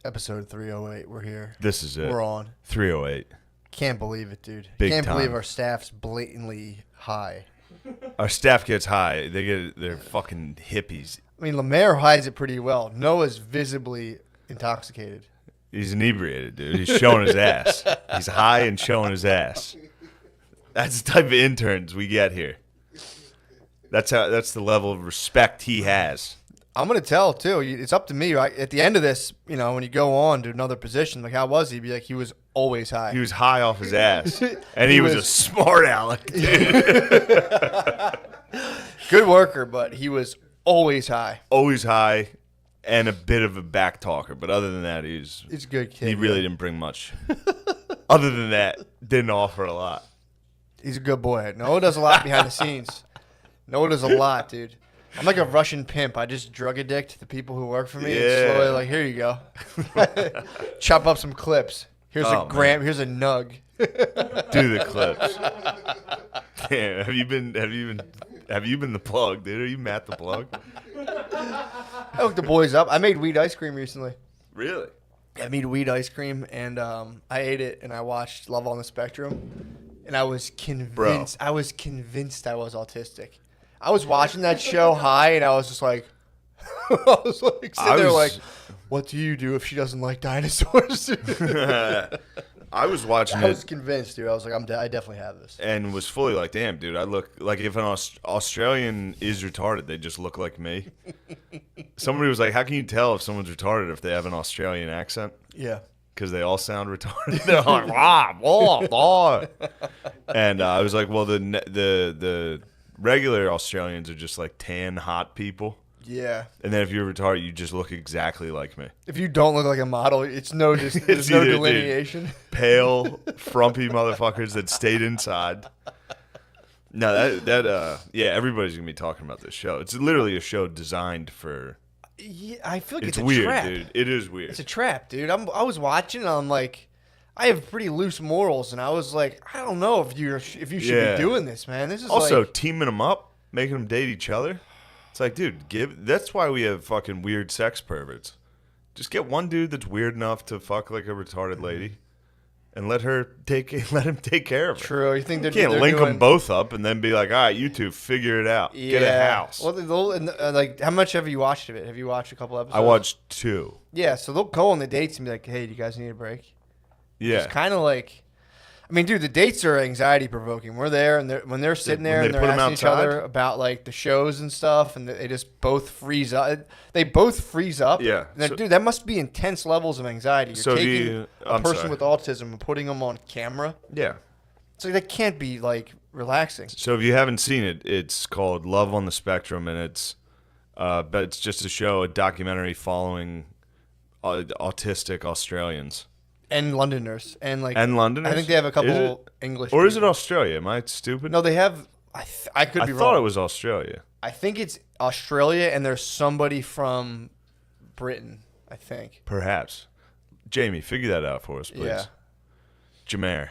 Episode 308. We're here. This is it. We're on. 308. Can't believe it, dude. Big Can't time. believe our staff's blatantly high. Our staff gets high. They're fucking hippies. I mean, Lemaire hides it pretty well. Noah's visibly intoxicated. He's inebriated, dude. He's showing his ass. He's high and showing his ass. That's the type of interns we get here. That's the level of respect he has. I'm going to tell, too. It's up to me. Right? At the end of this, you know, when you go on to another position, like, how was he? Be like, he was always high. He was high off his ass. And he was a smart aleck, dude. Good worker, but he was always high. Always high and a bit of a back talker. But other than that, He's a good kid. he really didn't bring much. Other than that, didn't offer a lot. He's a good boy. Noah does a lot behind the scenes. Noah does a lot, dude. I'm like a Russian pimp. I just drug addict the people who work for me. Yeah. And slowly, like, here you go. Chop up some clips. Here's a gram. Here's a nug. Do the clips. Damn, have you been the plug, dude? Are you Matt the plug? I hooked the boys up. I made weed ice cream recently. Really? I made weed ice cream, and I ate it, and I watched Love on the Spectrum, and I was convinced. I was convinced I was autistic. I was watching that show high, and I was just like, sitting there like, what do you do if she doesn't like dinosaurs? I was watching it. I was convinced, dude. I was like, I definitely have this. And was fully like, damn, dude, I look like if an Australian is retarded, they just look like me. Somebody was like, how can you tell if someone's retarded if they have an Australian accent? Yeah. Because they all sound retarded. They're like, rah, blah, blah. And I was like, well, the regular Australians are just like tan, hot people. Yeah. And then if you're retarded, you just look exactly like me. If you don't look like a model, there's no delineation. Dude, pale, frumpy motherfuckers that stayed inside. No, yeah, everybody's gonna be talking about this show. It's literally a show designed for. Yeah, I feel like it's a weird, trap. dude. It is weird. It's a trap, dude. I was watching, and I'm like, I have pretty loose morals, and I was like, I don't know if you should be doing this, man. This is also like, teaming them up, making them date each other. It's like, dude, that's why we have fucking weird sex perverts. Just get one dude that's weird enough to fuck like a retarded lady, and let him take care of her. True. You think you can't link them both up and then be like, all right, you two figure it out. Yeah. Get a house. Well, like, how much have you watched of it? Have you watched a couple episodes? I watched 2. Yeah, so they'll go on the dates and be like, hey, do you guys need a break? Yeah. It's kind of like, I mean, dude, the dates are anxiety provoking. We're there, and when they're sitting there and they're asking each other about like the shows and stuff, and they just both freeze up. They both freeze up. Yeah. Dude, that must be intense levels of anxiety. You're taking a person with autism and putting them on camera. Yeah. So that can't be like relaxing. So if you haven't seen it, it's called Love on the Spectrum, and but it's just a documentary following autistic Australians. And Londoners. And Londoners? I think they have a couple English Or is it people. Australia? Am I stupid? No, they have. I could be wrong. I thought it was Australia. I think it's Australia, and there's somebody from Britain, I think. Perhaps. Jamie, figure that out for us, please. Yeah. Jameer.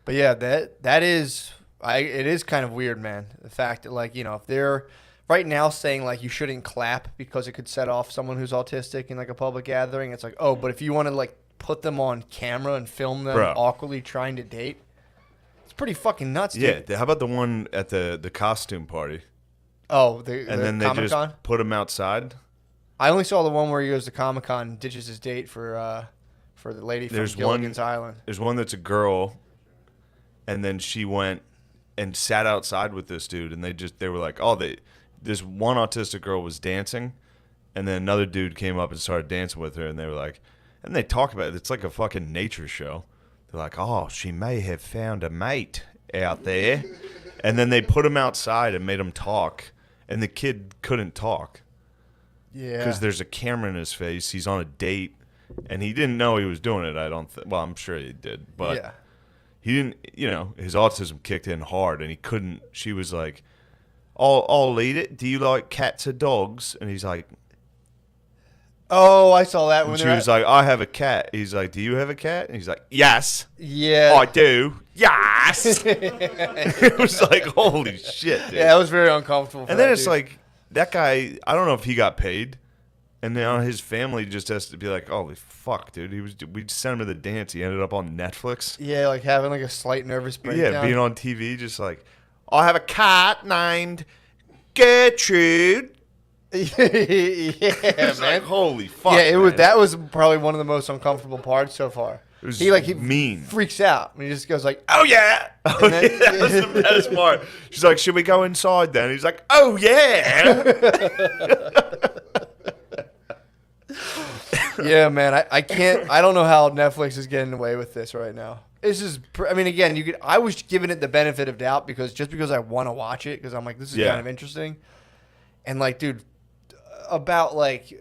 But yeah, that is it is kind of weird, man. The fact that, like, you know, if they're right now saying like you shouldn't clap because it could set off someone who's autistic in like a public gathering, it's like, oh, but if you want to like put them on camera and film them awkwardly trying to date, it's pretty fucking nuts, dude. Yeah, how about the one at the costume party? Oh, and then they just put him outside. I only saw the one where he goes to Comic-Con and ditches his date for the lady from Gilligan's Island. There's one that's a girl, and then she went and sat outside with this dude, and they were like, this one autistic girl was dancing, and then another dude came up and started dancing with her, and they were like, and they talk about it. It's like a fucking nature show. They're like, oh, she may have found a mate out there. And then they put him outside and made him talk, and the kid couldn't talk. Yeah. Because there's a camera in his face. He's on a date, and he didn't know he was doing it, I don't think. Well, I'm sure he did, but yeah. He didn't, his autism kicked in hard, and he couldn't. She was like, I'll eat it. Do you like cats or dogs? And he's like, oh, I saw that one. when she was like, I have a cat. He's like, do you have a cat? And he's like, yes. Yeah. I do. Yes. It was like, holy shit, dude. Yeah, it was very uncomfortable. And then it's like, that guy, I don't know if he got paid. And now his family just has to be like, holy fuck, dude. We just sent him to the dance. He ended up on Netflix. Yeah, like having like a slight nervous breakdown. Yeah, being on TV, just like, I have a cat named Gertrude. Yeah, It's man. like, holy fuck. Yeah, it was. man. That was probably one of the most uncomfortable parts so far. It was He mean. freaks out. And he just goes like, Oh yeah. Oh, then- yeah. That was the best part. She's like, should we go inside then? He's like, oh yeah. yeah, man. I can't. I don't know how Netflix is getting away with this right now. This is. I mean, again, I was giving it the benefit of doubt because I want to watch it because I'm like, this is kind of interesting. And like, dude, about like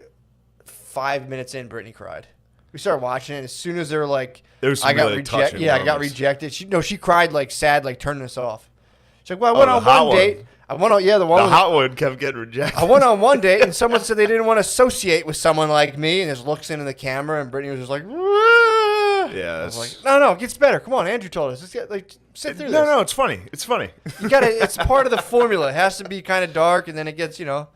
5 minutes in, Brittany cried. We started watching it. As soon as they were like, I got rejected. Yeah, I got rejected. She cried like sad, like turning us off. She's like, well, I went on one date. I went on, the one. The hot one kept getting rejected. I went on one date and someone said they didn't want to associate with someone like me, and just looks into the camera, and Brittany was just like, "Wah." Yeah, I was like, no, it gets better. Come on, Andrew told us. Let's get sit through this. No, it's funny. It's funny. You gotta. It's part of the formula. It has to be kind of dark, and then it gets, Yeah,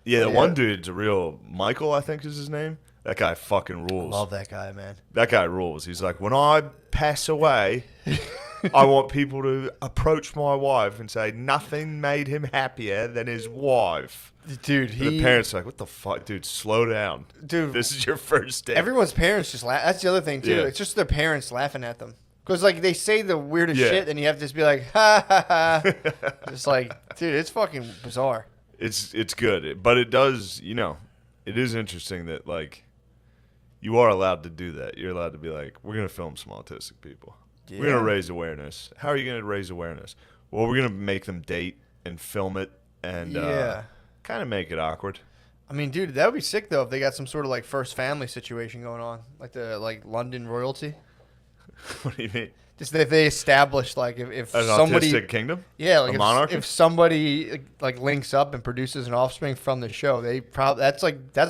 the one dude's a real Michael, I think is his name. That guy fucking rules. Love that guy, man. That guy rules. He's like, when I pass away, I want people to approach my wife and say nothing made him happier than his wife. Dude, The parents are like, what the fuck, dude? Slow down, dude. This is your first date. Everyone's parents just laugh. That's the other thing too. Yeah. It's just their parents laughing at them because like they say the weirdest Yeah. shit, and you have to just be like, ha ha ha. Just like, dude, it's fucking bizarre. It's good, but it does. It is interesting that like you are allowed to do that. You're allowed to be like, we're gonna film some autistic people. Yeah. We're gonna raise awareness. How are you gonna raise awareness? Well, we're gonna make them date and film it and kind of make it awkward. I mean, dude, that would be sick though if they got some sort of like first family situation going on, like the London royalty. What do you mean? Just if they established like if An somebody, autistic kingdom? yeah, like A monarchy? if somebody like links up and produces an offspring from the show, they probably that's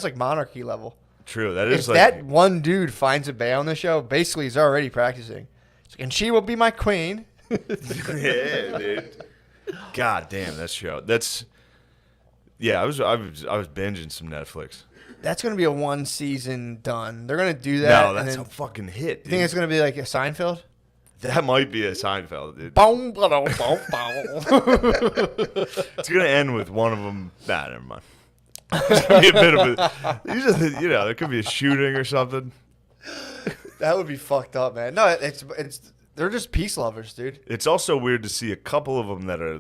like monarchy level. True. That If is like that one dude finds a bae on the show, basically he's already practicing. He's like, and she will be my queen. yeah, dude. God damn, that show. I was binging some Netflix. That's gonna be a one season done. They're gonna do that. No, and that's then, a fucking hit. you Dude. think it's gonna be like a Seinfeld? That might be a Seinfeld, dude. Boom, boom, boom, boom. It's gonna end with one of them. Nah, never mind. It's gonna be a bit of a. There could be a shooting or something. That would be fucked up, man. No, it's they're just peace lovers, dude. It's also weird to see a couple of them that are,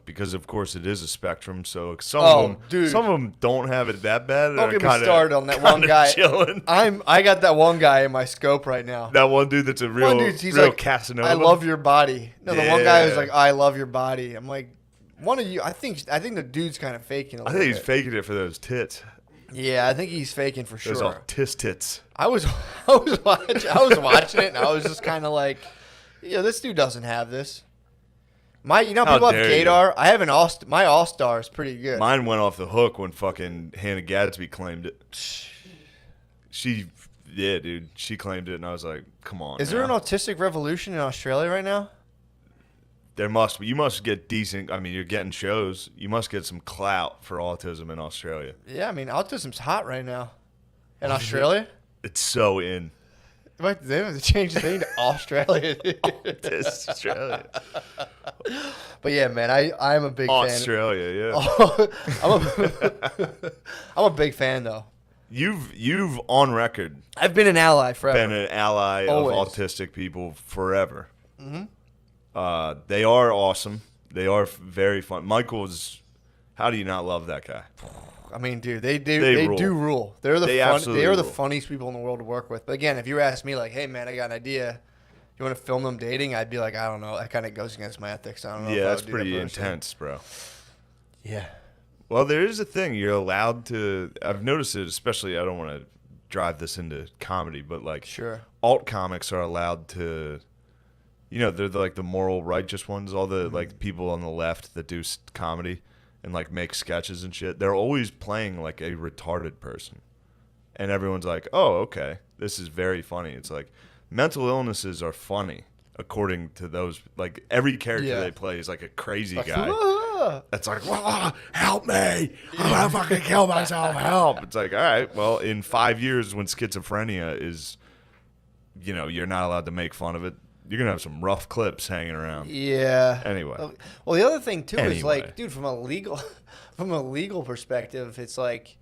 because of course it is a spectrum. So some of them don't have it that bad. Don't get me started on that one guy. Chilling. I got that one guy in my scope right now. That one dude that's a real, He's real like, Casanova. I love your body. No, the one guy was Yeah. like, I love your body. I'm like, one of you. I think the dude's kind of faking. I think he's faking it for those tits. Yeah, I think he's faking for Those sure. autis tits. I was watching it, and I was just kind of like, this dude doesn't have this. How People have dare you. Gaydar. I have my All-Star is pretty good. Mine went off the hook when fucking Hannah Gadsby claimed it. She claimed it, and I was like, come on. Is there an autistic revolution in Australia right now? There must be. You must get decent. I mean, you're getting shows. You must get some clout for autism in Australia. Yeah, I mean, autism's hot right now. In Australia? It's so in. They have to change the thing to Australia. It's Australia. But yeah, man, I'm a big fan. Australia, yeah. I'm a big fan, though. You've on record I've been an ally forever. been an ally Always. of autistic people forever. Mm-hmm. They are awesome. They are very fun. Michael's. How do you not love that guy? I mean, dude, they do rule. They are absolutely the rule. funniest people in the world to work with. But again, if you ask me, like, hey, man, I got an idea. You want to film them dating? I'd be like, I don't know. That kind of goes against my ethics. I don't know. Yeah, if I that's would do that pretty personally. intense, bro. Yeah. Well, there is a thing. You're allowed to. I've noticed it, especially. I don't want to drive this into comedy, but like, Sure. alt comics are allowed to. They're the moral righteous ones. All the like people on the left that do comedy and like make sketches and shit. They're always playing like a retarded person, and everyone's like, "Oh, okay, this is very funny." It's like mental illnesses are funny according to those. Like every character Yeah. they play is like a crazy Like, guy. "Whoa." It's like, help me. I'm going to fucking kill myself. Help. It's like, all right, well, in 5 years when schizophrenia is, you're not allowed to make fun of it, you're going to have some rough clips hanging around. Yeah. Anyway. Well, the other thing, too, is like, dude, from a legal perspective, it's like,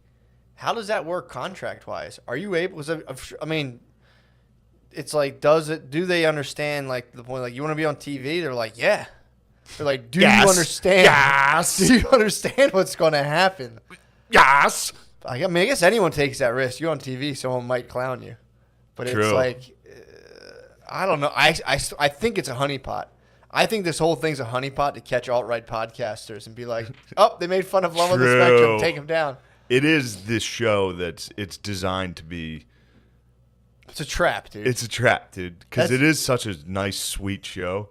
how does that work contract-wise? Are you able, I mean, it's like, do they understand, like, the point, like, you want to be on TV? They're like, yeah. They're like, do you understand? Yes. Do you understand what's going to happen? Yes. I mean, I guess anyone takes that risk. You're on TV, someone might clown you. But True. It's like, I don't know. I think it's a honeypot. I think this whole thing's a honeypot to catch alt-right podcasters and be like, oh, they made fun of Love on the Spectrum. Take them down. It is this show it's designed to be. It's a trap, dude. It's a trap, dude. Because it is such a nice, sweet show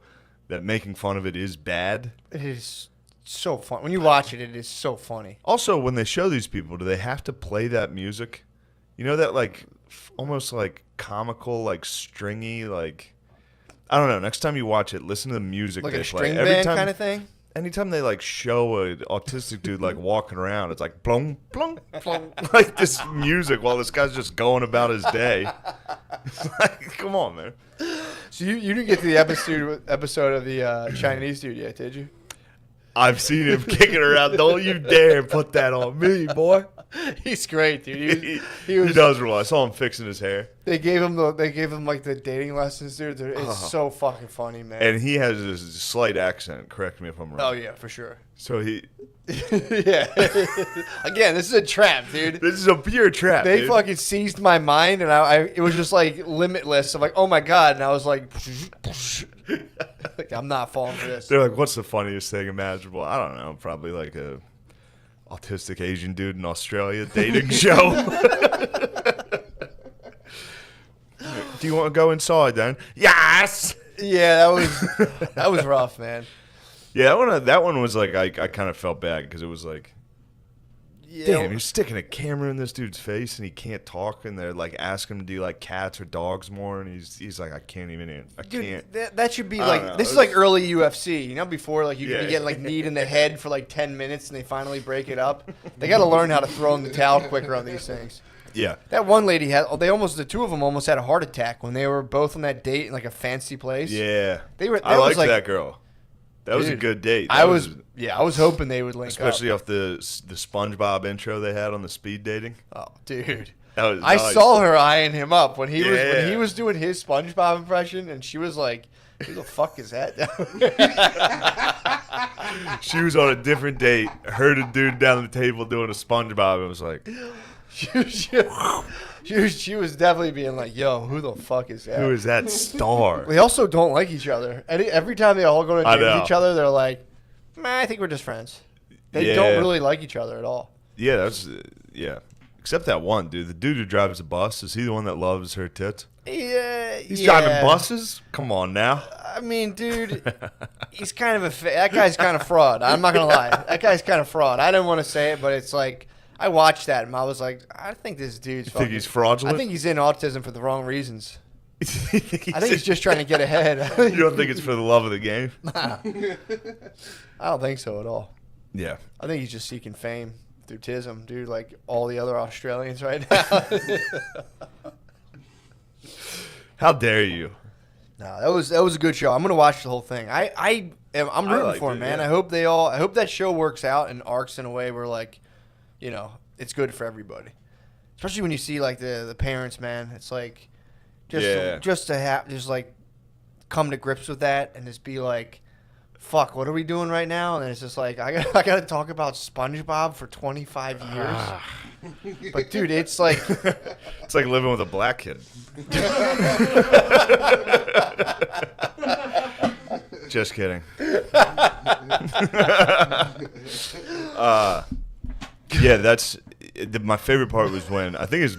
that making fun of it is bad. It is so fun. When you watch it, it is so funny. Also, when they show these people, do they have to play that music? You know that, like, almost, like, comical, like, stringy, like... I don't know. Next time you watch it, listen to the music like they a play. string band kind of thing? Anytime they, like, show an autistic dude, like, walking around, it's like, plong, plong, plong. Like, this music while this guy's just going about his day. It's like, come on, man. So you didn't get to the episode of the Chinese dude yet, did you? I've seen him kicking around. Don't you dare put that on me, boy. He's great, dude. He does roll. I saw him fixing his hair. They gave him like the dating lessons, dude. It's so fucking funny, man. And he has this slight accent. Correct me if I'm wrong. Oh yeah, for sure. So he. Yeah. Again, this is a trap, dude. This is a pure trap. They fucking seized my mind, and it was just like limitless. I'm like, oh my god, and I was like, I'm not falling for this. They're like, what's the funniest thing imaginable? I don't know. Probably like a autistic Asian dude in Australia dating show. Do you want to go inside then? Yes. Yeah, that was rough, man. Yeah, that one was like I kind of felt bad because it was like, damn, you're sticking a camera in this dude's face and he can't talk, and they're like asking him to do like cats or dogs more, and he's like, I can't. That should be like, this is like early UFC, before like you could be getting like kneed in the head for like 10 minutes and they finally break it up. They got to learn how to throw in the towel quicker on these things. Yeah. That one lady the two of them almost had a heart attack when they were both on that date in like a fancy place. Yeah. I liked that girl. That was a good date. I was hoping they would link especially up. off the SpongeBob intro they had on the speed dating. Oh, dude. I saw her eyeing him up when he was doing his SpongeBob impression, and she was like, who the fuck is that down there? She was on a different date, heard a dude down the table doing a SpongeBob, and was like... She was definitely being like, yo, who the fuck is that? Who is that star? They also don't like each other. Every time they all go to date with each other, they're like, I think we're just friends. They don't really like each other at all. Yeah, except that one dude. The dude who drives the bus, is he the one that loves her tits? Yeah. He's driving buses? Come on now. I mean, dude, he's kind of that guy's kind of fraud. I'm not going to lie. That guy's kind of fraud. I didn't want to say it, but it's like, I watched that and I was like, I think this dude's think he's fraudulent? I think he's in autism for the wrong reasons. I think he's just trying to get ahead. You don't think it's for the love of the game? Nah. I don't think so at all. Yeah. I think he's just seeking fame through tism, dude, like all the other Australians right now. How dare you? No, that was a good show. I'm gonna watch the whole thing. I'm rooting for him, man. Yeah. I hope that show works out and arcs in a way where like, it's good for everybody. Especially when you see like the parents, man. It's like just to have like come to grips with that and just be like, fuck, what are we doing right now? And it's just like I got to talk about SpongeBob for 25 years. But dude, it's like it's like living with a black kid. Just kidding. Yeah, that's my favorite part was when I think his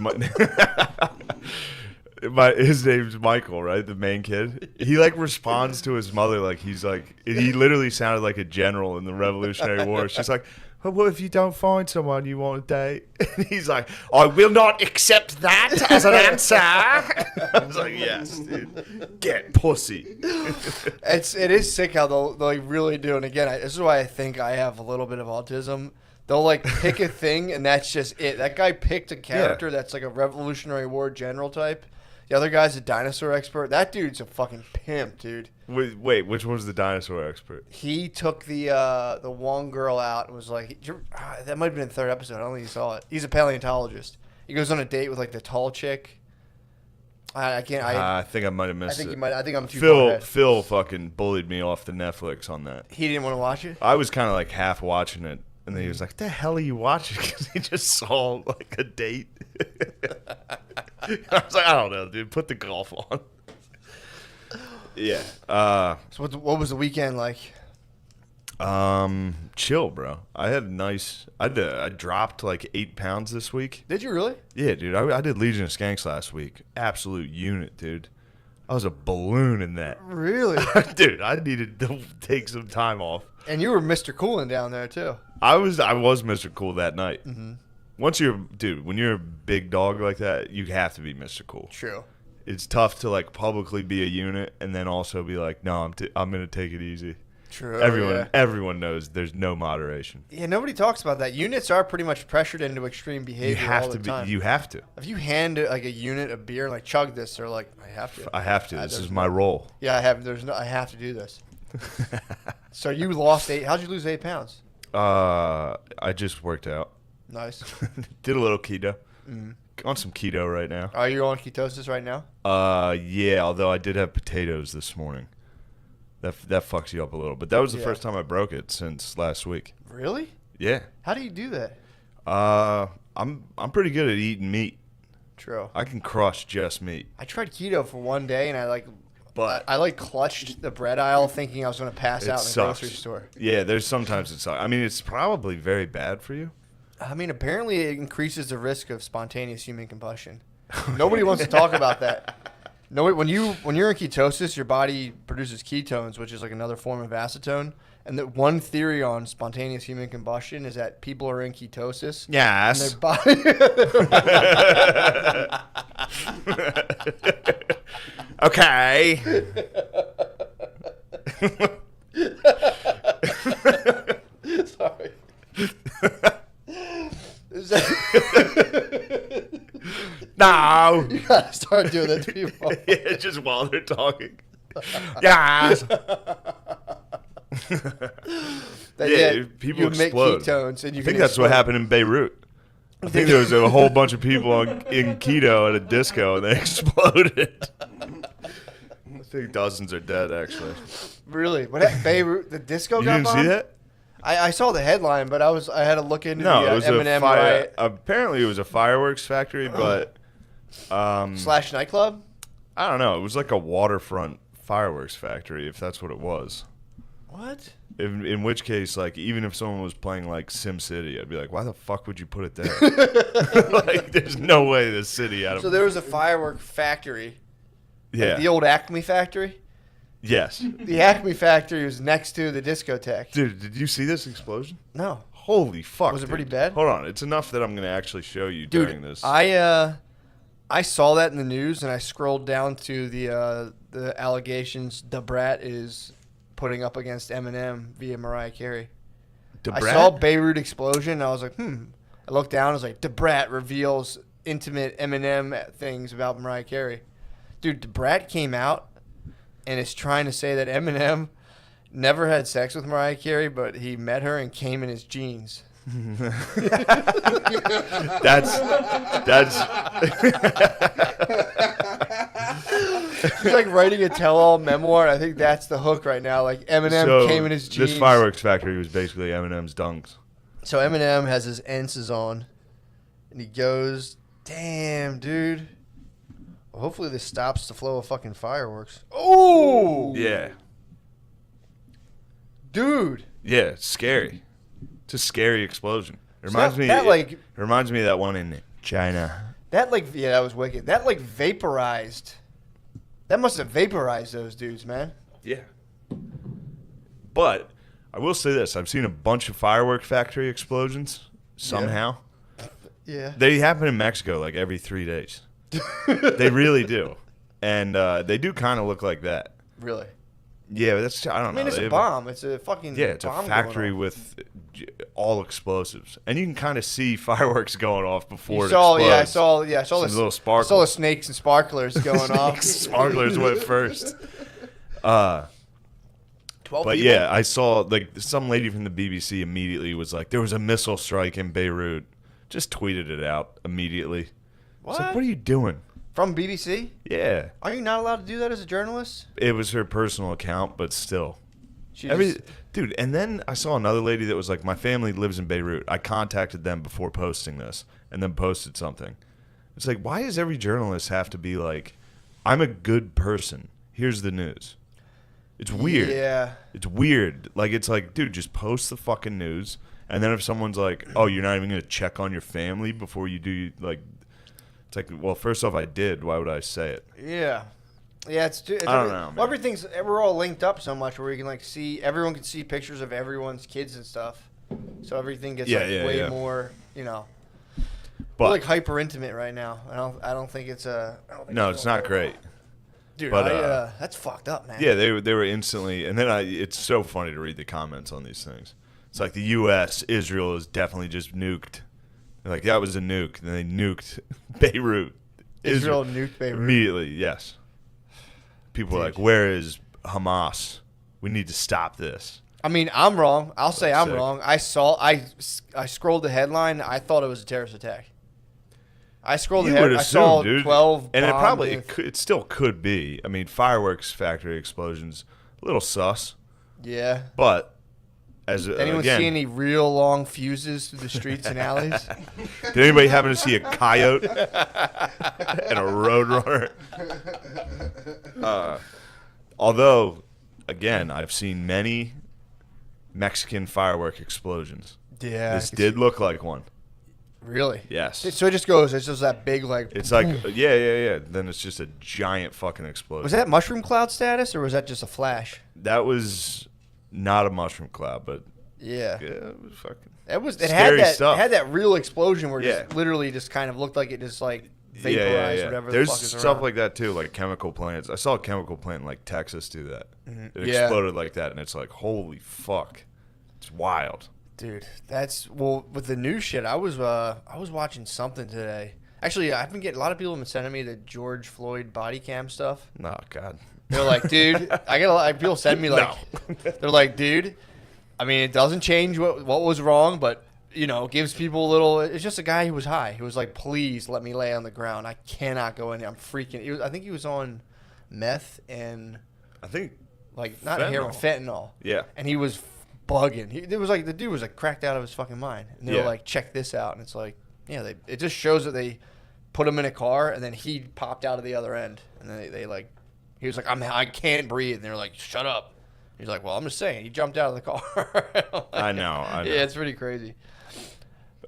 name's Michael, right? The main kid. He like responds to his mother like he's like he literally sounded like a general in the Revolutionary War. She's like, what if you don't find someone you want to date? And he's like, I will not accept that as an answer. I was like, yes, dude. Get pussy. It is sick how they'll like really do. And again, this is why I think I have a little bit of autism. They'll like pick a thing and that's just it. That guy picked a character that's like a Revolutionary War general type. The other guy's a dinosaur expert. That dude's a fucking pimp, dude. Wait, which one's the dinosaur expert? He took the one girl out and was like, that might have been the third episode. I don't think you saw it. He's a paleontologist. He goes on a date with like the tall chick. I can't. I think I might have missed it. I think you might. I think I'm too far ahead. Phil fucking bullied me off the Netflix on that. He didn't want to watch it. I was kind of like half watching it, and then he was like, "The hell are you watching?" Because he just saw like a date. I was like, I don't know, dude. Put the golf on. Yeah. So what was the weekend like? Chill, bro. I had a nice. I dropped like 8 pounds this week. Did you really? Yeah, dude. I did Legion of Skanks last week. Absolute unit, dude. I was a balloon in that. Really? Dude, I needed to take some time off. And you were Mr. Coolin down there too. I was Mr. Cool that night. Mm-hmm. When you're a big dog like that, you have to be Mr. Cool. True. It's tough to like publicly be a unit and then also be like, no, I'm gonna take it easy. True. Everyone knows there's no moderation. Yeah, nobody talks about that. Units are pretty much pressured into extreme behavior all the time. You have to. If you hand like a unit a beer, like chug this, they're like, I have to. I have to. This is my role. Yeah, I have. I have to do this. So you lost 8. How'd you lose 8 pounds? I just worked out. Nice. Did a little keto. On some keto right now. Are you on ketosis right now? Yeah. Although I did have potatoes this morning. That fucks you up a little. But that was the first time I broke it since last week. Really? Yeah. How do you do that? I'm pretty good at eating meat. True. I can crush just meat. I tried keto for one day and I clutched the bread aisle thinking I was going to pass out in the grocery store. Yeah, there's sometimes it sucks. I mean, it's probably very bad for you. I mean, apparently it increases the risk of spontaneous human combustion. Nobody wants to talk about that. No, when you're in ketosis, your body produces ketones, which is like another form of acetone. And the one theory on spontaneous human combustion is that people are in ketosis. Yes. And their body. Okay. Sorry. No. You gotta start doing that to people. Yeah, just while they're talking. Yes. People explode. Ketones and I think that's what happened in Beirut. I think there was a whole bunch of people in keto at a disco and they exploded. I think dozens are dead, actually. Really? What happened? Beirut? The disco You got didn't bombed? see that? I saw the headline, but I had to look into No, the it was Eminem a fire. riot Apparently, it was a fireworks factory, but / nightclub. I don't know. It was like a waterfront fireworks factory, if that's what it was. What? In which case, like, even if someone was playing like Sim City, I'd be like, why the fuck would you put it there? Like, there's no way this city out of. So there was a firework factory. Yeah. Like the old Acme factory. Yes. The Acme factory was next to the discotheque. Dude, did you see this explosion? No. Holy fuck. Was it dude. pretty bad? Hold on. It's enough that I'm going to actually show you during this. I saw that in the news and I scrolled down to the allegations Da Brat is putting up against Eminem via Mariah Carey. Da I Brat? saw Beirut explosion and I was like, I looked down and I was like, Da Brat reveals intimate Eminem things about Mariah Carey. Dude, Da Brat came out and is trying to say that Eminem never had sex with Mariah Carey, but he met her and came in his jeans. That's He's like writing a tell-all memoir. I think that's the hook right now. Like Eminem came in his jeans. This fireworks factory was basically Eminem's dunks. So Eminem has his enses on, and he goes, "Damn, dude. Well, hopefully this stops the flow of fucking fireworks." Oh, Yeah. dude. Yeah, it's scary. It's a scary explosion. It reminds me. It reminds me of that one in China. That was wicked. That vaporized. That must have vaporized those dudes, man. Yeah. But I will say this: I've seen a bunch of firework factory explosions somehow. Yeah. They happen in Mexico like every 3 days. They really do, and they do kind of look like that. Really? Yeah, that's I don't know. I mean, it's a bomb. It's a fucking it's bomb a factory going off. with all explosives, and you can kind of see fireworks going off before I saw explodes. I saw Some the little sparkles. I saw the snakes and sparklers going off. Sparklers went first. 12 But people? yeah, I saw like some lady from the BBC immediately was like, there was a missile strike in Beirut. Just tweeted it out immediately. What? It's like, what are you doing? From BBC? Yeah. Are you not allowed to do that as a journalist? It was her personal account, but still. She Dude, and then I saw another lady that was like, my family lives in Beirut. I contacted them before posting this and then posted something. It's like, why does every journalist have to be like, I'm a good person. Here's the news. It's weird. Yeah. It's weird. Like, it's like, dude, just post the fucking news. And then if someone's like, oh, you're not even going to check on your family before you do, like, it's like, well, first off, I did. Why would I say it? Yeah. Yeah, it's I don't know, man. Everything's we're all linked up so much where you can like see everyone can see pictures of everyone's kids and stuff. So everything gets way more, you know. But We're like hyper intimate right now. I don't think it's no, it's not great. Dude, But, that's fucked up, man. Yeah, they were instantly, and then it's so funny to read the comments on these things. It's like the U.S., Israel is definitely just nuked. They're like, that was a nuke. And they nuked Beirut. Israel nuked Beirut. Immediately, yes. People are like, where is Hamas? We need to stop this. I mean, I'm wrong. I'll say I'm sick. wrong. I scrolled the headline. I thought it was a terrorist attack. I scrolled You ahead. would I saw assume, dude. 12 And it bombed probably, in- it still could be. I mean, fireworks factory explosions, a little sus. Yeah. But, as Anyone again, see any real long fuses through the streets and alleys? did anybody happen to see a coyote and a roadrunner? Although, again, I've seen many Mexican firework explosions. Yeah. This did look like one. Really? Yes. So it just goes. It's just that big like. It's like, yeah. Then it's just a giant fucking explosion. Was that mushroom cloud status or was that just a flash? That was not a mushroom cloud, but Yeah. it was fucking. It Scary had that. stuff. It had that real explosion where it Yeah. just literally just kind of looked like it just like vaporized whatever. There's the fuck is stuff around. like that too, like chemical plants. I saw a chemical plant in like Texas do that. It Yeah. exploded like that, and it's like, holy fuck, it's wild. Dude, with the new shit. I was watching something today. Actually, I've been getting a lot of people have been sending me the George Floyd body cam stuff. Oh God. They're like, dude, I get a lot of people send me like, they're like, dude, I mean, it doesn't change what was wrong, but you know, gives people a little. It's just a guy who was high. He was like, please let me lay on the ground. I cannot go in here. I'm freaking. I think he was on meth and I think like not heroin, fentanyl. Yeah. And he was bugging. The dude was like cracked out of his fucking mind. And they were like, check this out. And it's like, yeah, it just shows that they put him in a car and then he popped out of the other end. And then they like, he was like, I can't breathe. And they're like, shut up. He's like, well, I'm just saying. He jumped out of the car. I know. Yeah, it's pretty crazy.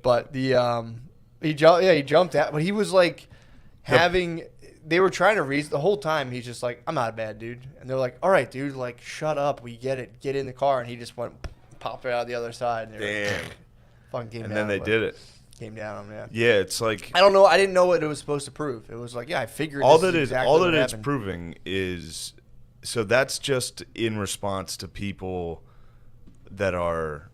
But he jumped out. But he was like they were trying to reason the whole time. He's just like, I'm not a bad dude. And they're like, all right, dude, like, shut up. We get it. Get in the car. And he just popped right out the other side. And Damn. Fucking came And down. then they did it. Came down on him, yeah. Yeah, it's like I don't know. I didn't know what it was supposed to prove. It was like, yeah, I figured all this that is is exactly all what that it's happened. proving is so that's just in response to people that are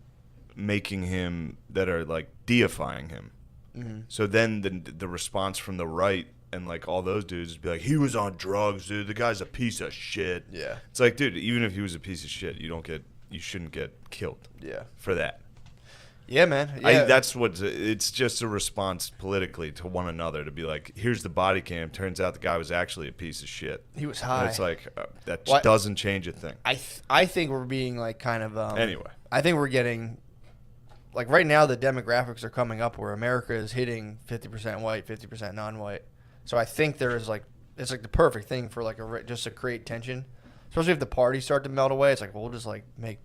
making him that are like deifying him. Mm-hmm. So then the response from the right and like all those dudes would be like, he was on drugs, dude. The guy's a piece of shit. Yeah. It's like, dude, even if he was a piece of shit, you shouldn't get killed. Yeah. For that. Yeah, man. Yeah. It's just a response politically to one another to be like, here's the body cam. Turns out the guy was actually a piece of shit. He was high. And it's like, that doesn't change a thing. I think we're being like kind of anyway. I think we're getting like right now the demographics are coming up where America is hitting 50% white, 50% non-white. So I think there is like it's like the perfect thing for like just to create tension, especially if the parties start to melt away. It's like, well, we'll just like make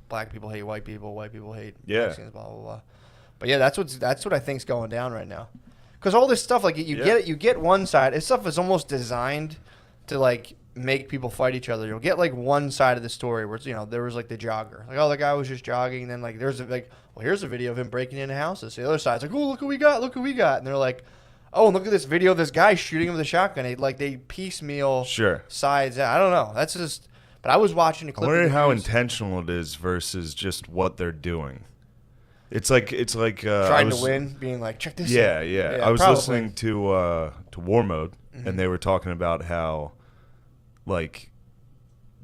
black people hate white people hate Mexicans, blah blah blah. But yeah, that's what I think's going down right now, because all this stuff like you get one side. This stuff is almost designed to like make people fight each other. You'll get like one side of the story where it's, there was like the jogger, like, oh, the guy was just jogging, and then like there's like, well, here's a video of him breaking into houses. The other side's like, oh, look who we got, and they're like, oh, and look at this video of this guy shooting him with a shotgun. They piecemeal sides out. I don't know. That's just. But I was watching a clip. I wonder how intentional it is versus just what they're doing. It's like trying to win, being like, check this. Yeah, out. yeah. I was listening to War Mode, and they were talking about how, like,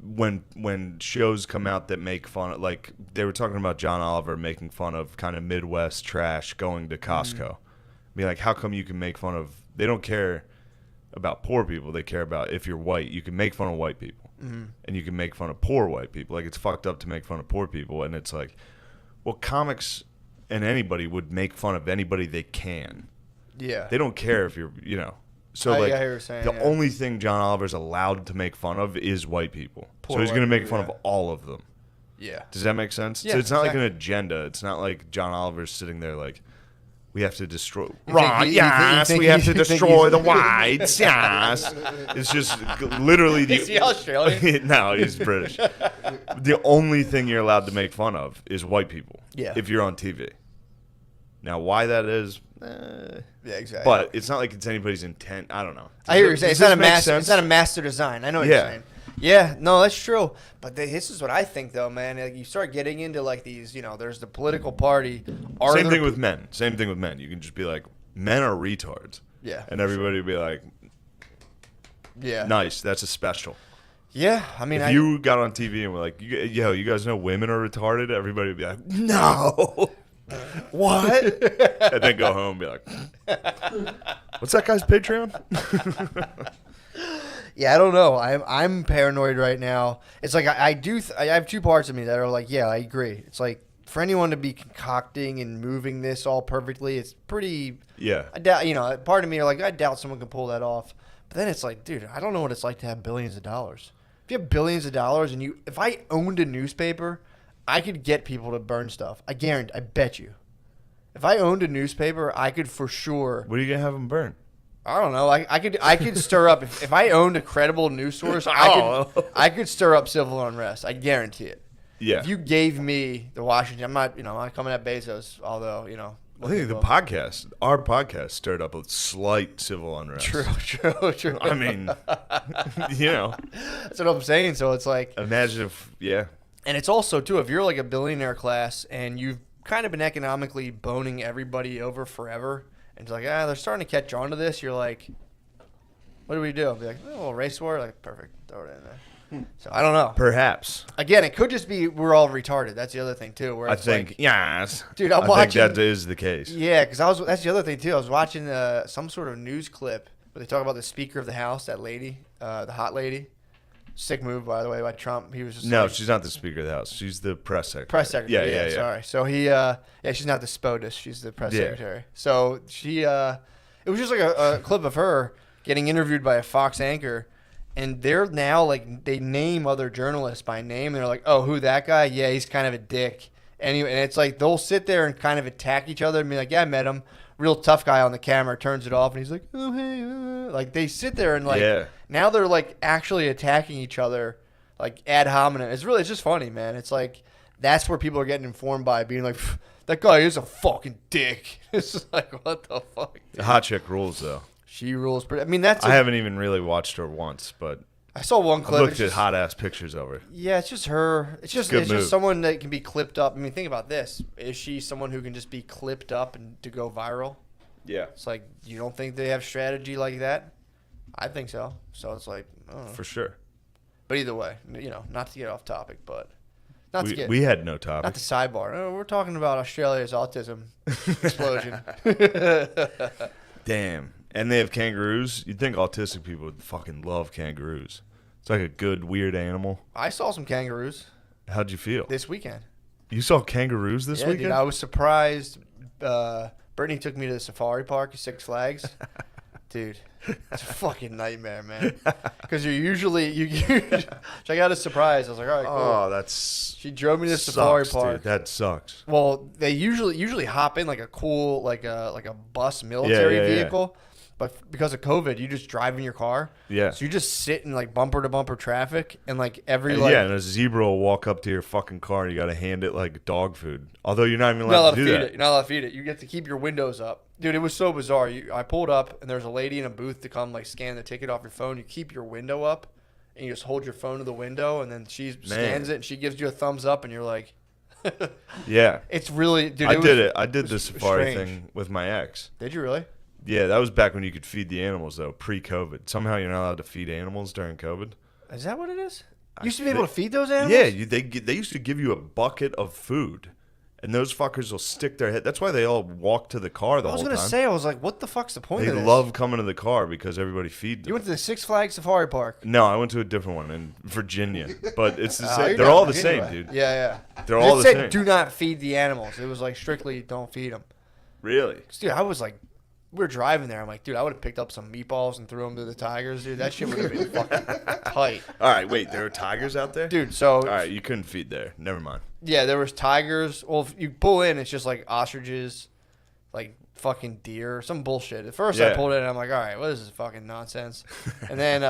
when shows come out that make fun of, like, they were talking about John Oliver making fun of kind of Midwest trash going to Costco. Be like, how come you can make fun of? They don't care about poor people. They care about if you're white. You can make fun of white people, and you can make fun of poor white people. Like, it's fucked up to make fun of poor people, and it's like, well, comics and anybody would make fun of anybody they can. Yeah. They don't care if you're, So I like hear what you're saying, the only thing John Oliver's allowed to make fun of is white people. Poor so he's white going to make people, fun of all of them. Yeah. Does that make sense? Yeah, So it's not exactly. like an agenda. It's not like John Oliver's sitting there like, we have to destroy. Right, Yes, we have to destroy the whites. Yes. It's just literally Is he Australian? No, he's British. The only thing you're allowed to make fun of is white people. Yeah. If you're on TV. Now, why that is, Yeah, exactly. but it's not like it's anybody's intent. I don't know. I hear what you're saying. Does It's not a this make master. sense? It's not a master design. I know what you're Yeah. saying. Yeah, no, that's true. But this is what I think, though, man. Like, you start getting into like these, there's the political party. Same thing with men. Same thing with men. You can just be like, men are retards. Yeah. And everybody would be like, Yeah. nice, that's a special. Yeah, I mean, If you got on TV and were like, yo, you guys know women are retarded, everybody would be like, no. What? And then go home and be like, what's that guy's Patreon? Yeah, I don't know. I'm paranoid right now. It's like I have two parts of me that are like, yeah, I agree. It's like for anyone to be concocting and moving this all perfectly, it's pretty. Yeah. I doubt. Part of me are like, I doubt someone can pull that off. But then it's like, dude, I don't know what it's like to have billions of dollars. If you have billions of dollars and if I owned a newspaper, I could get people to burn stuff. I guarantee. I bet you. If I owned a newspaper, I could for sure. What are you going to have them burn? I don't know. I could stir up if I owned a credible news source. I could stir up civil unrest. I guarantee it. Yeah. If you gave me the Washington, I'm not coming at Bezos. Although I think our podcast stirred up a slight civil unrest. True. I mean, that's what I'm saying. So it's like, imagine if, yeah. and it's also too, if you're like a billionaire class and you've kind of been economically boning everybody over forever. And it's like, they're starting to catch on to this. You're like, what do we do? I'll be like, oh, race war? Like, perfect. Throw it in there. So, I don't know. Perhaps. Again, it could just be we're all retarded. That's the other thing, too. Where I it's think, like, yes. Dude, I'm I watching. think that is the case. Yeah, because that's the other thing, too. I was watching some sort of news clip where they talk about the Speaker of the House, that lady, the hot lady. Sick move, by the way, by Trump. He was just No, she's not the Speaker of the House. She's the press secretary. Press secretary. Yeah. Sorry. So she's not the SPOTUS. She's the press secretary. So she, it was just like a clip of her getting interviewed by a Fox anchor, and they're now like they name other journalists by name. And they're like, oh, who that guy? Yeah, he's kind of a dick. Anyway, and it's like they'll sit there and kind of attack each other and be like, yeah, I met him. Real tough guy on the camera, turns it off, and he's like, oh, hey. Like, they sit there and, like, now they're, like, actually attacking each other, like, ad hominem. It's just funny, man. It's like, that's where people are getting informed by being like, that guy is a fucking dick. It's just like, what the fuck? The hot chick rules, though. She rules. I mean, I haven't even really watched her once, but I saw one clip. I looked at hot-ass pictures of her. Yeah, it's just her. It's just someone that can be clipped up. I mean, think about this. Is she someone who can just be clipped up and to go viral? Yeah. It's like, you don't think they have strategy like that? I think so. So it's like, I don't know. For sure. But either way, not to get off topic, but we had no topic. Not the sidebar. No, we're talking about Australia's autism explosion. Damn. And they have kangaroos. You'd think autistic people would fucking love kangaroos. It's like a good, weird animal. I saw some kangaroos. How'd you feel? This weekend. You saw kangaroos this weekend? Dude, I was surprised. Brittany took me to the safari park, Six Flags. Dude, it's a fucking nightmare, man. Because check out a surprise. I was like, all right, cool. Oh, that's. She drove me to the safari park. Dude, that sucks. Well, they usually hop in like a cool like a bus military vehicle. but because of COVID, you just drive in your car. Yeah. So you just sit in like bumper to bumper traffic, and like every Yeah, and a zebra will walk up to your fucking car and you got to hand it like dog food. Although you're not even You're not allowed allowed to to do feed that. it. You're not allowed to feed it. You get to keep your windows up. Dude, it was so bizarre. I pulled up, and there's a lady in a booth to come like scan the ticket off your phone. You keep your window up, and you just hold your phone to the window, and then she scans it, and she gives you a thumbs up, and you're like... Yeah. It's really... Dude, I did the safari strange. thing with my ex. Did you really? Yeah, that was back when you could feed the animals, though, pre-COVID. Somehow you're not allowed to feed animals during COVID. Is that what it is? You used to be able to feed those animals? Yeah, they used to give you a bucket of food, and those fuckers will stick their head. That's why they all walk to the car the whole time. I was going to say, I was like, what the fuck's the point They of this? love coming to the car because everybody feeds them. You went to the Six Flags Safari Park. No, I went to a different one in Virginia, but it's the same. You're They're not all the Virginia, same, dude. Yeah. They're all it the said, same. do not feed the animals. It was like strictly don't feed them. Really? Dude, I was like, we were driving there. I'm like, dude, I would have picked up some meatballs and threw them to the tigers, dude. That shit would have been fucking tight. All right, wait, there are tigers out there? Dude, so... All right, you couldn't feed there. Never mind. Yeah, there was tigers. Well, if you pull in, it's just like ostriches, like fucking deer, some bullshit. At first, I Yeah. pulled in, and I'm like, all right, what is this fucking nonsense? And then,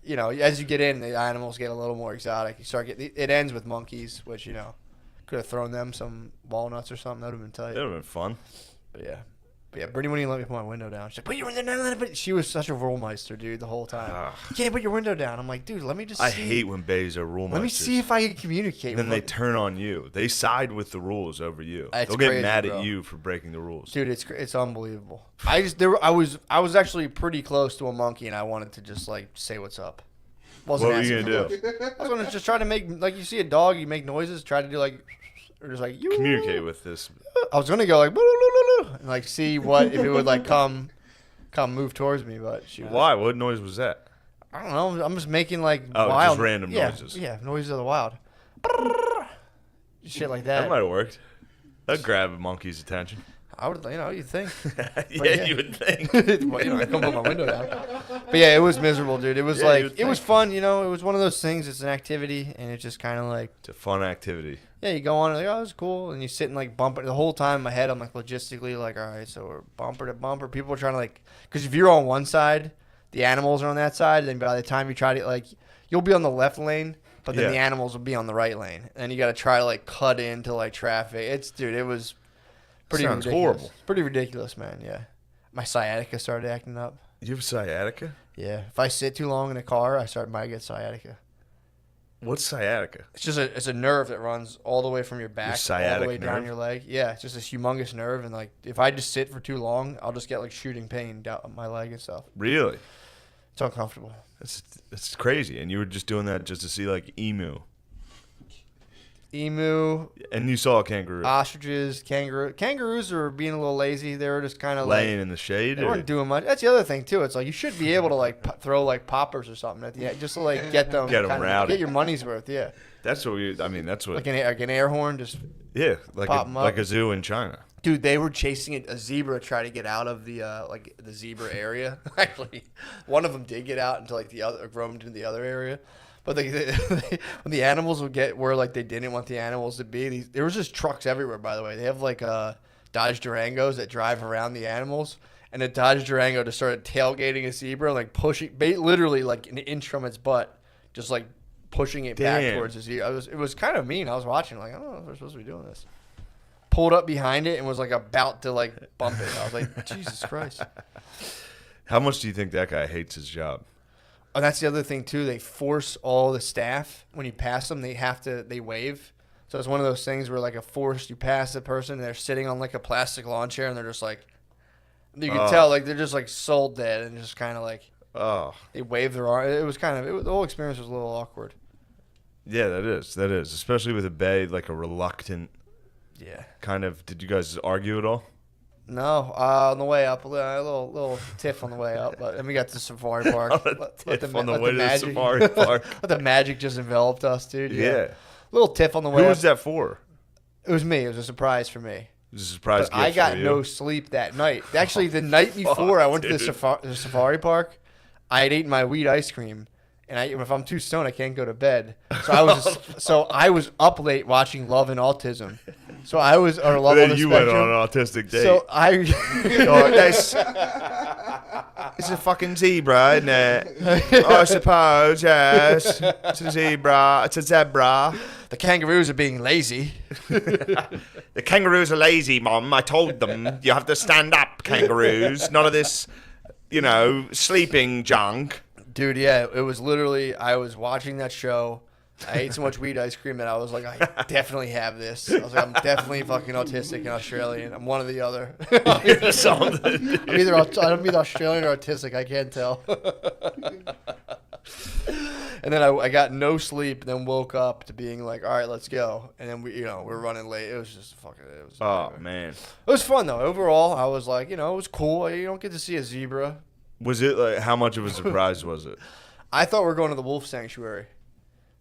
you know, as you get in, the animals get a little more exotic. You start getting... It ends with monkeys, which, you know, could have thrown them some walnuts or something. That would have been tight. That would have been fun. But yeah. Brittany wouldn't even let me put my window down. She's like, put your window down. But she was such a rule meister, dude, the whole time. Ugh. You can't put your window down. I'm like, dude, let me just see. I hate when bays are rule Let me meisters. see if I can communicate And then with they them. turn on you. They side with the rules over you. It's They'll get crazy, mad bro. at you for breaking the rules. Dude, it's unbelievable. I was actually pretty close to a monkey, and I wanted to just like say what's up. What were you asking gonna for do? much. I was gonna just try to make, like, you see a dog, you make noises, try to do like, or just like you Communicate with this. I was gonna go like and like see what if it would like come move towards me, but she was, Why? What noise was that? I don't know. I'm just making like Oh, just wild random noises. Yeah, noises of the wild. Shit like that. That might have worked. That'd grab a monkey's attention. I would, you know, you'd think. Yeah, you would think. Well, you know, I couldn't put my window down. But yeah, it was miserable, dude. It was Yeah, you would it was think. fun, you know. It was one of those things. It's an activity, and it's just kind of like, It's a fun activity. yeah, you go on, like, oh, it's cool, and you sit and like bumper the whole time in my head. I'm like logistically, like, all right, so we're bumper to bumper. People are trying to like, because if you're on one side, the animals are on that side. Then by the time you try to like, you'll be on the left lane, but then Yeah. the animals will be on the right lane, and you got to try to like cut into like traffic. It was pretty Sounds ridiculous. horrible. Pretty ridiculous, man. Yeah, my sciatica started acting up. You have sciatica? Yeah, if I sit too long in a car, might get sciatica. What's sciatica? It's a nerve that runs all the way from your back all the sciatic way down nerve? your leg. Yeah, it's just this humongous nerve, and like if I just sit for too long, I'll just get like shooting pain down my leg and stuff. Really? It's uncomfortable. That's crazy. And you were just doing that just to see like emu. Emu, And you saw a kangaroo ostriches, kangaroos are being a little lazy. They were just kind of like laying in the shade. they or- weren't doing much. That's the other thing too. It's like you should be able to like throw like poppers or something at the end, just to like get them Get 'em kinda- rowdy. get your money's worth. Yeah, That's what we. I mean, that's what. like an air horn, just. Yeah, like pop 'em up. like a zoo in China. Dude, they were chasing a zebra, try to get out of the like the zebra area. Actually, one of them did get out into like the other, roamed into the other area. But when the animals would get where like they didn't want the animals to be, there was just trucks everywhere. By the way, they have like Dodge Durangos that drive around the animals, and a Dodge Durango just started tailgating a zebra, like pushing, literally like an inch from its butt, just like pushing it back Damn. towards the zebra. It was kind of mean. I was watching, like, I don't know if we're supposed to be doing this. Pulled up behind it and was like about to like bump it. I was like, Jesus Christ. How much do you think that guy hates his job? And that's the other thing too. They force all the staff when you pass them. They wave. So it's one of those things where like a force you pass the person, and they're sitting on like a plastic lawn chair, and they're just like, you can tell like they're just like soul dead, and just kind of like Oh, they wave their arm. It was the whole experience was a little awkward. yeah, that is, especially with a bay, like a reluctant Yeah. kind of. Did you guys argue at all? No, on the way up, a little tiff on the way up, but then we got to the safari park. Tiff on the way to the safari park. But the magic just enveloped us, dude. Yeah. Little tiff on the way Who up. was that for? It was me. It was a surprise for me. It was a surprise But gift I got for you. no sleep that night. Actually, the night before I went to the safari park, I had eaten my wheat ice cream, and if I'm too stoned, I can't go to bed. So I was I was up late watching Love and Autism, So I was on a love Then on the you spectrum. went on an autistic date. So I. It's a fucking zebra, isn't it? I suppose, yes. It's a zebra. It's a zebra. The kangaroos are being lazy. The kangaroos are lazy, Mom. I told them you have to stand up, kangaroos. None of this, sleeping junk. Dude, yeah, it was literally, I was watching that show. I ate so much weed ice cream that I was like, I definitely have this. I was like, I'm definitely fucking autistic and Australian. I'm one or the other. I'm either Australian or autistic. I can't tell. And then I got no sleep, and then woke up to being like, all right, let's go. And then we're running late. It was just fucking. Man. It was fun though. Overall, I was like, it was cool. You don't get to see a zebra. Was it like, how much of a surprise was it? I thought we were going to the wolf sanctuary.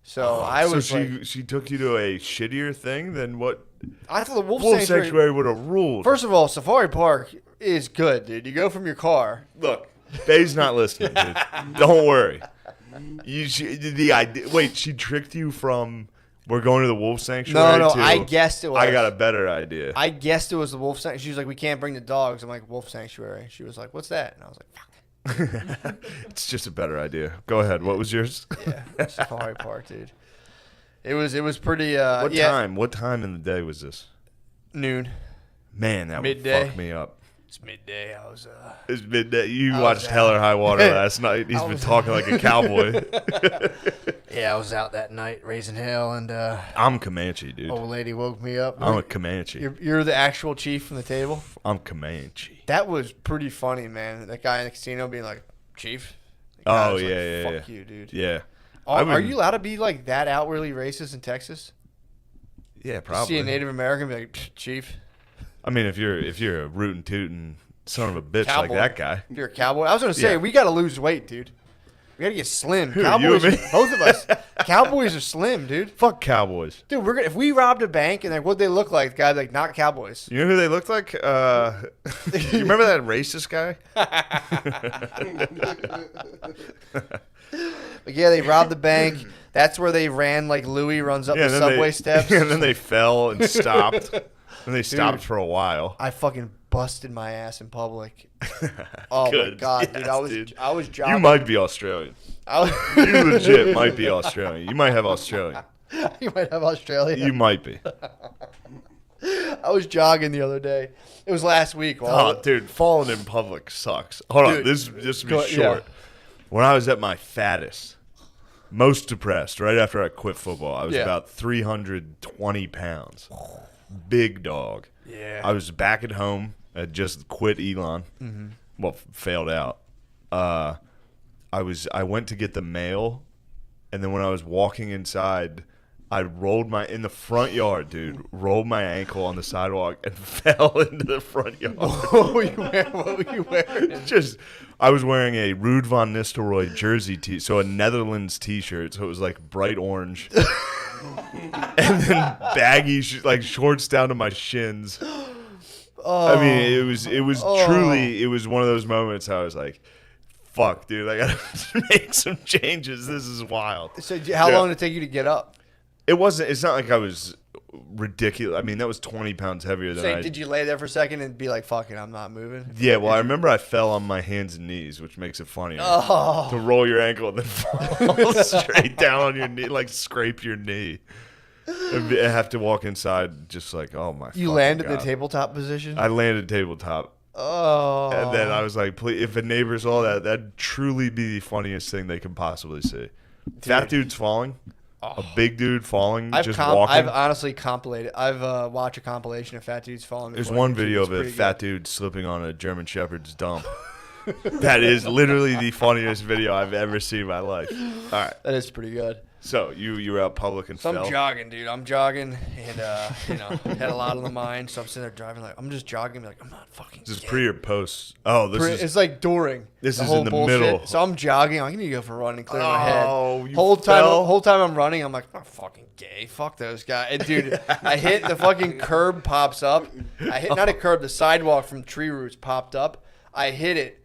So I was. So she took you to a shittier thing than what? I thought the wolf sanctuary would have ruled. First of all, Safari Park is good, dude. You go from your car. Look, Faye's not listening, dude. Don't worry. The idea. Wait, she tricked you from. We're going to the wolf sanctuary. No, I guessed it was. I got a better idea. I guessed it was the wolf sanctuary. She was like, "We can't bring the dogs." I'm like, "Wolf sanctuary." She was like, "What's that?" And I was like, "Fuck." It's just a better idea. Go ahead. What was yours? Yeah, Safari Park, dude. It was pretty. What time? What time in the day was this? Noon. Man, that Midday. would fuck me up. It's midday. I was. It's midday. You watched Hell or High Water last night. He's been talking like a cowboy. Yeah, I was out that night raising hell, and I'm Comanche, dude. old lady woke me up. I'm a Comanche. You're the actual chief from the table. I'm Comanche. That was pretty funny, man. That guy in the casino being like, "Chief." Oh like, yeah. Fuck you, dude. Yeah. Are you allowed to be like that outwardly racist in Texas? Yeah, probably. See a Native American be like, "Chief." I mean, if you're a rootin' tootin' son of a bitch Cowboy. like that guy. If you're a cowboy, I was gonna say we gotta lose weight, dude. We gotta get slim. Who, Cowboys, you and me? both of us. Cowboys are slim, dude. Fuck cowboys. Dude, if we robbed a bank and like what they look like, guys like not cowboys. You know who they looked like? You remember that racist guy? But yeah, they robbed the bank. That's where they ran like Louis runs up the subway steps. And then they fell and stopped. And they stopped for a while. I fucking busted my ass in public. Oh Good. my god, Yes, dude! I was jogging. You might be Australian. You legit might be Australian. You might have Australian. You might have Australia. You might be. I was jogging the other day. It was last week. Oh, dude, falling in public sucks. Hold on, this will be short. Yeah. When I was at my fattest, most depressed, right after I quit football, I was about 320 pounds. Big dog. Yeah. I was back at home. I just quit Elon. Mm-hmm. Well, failed out. I went to get the mail, and then when I was walking inside, I rolled in the front yard, dude. Rolled my ankle on the sidewalk and fell into the front yard. What were you wearing? I was wearing a Ruud van Nistelrooy jersey so a Netherlands T-shirt, so it was like bright orange. And then baggy shorts down to my shins. Oh, I mean, it was truly one of those moments I was like, fuck, dude, I gotta make some changes. This is wild. So how long did it take you to get up? It's not like I was ridiculous. I mean, that was 20 pounds heavier than Did you lay there for a second and be like, fuck it, I'm not moving? Yeah, well, I remember I fell on my hands and knees, which makes it funnier. Oh. To roll your ankle and then fall straight down on your knee, like scrape your knee. And have to walk inside just like, oh my You landed in the tabletop position? I landed tabletop. Oh. And then I was like, please, if a neighbor saw that, that'd truly be the funniest thing they could possibly see. Fat dude's falling. A big dude falling, walking. I've honestly compilated. I've watched a compilation of fat dudes falling. There's one video of a fat dude slipping on a German Shepherd's dump. That is literally the funniest video I've ever seen in my life. All right. That is pretty good. So you were out public and fell? I'm jogging, dude. I'm jogging, and had a lot on the mind. So I'm sitting there driving, like I'm just jogging, like I'm not fucking. This is pre or post? Oh, it's like during. This the is whole in the bullshit. middle. So I'm jogging. I need to go for a run and clear my head. Oh, you whole fell? time I'm running, I'm like, I'm not fucking gay. Fuck those guys. And dude, I hit the fucking curb pops up. I hit not a curb, the sidewalk from tree roots popped up. I hit it,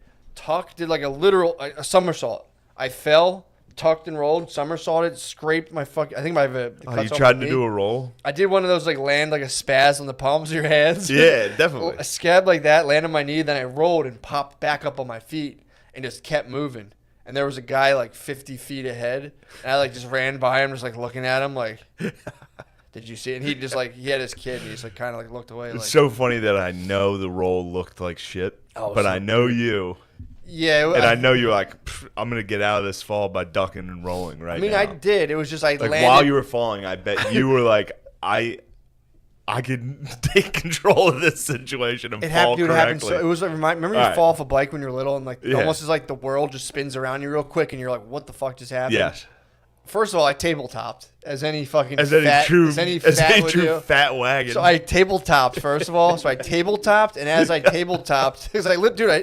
did like a somersault. I fell. tucked and rolled, somersaulted, scraped my fucking. I think my. Oh, you tried to do a roll? I did one of those like land like a spaz on the palms of your hands. Yeah, definitely. A scab like that, landed on my knee, then I rolled and popped back up on my feet and just kept moving. And there was a guy like 50 feet ahead, and I like just ran by him, just like looking at him like. Did you see it? And he just like he had his kid, and he just like kind of like looked away. It's like, so funny that I know the roll looked like shit, but I know you. Yeah, and I know you're like, I'm gonna get out of this fall by ducking and rolling right now. I mean, I did. It was just like landed. While you were falling, I bet you were like, I could take control of this situation and fall correctly. It happened. So it was like remember you fall off a bike when you're little and like almost as like the world just spins around you real quick and you're like, what the fuck just happened? Yes. First of all, I tabletopped as any fucking as any true fat wagon. So I tabletopped first of all. So I tabletopped, and as I tabletopped, because I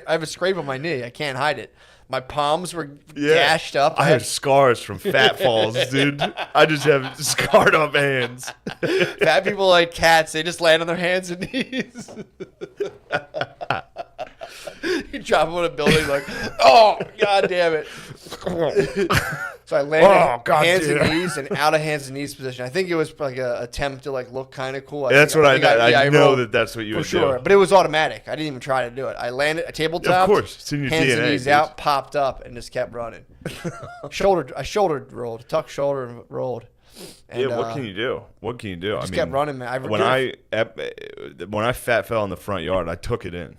have a scrape on my knee. I can't hide it. My palms were gashed up. I have scars from fat falls, dude. I just have scarred up hands. Fat people like cats. They just land on their hands and knees. You drop them on a building like, oh, god damn it. So I landed hands and knees and out of hands and knees position. I think it was like an attempt to like look kind of cool. That's what I know that's what you would do. But it was automatic. I didn't even try to do it. I landed a tabletop. Of course, it's in your hands DNA, and knees out, popped up, and just kept running. I shoulder rolled, tucked shoulder and rolled. And, what can you do? What can you do? Just kept running, man. When I fat fell in the front yard, I took it in.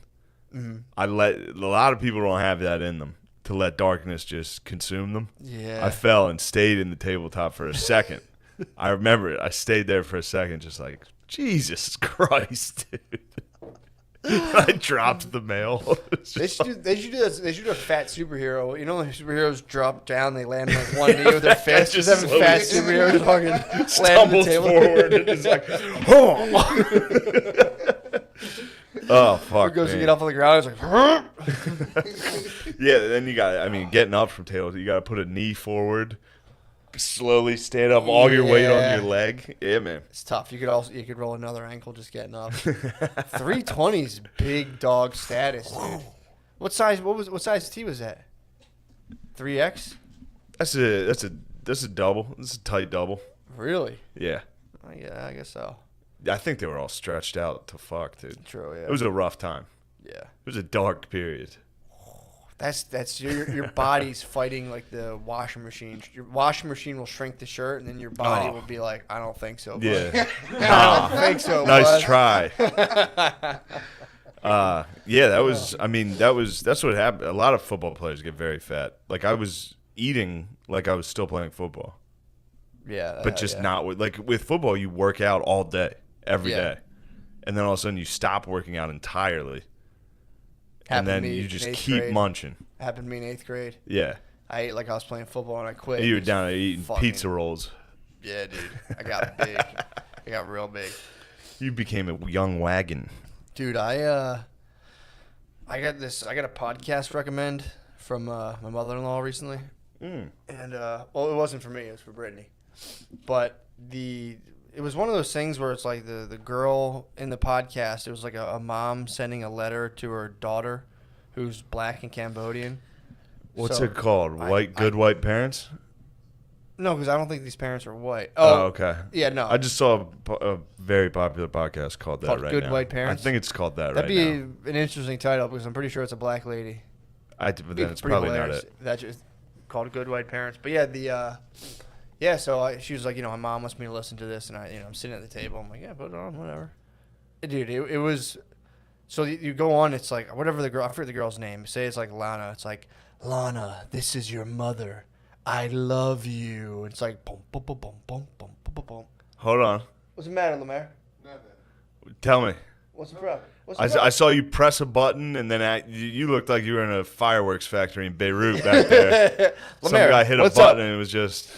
Mm-hmm. A lot of people don't have that in them to let darkness just consume them. Yeah. I fell and stayed in the tabletop for a second. I remember it. I stayed there for a second, just like, Jesus Christ, dude. I dropped the mail. They should do this. They should do a fat superhero. You know, when superheroes drop down, they land on like one knee with their fist. Just having fat superheroes fucking land on the table forward and just like, oh fuck! He goes to get off on the ground. It's like, yeah. Then you got. I mean, getting up from tables, you got to put a knee forward, slowly stand up, all your weight on your leg. Yeah, man. It's tough. You could roll another ankle just getting up. 320's big dog status, dude. What size T was that? 3X. That's a double. That's a tight double. Really? Yeah. Yeah, I guess so. I think they were all stretched out to fuck, dude. True, yeah. It was a rough time. Yeah. It was a dark period. That's your body's fighting like the washing machine. Your washing machine will shrink the shirt, and then your body will be like, I don't think so. Bud. Yeah. I don't think so. Nice try. Yeah, that's what happened. A lot of football players get very fat. Like I was eating like I was still playing football. Yeah. But just not with football, you work out all day, every day. And then all of a sudden you stop working out entirely. And then you just keep munching. Happened to me in 8th grade. Yeah. I ate like I was playing football and I quit. You were down there eating pizza rolls. Yeah, dude. I got big. I got real big. You became a young wagon. Dude, I got a podcast to recommend from my mother-in-law recently. And it wasn't for me, it was for Brittany. But it was one of those things where it's like the girl in the podcast, it was like a mom sending a letter to her daughter who's black and Cambodian. What's it called? White parents? No, because I don't think these parents are white. Oh, okay. Yeah, no. I just saw a very popular podcast called that right Good now. White Parents? I think it's called that That'd right now. That'd be an interesting title because I'm pretty sure it's a black lady. But then it's probably hilarious. not it. That's just called Good White Parents. But yeah, so she was like, my mom wants me to listen to this, and I'm sitting at the table. I'm like, yeah, put it on, whatever. Dude, it was. So you go on. It's like whatever I forget the girl's name. Say it's like Lana. It's like Lana, this is your mother. I love you. It's like boom, boom, boom, boom, boom, boom, boom, boom. Hold on. What's the matter, Lemaire? Nothing. Tell me. What's the problem? I saw you press a button, and then you looked like you were in a fireworks factory in Beirut back there. Some guy hit a button, and it was just.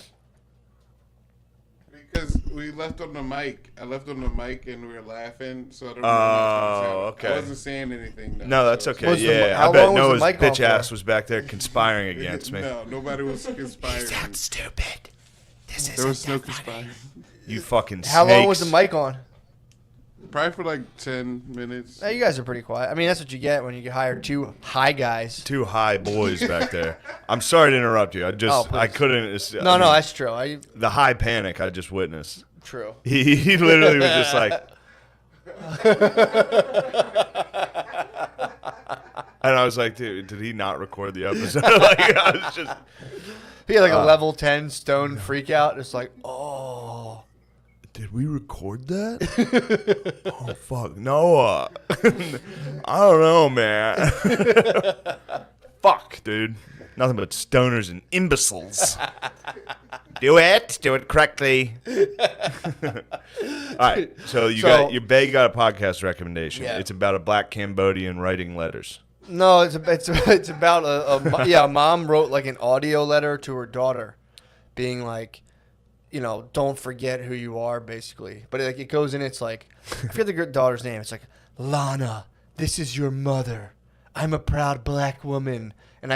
Because we left on the mic. I left on the mic, and we were laughing, so I don't know. Oh, okay. I wasn't saying anything. No, that's okay. I bet Noah's bitch ass was back there conspiring against me. No, nobody was conspiring. You sound stupid. There was no conspiring. You fucking snakes. How long was the mic on? Probably for like 10 minutes. Hey, you guys are pretty quiet. I mean, that's what you get when you hire two high guys. Two high boys back there. I'm sorry to interrupt you. I couldn't. No, that's true. The high panic I just witnessed. True. He literally was just like. And I was like, dude, did he not record the episode? Like, I was just. He had like a level 10 stone freak out. It's like, oh. Did we record that? Oh, fuck. Noah. I don't know, man. Fuck, dude. Nothing but stoners and imbeciles. Do it correctly. All right. So you got a podcast recommendation. Yeah. It's about a black Cambodian writing letters. No, it's about a mom wrote like an audio letter to her daughter, being like, don't forget who you are, basically. But it goes in. It's like, I forget the daughter's name. It's like, Lana, this is your mother. I'm a proud black woman, and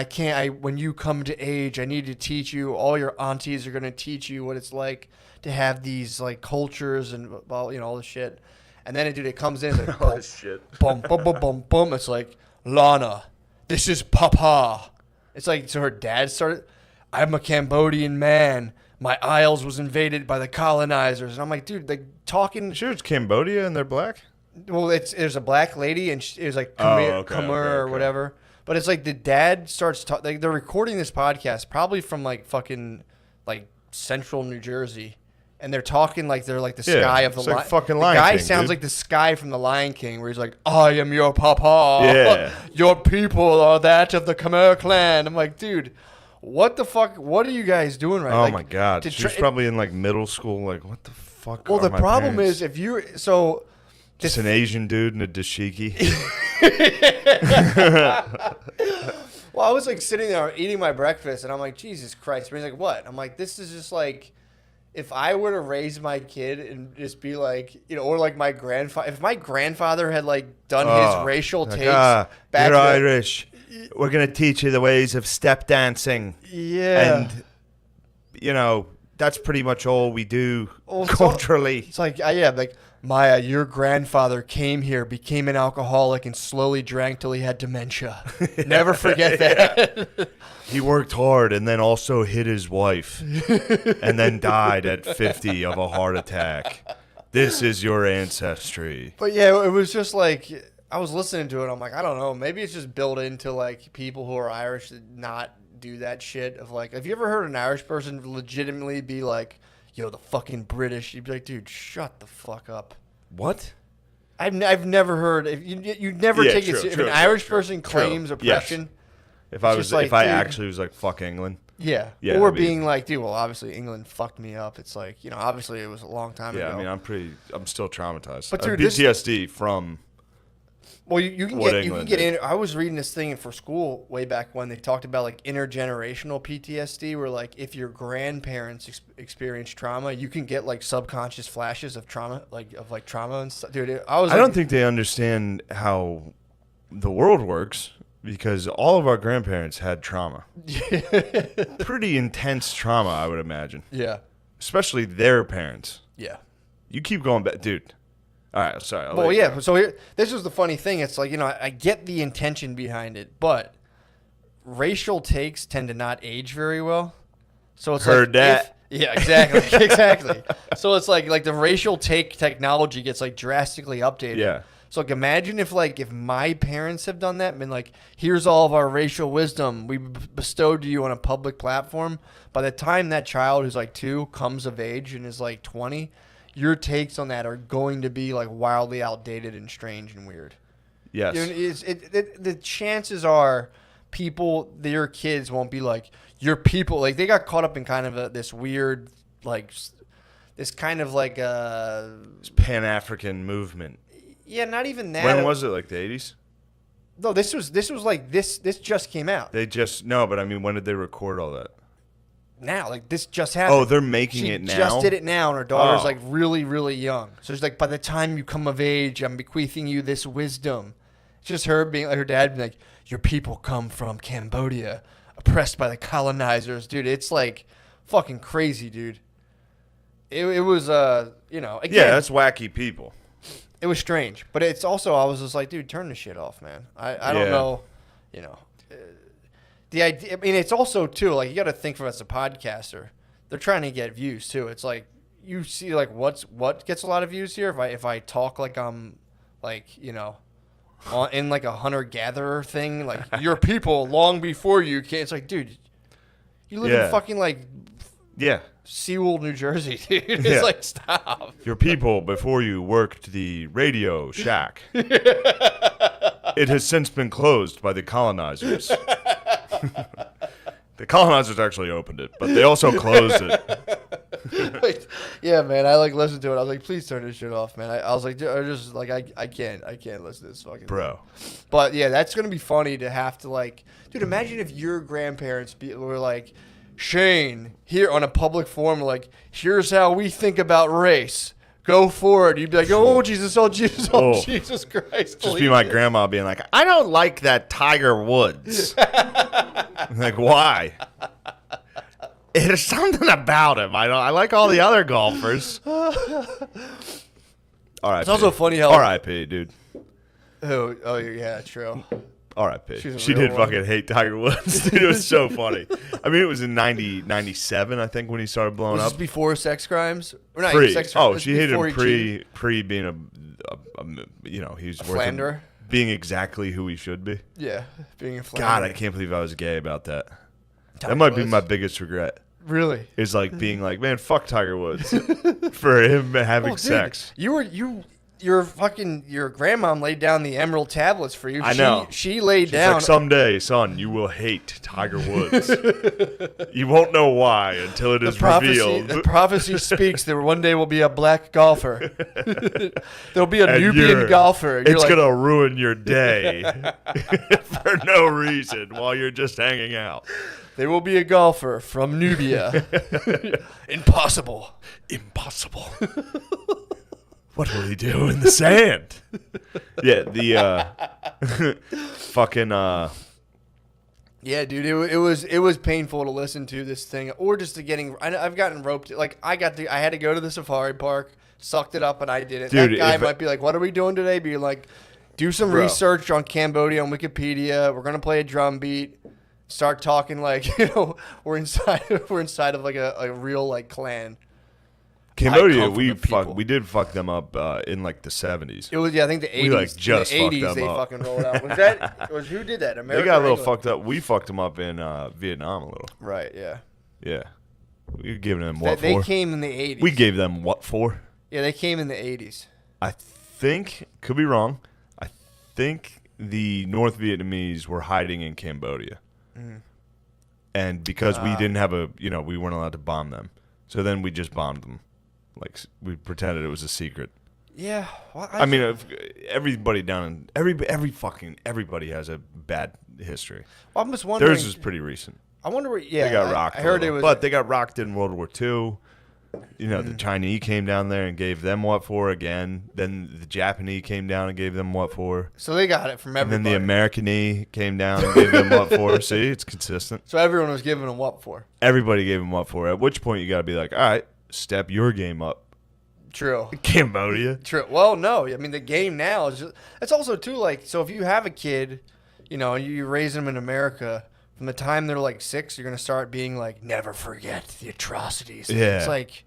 when you come to age, I need to teach you. All your aunties are gonna teach you what it's like to have these like cultures and all this shit. And then it comes in. It's like, Oh shit. Boom, boom, boom, boom, boom. It's like, Lana, this is Papa. It's like, so her dad started. I'm a Cambodian man. My Isles was invaded by the colonizers. And I'm like, dude, like talking. Sure, it's Cambodia and they're black? Well, there's a black lady and it was like Khmer or whatever. But it's like the dad starts talking. Like, they're recording this podcast probably from like fucking like central New Jersey. And they're talking like they're like the sky of the like fucking Lion guy King, sounds dude. like the sky from the Lion King, where he's like, I am your papa. Yeah. Your people are that of the Khmer clan. I'm like, dude, what the fuck? What are you guys doing right now? Oh my god. She's probably in like middle school. Like, what the fuck? Well, the my problem parents? is if you're so. Just an Asian dude in a dashiki. Well, I was like sitting there eating my breakfast, and I'm like, Jesus Christ. And he's like, what? I'm like, this is just like, if I were to raise my kid and just be like, or like my grandfather, if my grandfather had like done his racial takes back you're Irish. We're going to teach you the ways of step dancing. Yeah. And, that's pretty much all we do culturally. It's like, like, Maya, your grandfather came here, became an alcoholic, and slowly drank till he had dementia. Never forget that. He worked hard and then also hit his wife and then died at 50 of a heart attack. This is your ancestry. But yeah, it was just like, I was listening to it. I'm like, I don't know. Maybe it's just built into like people who are Irish to not do that shit of like, have you ever heard an Irish person legitimately be like, yo, the fucking British? You'd be like, dude, shut the fuck up. What? I've never heard. You never take it. If an Irish person claims oppression, yes. If I actually was like, fuck England. Yeah. Or being like, dude, well, obviously England fucked me up. It's like, obviously it was a long time ago. Yeah, I mean, I'm still traumatized. But dude, PTSD from. Well, you can get in. I was reading this thing for school way back when they talked about like intergenerational PTSD, where like if your grandparents experience trauma, you can get like subconscious flashes of trauma, like trauma and stuff. Dude, I don't think they understand how the world works because all of our grandparents had trauma. Pretty intense trauma, I would imagine. Yeah. Especially their parents. Yeah. You keep going back, dude. All right, sorry. Well, yeah. So this is the funny thing. It's like, I get the intention behind it, but racial takes tend to not age very well. So it's Heard that. Yeah, exactly, exactly. So it's like the racial take technology gets like drastically updated. Yeah. So like imagine if my parents have done that and been like, here's all of our racial wisdom we bestowed to you on a public platform. By the time that child who's like 2 comes of age and is like 20. Your takes on that are going to be like wildly outdated and strange and weird. Yes. The chances are their kids won't be like, your people, like they got caught up in kind of this weird, like this kind of like this Pan-African movement. Yeah, not even that. When was it? Like the 80s? No, this was like this just came out. But I mean, when did they record all that? Now, like this just happened. Oh, they're making it now? She just did it now, and her daughter's like really, really young. So she's like, by the time you come of age, I'm bequeathing you this wisdom. It's just her being like, her dad being like, your people come from Cambodia, oppressed by the colonizers. Dude, it's like fucking crazy, dude. It was, again. Yeah, that's wacky people. It was strange, but it's also I was just like, dude, turn the shit off, man. I don't Yeah. know, you know. The idea. I mean, it's also too like you got to think from as a podcaster, they're trying to get views too. It's like you see like what gets a lot of views here. If I talk like I'm like in like a hunter gatherer thing, like your people long before you came. It's like, dude, you live in fucking like Yeah. Sewell, New Jersey, dude. It's Yeah. like stop. Your people before you worked the Radio Shack. It has since been closed by the colonizers. The colonizers actually opened it, but they also closed it. Like, yeah, man. I like listened to it. I was like, please turn this shit off, man. I was like, dude, I just like I can't listen to this fucking Bro. thing. But yeah, that's gonna be funny to have to like, dude. Imagine if your grandparents were like, Shane, here on a public forum, like, here's how we think about race. Go for it. You'd be like, oh Jesus, oh Jesus, oh, Oh. Jesus Christ. Just be my grandma being like, I don't like that Tiger Woods. I'm like, why? There's something about him. I like all the other golfers. R.I.P. It's also funny how R.I.P. dude. Oh yeah, true. R.I.P. She's a She real did one. fucking hate Tiger Woods. Dude, it was so funny. I mean, it was in 97, I think, when he started blowing Was up. this before sex crimes? Or not Pre. sex crimes. Oh, This she hated before him he cheated? pre being he was worth Philanderer? being exactly who he should be. Yeah, being a God, philanderer. I can't believe I was gay about that. Tiger That might be Woods? my biggest regret. Really? Is like being like, man, fuck Tiger Woods for him having Oh, dude, sex. Your grandma laid down the emerald tablets for you. I know. She laid She's down. like, someday, son, you will hate Tiger Woods. You won't know why until it is revealed. The prophecy speaks that one day will be a black golfer. There'll be a And Nubian golfer. And It's you're like, gonna ruin your day for no reason while you're just hanging out. there will be a golfer from Nubia. Impossible. Impossible. What will he do in the sand? Yeah, the fucking Yeah, dude, it was painful to listen to this thing, or just to getting. I've gotten roped. Like I had to go to the safari park, sucked it up, and I did it. Dude, that guy if- might be like, "What are we doing today?" Be like, "Do some Bro. research on Cambodia on Wikipedia. We're gonna play a drum beat. Start talking like we're inside of like a real like clan." Cambodia. come from the people. We did fuck them up in like the 70s. It was I think the 80s. We, like, just the fucked 80s them they up. fucking rolled out. Who did that? America. They got a or little England? fucked up. We fucked them up in Vietnam a little. Right. Yeah. Yeah, we were giving them They, what they for? came in the 80s. We gave them what for? Yeah, they came in the 80s. I think, could be wrong. I think the North Vietnamese were hiding in Cambodia. And because we didn't have we weren't allowed to bomb them. So then we just bombed them. Like, we pretended it was a secret. Yeah. Well, I mean, everybody down in, everybody has a bad history. I'm just wondering. Theirs was pretty recent. I wonder where. Yeah, They got rocked. I heard a it little. was. But they got rocked in World War II. You know, the Chinese came down there and gave them what for again. Then the Japanese came down and gave them what for. so they got it from And everybody. then the American came down and gave them what for. See, it's consistent. So everyone was giving them what for? Everybody gave them what for. At which point you got to be like, all right, step your game up, True. Cambodia. True. Well, no. I mean, the game now is just. It's also too like. So if you have a kid, and you raise them in America, from the time they're like 6, you're gonna start being like, never forget the atrocities. Yeah. It's like.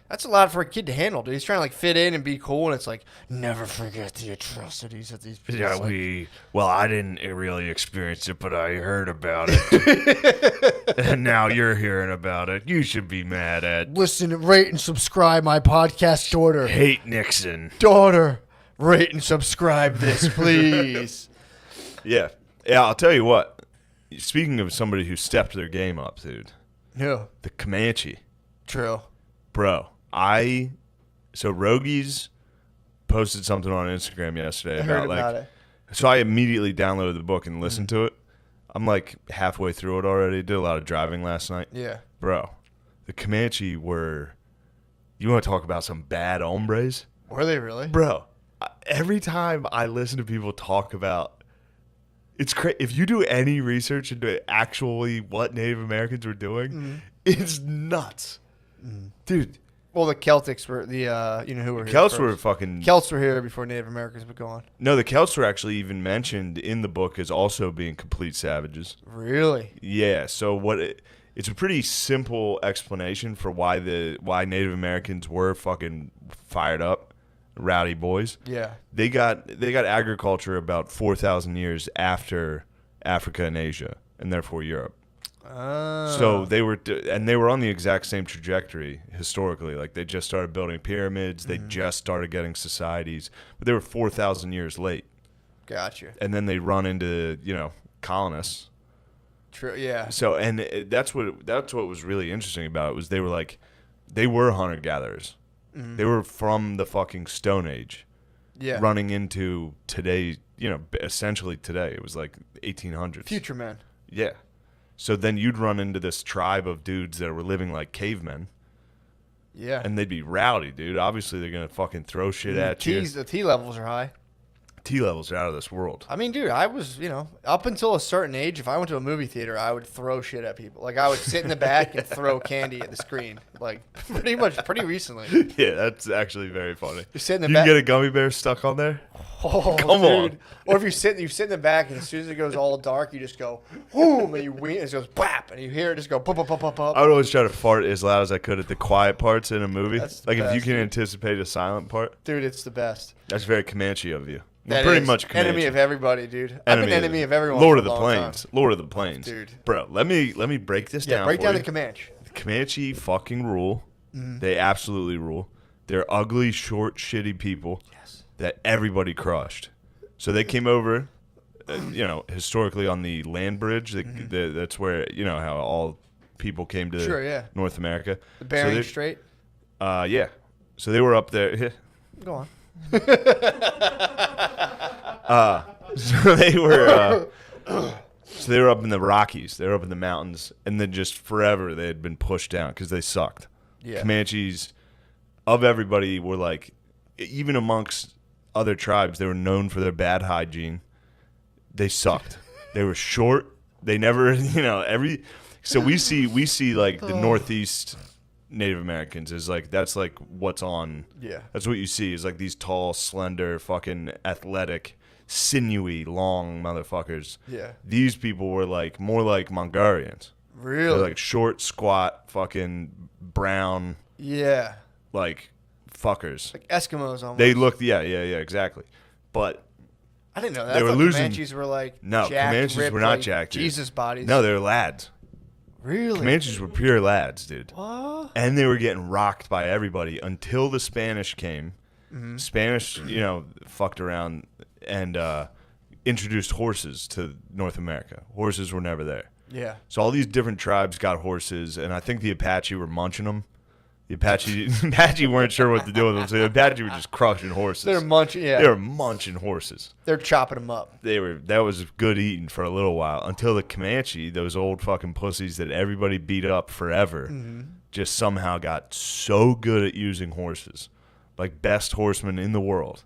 That's a lot for a kid to handle, dude. He's trying to like fit in and be cool, and it's like, never forget the atrocities that these people. It's like, I didn't really experience it, but I heard about it. And now you're hearing about it. You should be mad at listen, rate and subscribe my podcast, daughter. Hate Nixon. Daughter, rate and subscribe this, please. Yeah. Yeah, I'll tell you what. Speaking of somebody who stepped their game up, dude, Yeah. the Comanche. True. Bro, so Rogies posted something on Instagram yesterday I heard about about it. So I immediately downloaded the book and listened to it. I'm like halfway through it already. Did a lot of driving last night. Yeah. Bro, the Comanche were, you want to talk about some bad hombres? Were they really? Bro, every time I listen to people talk about, it's crazy. If you do any research into actually what Native Americans were doing, it's nuts. Dude, Well, the Celtics were you know who were here Celts first. were fucking. Celts were here before Native Americans were gone. No, the Celts were actually even mentioned in the book as also being complete savages. Really? Yeah. So it's a pretty simple explanation for why Native Americans were fucking fired up, rowdy boys. Yeah. They got agriculture about 4,000 years after Africa and Asia, and therefore Europe. So they were on the exact same trajectory historically. Like they just started building pyramids, they just started getting societies, but they were 4,000 years late. Gotcha. And then they run into colonists. True. Yeah. So that's what was really interesting about it was they were hunter gatherers. They were from the fucking Stone Age. Yeah. Running into today, essentially today. It was like 1800s. Future men. Yeah. So then you'd run into this tribe of dudes that were living like cavemen. Yeah. And they'd be rowdy, dude. Obviously, they're going to fucking throw shit at you. The T levels are high. T levels are out of this world. I mean, dude, I was, up until a certain age, if I went to a movie theater, I would throw shit at people. Like, I would sit in the back and throw candy at the screen. Like, pretty recently. Yeah, that's actually very funny. You sit in the you back. can get a gummy bear stuck on there? Oh, Come on. Or if you sit in the back, and as soon as it goes all dark, you just go, boom, and you wing, and it goes, bap, and you hear it just go, pop, pop, pop, pop, pop. I would always try to fart as loud as I could at the quiet parts in a movie. That's the Like, if you best, can dude. anticipate a silent part, Dude, it's the best. that's very Comanche of you. That Pretty is much Comanche. enemy of everybody, dude. I've been enemy of everyone. Lord for of a the long Plains. time. Lord of the Plains. Dude. Bro, let me break this Yeah, down break for down you. the Comanche. Comanche fucking rule. They absolutely rule. They're ugly, short, shitty people that everybody crushed. So they came over, historically on the land bridge. That's where, how all people came to North America. The Bering Strait. Yeah. So they were up there. Go on. So they were up in the Rockies. They were up in the mountains, and then just forever they had been pushed down because they sucked. Yeah. Comanches, of everybody, were like, even amongst other tribes, they were known for their bad hygiene. They sucked. They were short. They never, So we see like the Northeast Native Americans is like that's like what's on. Yeah. That's what you see is like these tall, slender, fucking athletic, sinewy, long motherfuckers. Yeah. These people were like more like Mongolians. Really? They're like short, squat, fucking brown, Yeah. like fuckers. Like Eskimos almost. They looked, yeah, exactly. But I didn't know that. they I were thought losing- Comanches were like no, jacked, Comanches ripped, were not like jacked, dude. Jesus bodies. no, they were lads. Really? Comanches were pure lads, dude. What? And they were getting rocked by everybody until the Spanish came. Spanish, fucked around and introduced horses to North America. Horses were never there. Yeah. So all these different tribes got horses, and I think the Apache were munching them. The Apache weren't sure what to do with them, so the Apache were just crushing horses. They're munching. Yeah. They were munching horses. They're chopping them up. That was good eating for a little while until the Comanche, those old fucking pussies that everybody beat up forever, just somehow got so good at using horses, like best horsemen in the world.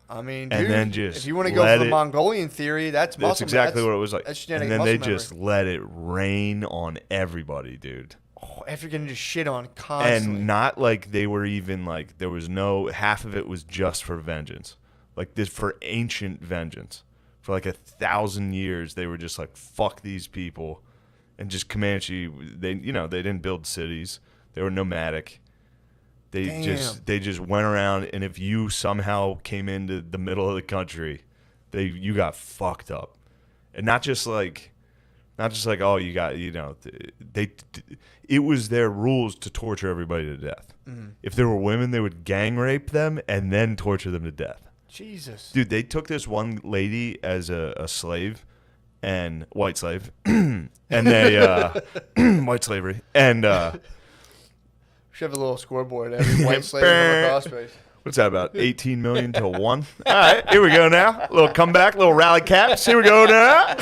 I mean, And dude, then just if you want to go let for the it- Mongolian theory, that's muscle. That's exactly what it was like. That's genetic And then they muscle just let it rain on everybody, dude. memory. After getting just shit on constantly. And not like they were even like there was no half of it was just for vengeance, like this for ancient vengeance. For like 1,000 years, they were just like fuck these people, and just Comanche. They they didn't build cities. They were nomadic. They just went around, and if you somehow came into the middle of the country, you got fucked up, and not just like oh you got it was their rules to torture everybody to death. If there were women, they would gang rape them and then torture them to death. Jesus. Dude, they took this one lady as a slave, and white slave, and they white slavery, and Should have a little scoreboard. Every white slave on the cross face. what's that about 18 million to 1? All right, here we go now. A little comeback, little rally caps. Here we go now.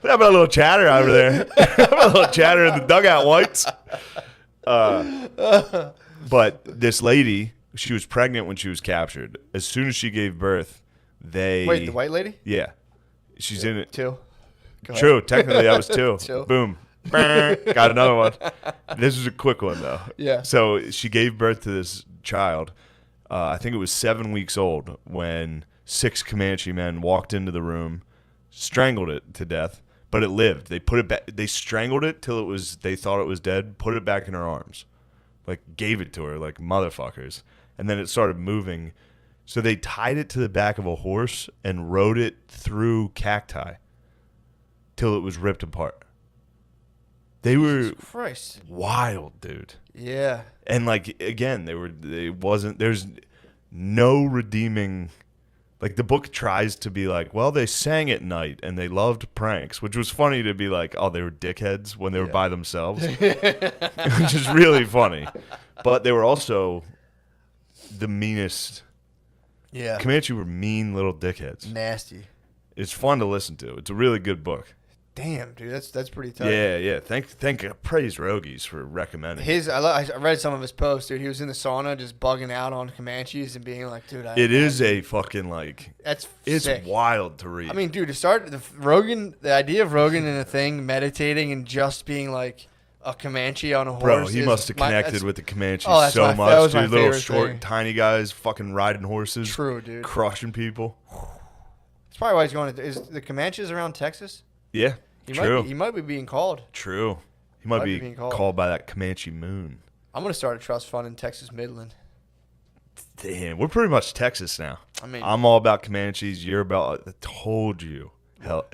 How about a little chatter over there? How about a little chatter in the dugout, whites? But this lady, she was pregnant when she was captured. As soon as she gave birth, Wait, the white lady? Yeah. She's in it. Two. Go ahead. True. Technically, that was 2. Two. Boom. Got another one. This is a quick one, though. Yeah. So she gave birth to this child. I think it was 7 weeks old when 6 Comanche men walked into the room, strangled it to death, but it lived. They put it back. They strangled it till they thought it was dead, put it back in her arms, like gave it to her like motherfuckers. And then it started moving. So they tied it to the back of a horse and rode it through cacti till it was ripped apart. They were Christ. wild, dude. Yeah. And like again, there's no redeeming. Like the book tries to be like, well, they sang at night and they loved pranks, which was funny to be like, oh, they were dickheads when they were by themselves, which is really funny. But they were also the meanest. Yeah. Comanche were mean little dickheads. Nasty. It's fun to listen to. It's a really good book. Damn, dude, that's pretty tough. Yeah. Praise Rogies for recommending. I read some of his posts, dude. He was in the sauna just bugging out on Comanches and being like, dude, It is a fucking like. It's sick. wild to read. I mean, dude, to start the idea of Rogan in a thing, meditating and just being like a Comanche on a horse. Bro, he must have connected with the Comanches so much. That was my dude, little favorite short, thing. tiny guys fucking riding horses. True, dude. Crushing people. That's probably why he's going to. Is the Comanches around Texas? Yeah, true. He might be being called. True. He might be being called by that Comanche moon. I'm going to start a trust fund in Texas Midland. Damn, we're pretty much Texas now. I mean, I'm all about Comanches. You're about. I told you. Hell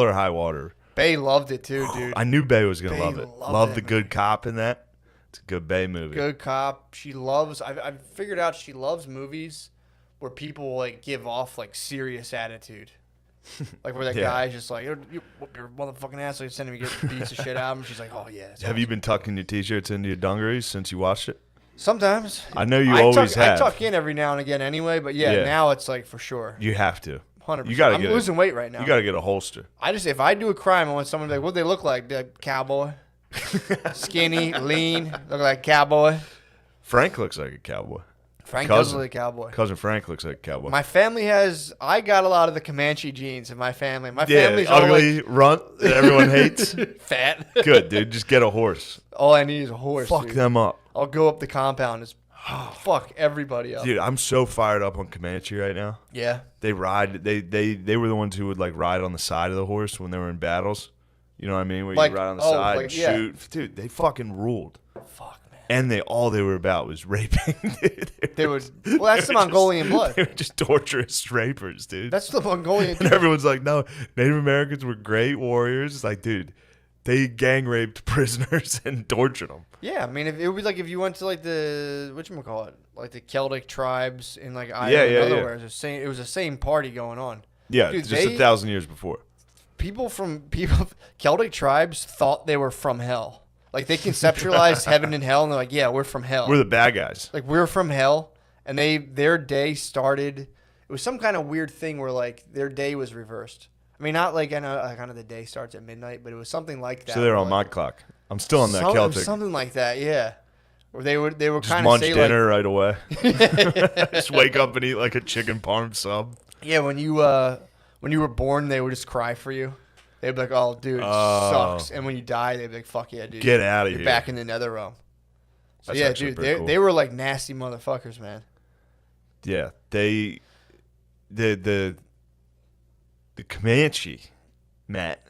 or high water. Bay loved it too, dude. I knew Bay was gonna Bay love it. loved Love it, the man. good cop in that. It's a good Bay movie. Good cop. She loves. I've figured out she loves movies where people like give off like serious attitude. Like where that Yeah. guy's just like, you're motherfucking asshole, you're sending me get beats the shit out of him. She's like, oh yeah. That's Have you been tucking your t-shirts into your dungarees since you watched it? Sometimes. I know you always have. I tuck in every now and again anyway, but yeah, now it's like for sure. You have to. 100%. You gotta I'm get losing weight right now. You gotta get a holster. If I do a crime, I want someone to be like, what do they look like? They're like cowboy. Skinny, lean, look like a cowboy. Frank looks like a cowboy. Frank does look like a cowboy. Cousin Frank looks like a cowboy. My family I got a lot of the Comanche genes in my family. My yeah, family's all ugly, runt that everyone hates. like fat. Good, dude. Just get a horse. All I need is a horse. Fuck dude. them up. I'll go up the compound and fuck everybody up. Dude, I'm so fired up on Comanche right now. Yeah. They ride. They were the ones who would like ride on the side of the horse when they were in battles. You know what I mean? Where Like, you ride on the oh, side like, and yeah. shoot. Dude, they fucking ruled. Fuck, man. And all they were about was raping. Well, that's the Mongolian blood. They were just torturous rapers, dude. That's the Mongolian. And everyone's like, no, Native Americans were great warriors. It's like, dude, they gang raped prisoners and tortured them. Yeah, I mean, it would be like if you went to like the whatchamacallit, like the Celtic tribes in like Ireland Yeah, and yeah. otherwhere. It was the same party going on. Yeah, Dude, just 1,000 years before. People Celtic tribes thought they were from hell. Like they conceptualized heaven and hell, and they're like, yeah, we're from hell. We're the bad guys. Like we're from hell, and their day started. It was some kind of weird thing where like their day was reversed. I mean, not like I know kind of the day starts at midnight, but it was something like that. So they're on my like, clock. I'm still on that Celtic. Something like that, yeah. Or they were Just kind of munch say dinner right away. Just wake up and eat like a chicken parm sub. Yeah, when you were born, they would just cry for you. They'd be like, "Oh, dude, it sucks." And when you die, they'd be like, "Fuck yeah, dude, Get out of You're here." back in the nether realm. So That's yeah, actually dude, pretty cool. they were like nasty motherfuckers, man. Yeah, the Comanche, Matt.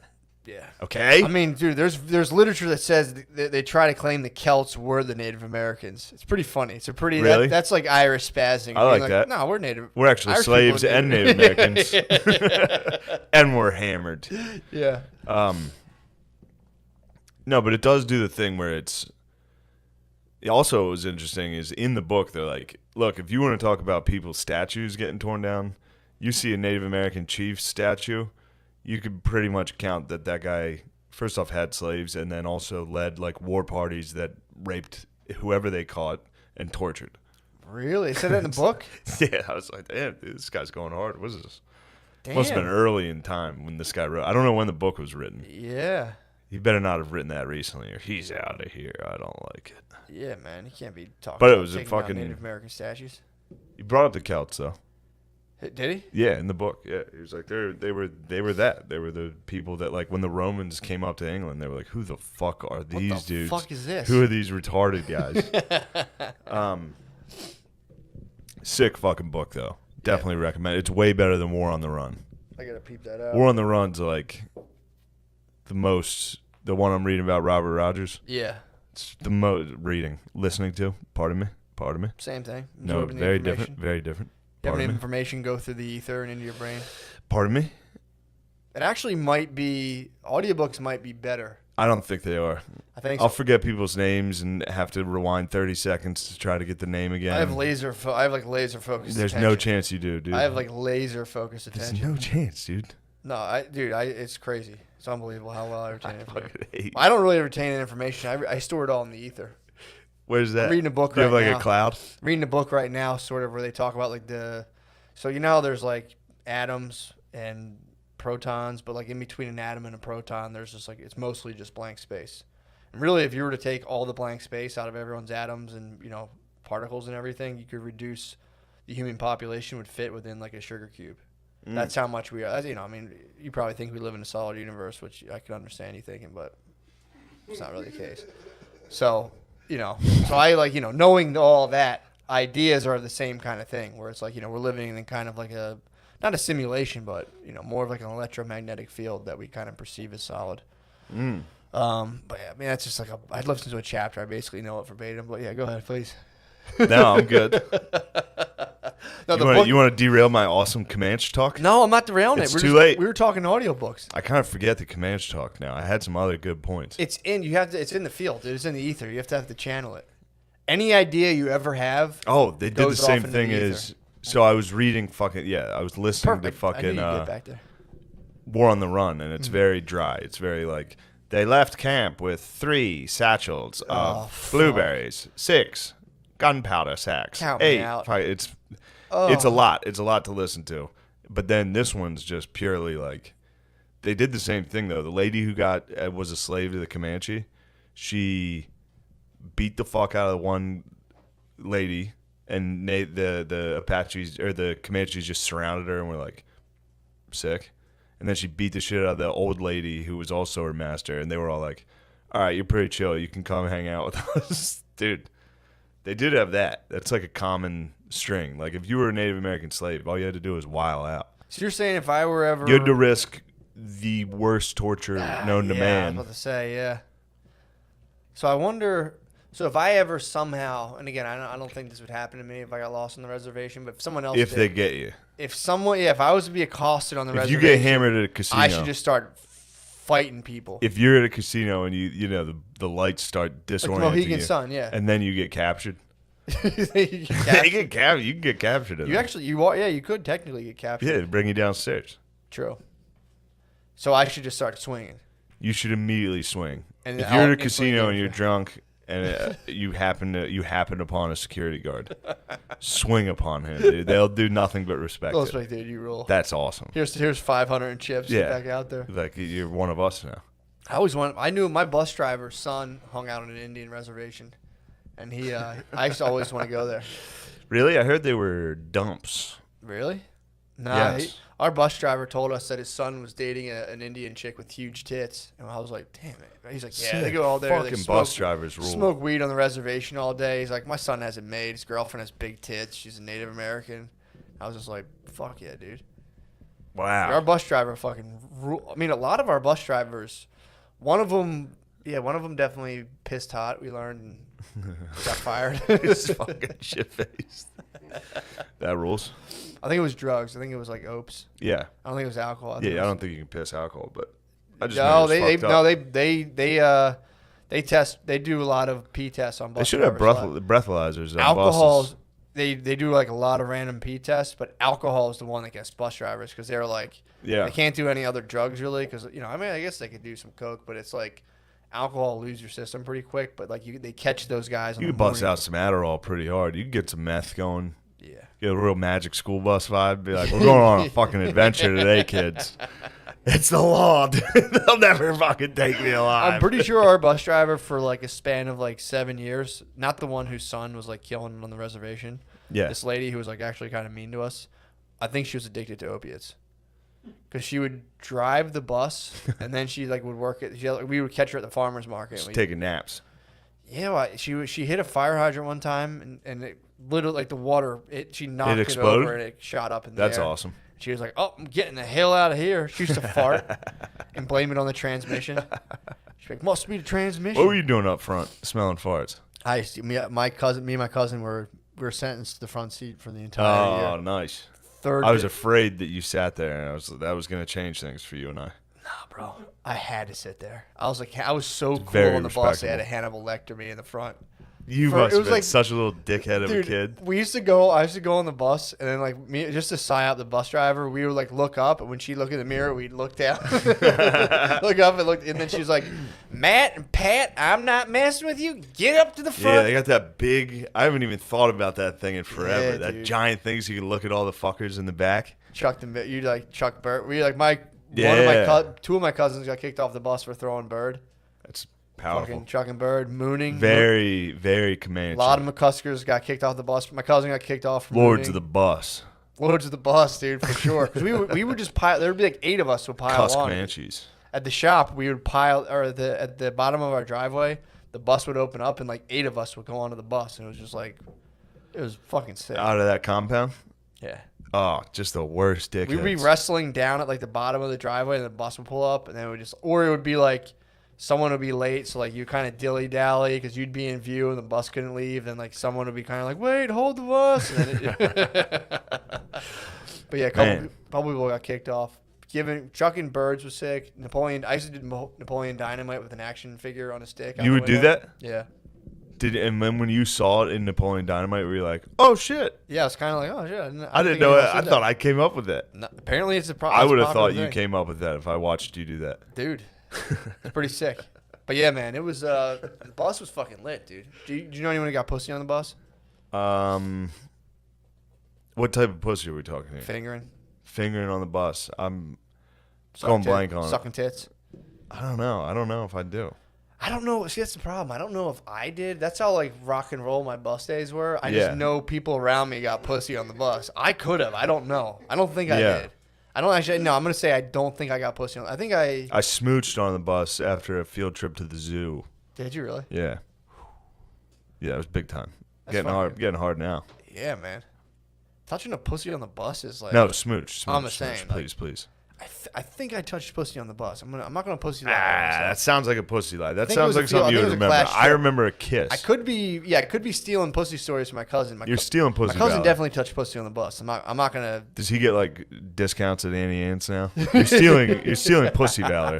Yeah. Okay. I mean, dude, there's literature that says they try to claim the Celts were the Native Americans. It's pretty funny. It's a pretty Really? that's like Irish spazzing. I Being like that. No, we're Native. We're actually Irish slaves people are and Native Americans, and we're hammered. Yeah. No, but it does do the thing where it's. Also, what was interesting is in the book they're like, look, if you want to talk about people's statues getting torn down, you see a Native American chief statue, you could pretty much count that guy first off had slaves and then also led like war parties that raped whoever they caught and tortured. Really? They said that in the book? Yeah, I was like, damn, dude, this guy's going hard. What is this? Damn. Must have been early in time when this guy wrote. I don't know when the book was written. Yeah. He better not have written that recently, or he's out of here. I don't like it. Yeah, man. You can't be talking But it about was a taking down fucking- Native American statues. You brought up the Celts, though. Did he? Yeah, in the book. Yeah, he was like they were the people that like when the Romans came up to England, they were like, who the fuck are these dudes? What the fuck is this? Who are these retarded guys? Sick fucking book though. Definitely recommend it. It's way better than War on the Run. I gotta peep that out. War on the Run's like the one I'm reading about Robert Rogers. Yeah. It's the most listening to. Pardon me. Same thing. No, Absorbing the very information. different. Very different. Having Pardon me. information go through the ether and into your brain. Pardon me. It actually might be, audiobooks might be better. I don't think they are. I think I'll so. forget people's names and have to rewind 30 seconds to try to get the name again. I have laser focused There's attention. no chance you do, dude. I have like laser focused There's attention. no chance, dude. No, it's crazy. It's unbelievable how well I retain I information. fucking hate you. I don't really retain information. I store it all in the ether. Where's that? I'm reading a book Do you have right like now. a cloud? Reading a book right now, sort of where they talk about like so you know how there's like atoms and protons, but like in between an atom and a proton, there's just like, it's mostly just blank space. And really, if you were to take all the blank space out of everyone's atoms and, you know, particles and everything, you could reduce the human population would fit within like a sugar cube. That's how much we are. That's, you know, I mean, you probably think we live in a solid universe, which I can understand you thinking, but it's not really the case. So, you know, so I like, you know, knowing all that, ideas are the same kind of thing where it's like, you know, we're living in kind of like not a simulation, but, you know, more of like an electromagnetic field that we kind of perceive as solid. But yeah, I mean, that's just like I'd listen to a chapter. I basically know it verbatim, but yeah, go ahead, please. No, I'm good. No, You want to derail my awesome Comanche talk? No, I'm not derailing It's it. too late. We were talking audiobooks. I kind of forget the Comanche talk now. I had some other good points. It's in the field, dude. It's in the ether. You have to channel it. Any idea you ever have? Oh, they did the goes same off into thing the as. So I was reading I was listening Perfect. to I knew fucking you'd get back there. War on the Run, and it's very dry. It's very like, they left camp with 3 satchels of blueberries, 6 gunpowder sacks, Count me 8. out. It's a lot. It's a lot to listen to. But then this one's just purely like, they did the same thing though. The lady who was a slave to the Comanche, she beat the fuck out of one lady, and the Apaches or the Comanches just surrounded her and were like, sick. And then she beat the shit out of the old lady who was also her master, and they were all like, all right, you're pretty chill. You can come hang out with us. Dude, they did have that. That's like a common string. Like if you were a Native American slave, all you had to do was while out. So you're saying if I were ever... You had to risk the worst torture known to I was man. about to say, yeah. So I wonder... So if I ever somehow... And again, I don't think this would happen to me if I got lost on the reservation, but if someone else If did, they get you. if I was to be accosted on the If reservation... you get hammered at a casino. I should just start fighting people. If you're at a casino and you know the lights start disorienting Like Mohegan you, Sun, yeah. and then you get captured. You You can get captured. You could technically get captured. Yeah, bring you downstairs. True. So I should just start swinging. You should immediately swing. And If you're at a I'll casino instantly and you're drunk and you happen upon a security guard, swing upon him. Dude. They'll do nothing but respect Ghost it. like, dude, you rule. That's awesome. Here's 500 in chips. Yeah. Get back out there. Like you're one of us now. I knew my bus driver's son hung out on an Indian reservation, and I used to always want to go there. Really? I heard they were dumps. Really? Nah. Yes. Our bus driver told us that his son was dating an Indian chick with huge tits, and I was like, damn it. He's like, yeah, they go all there. They Fucking smoke, bus drivers rule. smoke weed on the reservation all day. He's like, my son has it made. His girlfriend has big tits. She's a Native American. I was just like, fuck yeah, dude. Wow. Our bus driver fucking rule. I mean, a lot of our bus drivers, one of them definitely pissed hot. We learned and got fired. It's fucking shit faced. That rules. I think it was drugs. I think it was like opes. Yeah. I don't think it was alcohol. I don't think you can piss alcohol, but I just No, know it's fucked up. they do a lot of pee tests on They bus should have drivers. breathalyzers on Alcohol, buses. they do like a lot of random pee tests, but alcohol is the one that gets bus drivers because they're like, Yeah. they can't do any other drugs really because, you know, I mean, I guess they could do some coke, but it's like alcohol lose your system pretty quick, but like they catch those guys. You can bust out some Adderall pretty hard. You can get some meth going. Yeah. Get a real Magic School Bus vibe. Be like, we're going on a fucking adventure today, kids. It's the law, dude. They'll never fucking take me alive. I'm pretty sure our bus driver for like a span of like 7 years, not the one whose son was like killing him on the reservation. Yeah. This lady who was like actually kind of mean to us. I think she was addicted to opiates. Because she would drive the bus, and then she like would work it. We would catch her at the farmer's market. Just taking naps. Yeah, well, she hit a fire hydrant one time, and it literally like the water. She knocked it exploded? over, and it shot up in the air. That's awesome. She was like, "Oh, I'm getting the hell out of here." She used to fart and blame it on the transmission. She's like, "Must be the transmission." What were you doing up front, smelling farts? Me and my cousin were sentenced to the front seat for the entire year. Oh, nice. Third. I was afraid that you sat there, and that was going to change things for you and I. Nah, bro. I had to sit there. I was so cool very on the bus. They had respectable. a Hannibal Lecter me in the front. You For- must it have was been like- such a little dickhead of a Dude, kid. I used to go on the bus, and then like me, just to sign out the bus driver, we would like look up, and when she look in the mirror, we'd look down, look up, and then she's like, "Matt and Pat, I'm not messing with you. Get up to the front." Yeah, they got that big. I haven't even thought about that thing in forever. Yeah, that dude. giant thing, so you can look at all the fuckers in the back. Chuck them. You like Chuck Bird. We like one of Yeah. two of my cousins got kicked off the bus for throwing bird. That's powerful. Fucking chucking bird, mooning. Very, very A Comanche. lot of McCuskers got kicked off the bus. My cousin got kicked off. For Lords mooning. of the bus. Lords of the bus, dude, for sure. Because we would just pile. There would be like 8 of us would pile Cuss on. Comanches. At the shop, we would pile, or at the bottom of our driveway, the bus would open up, and like 8 of us would go onto the bus, and it was just like, it was fucking sick. Out of that compound? Yeah. Oh, just the worst dickheads. We'd be wrestling down at like the bottom of the driveway, and the bus would pull up, and then it would just, or it would be like, someone would be late, so like you kind of dilly dally because you'd be in view and the bus couldn't leave. Then like someone would be kind of like, "Wait, hold the bus." And then but yeah, a couple people got kicked off. Chucking birds was sick. I used to do Napoleon Dynamite with an action figure on a stick. You would do that? Yeah. And then when you saw it in Napoleon Dynamite, were you like, "Oh shit"? Yeah, it's kind of like, oh shit. I didn't know it. I thought I came up with that. No, apparently, it's a problem. I would have thought you came up with that if I watched you do that. Dude, it's pretty sick. But yeah, man, it was the bus was fucking lit, dude. Do you know anyone who got pussy on the bus? What type of pussy are we talking here? Fingering on the bus. I'm going blank on it. Sucking tits. I don't know. I don't know if I do. I don't know. See, that's the problem. I don't know if I did. That's how like rock and roll my bus days were. I Yeah. just know people around me got pussy on the bus. I could have. I don't know. I don't think I Yeah. did. I don't actually. No, I'm gonna say I don't think I got pussy on. I think I. I smooched on the bus after a field trip to the zoo. Did you really? Yeah. Yeah, it was big time. That's Getting fucking- hard now. Yeah, man. Touching a pussy on the bus is like. No, smooch. I'm the smooch, same, please, please. I think I touched pussy on the bus. I'm not gonna pussy lie. That sounds like a pussy lie. That think it sounds was a like feel- I something you think would it was a remember. class I trip. remember a kiss. I could be stealing pussy stories from my cousin. You're stealing pussy. My cousin Valor. definitely touched pussy on the bus. I'm not gonna. Does he get like discounts at Annie Ann's now? You're stealing pussy valor.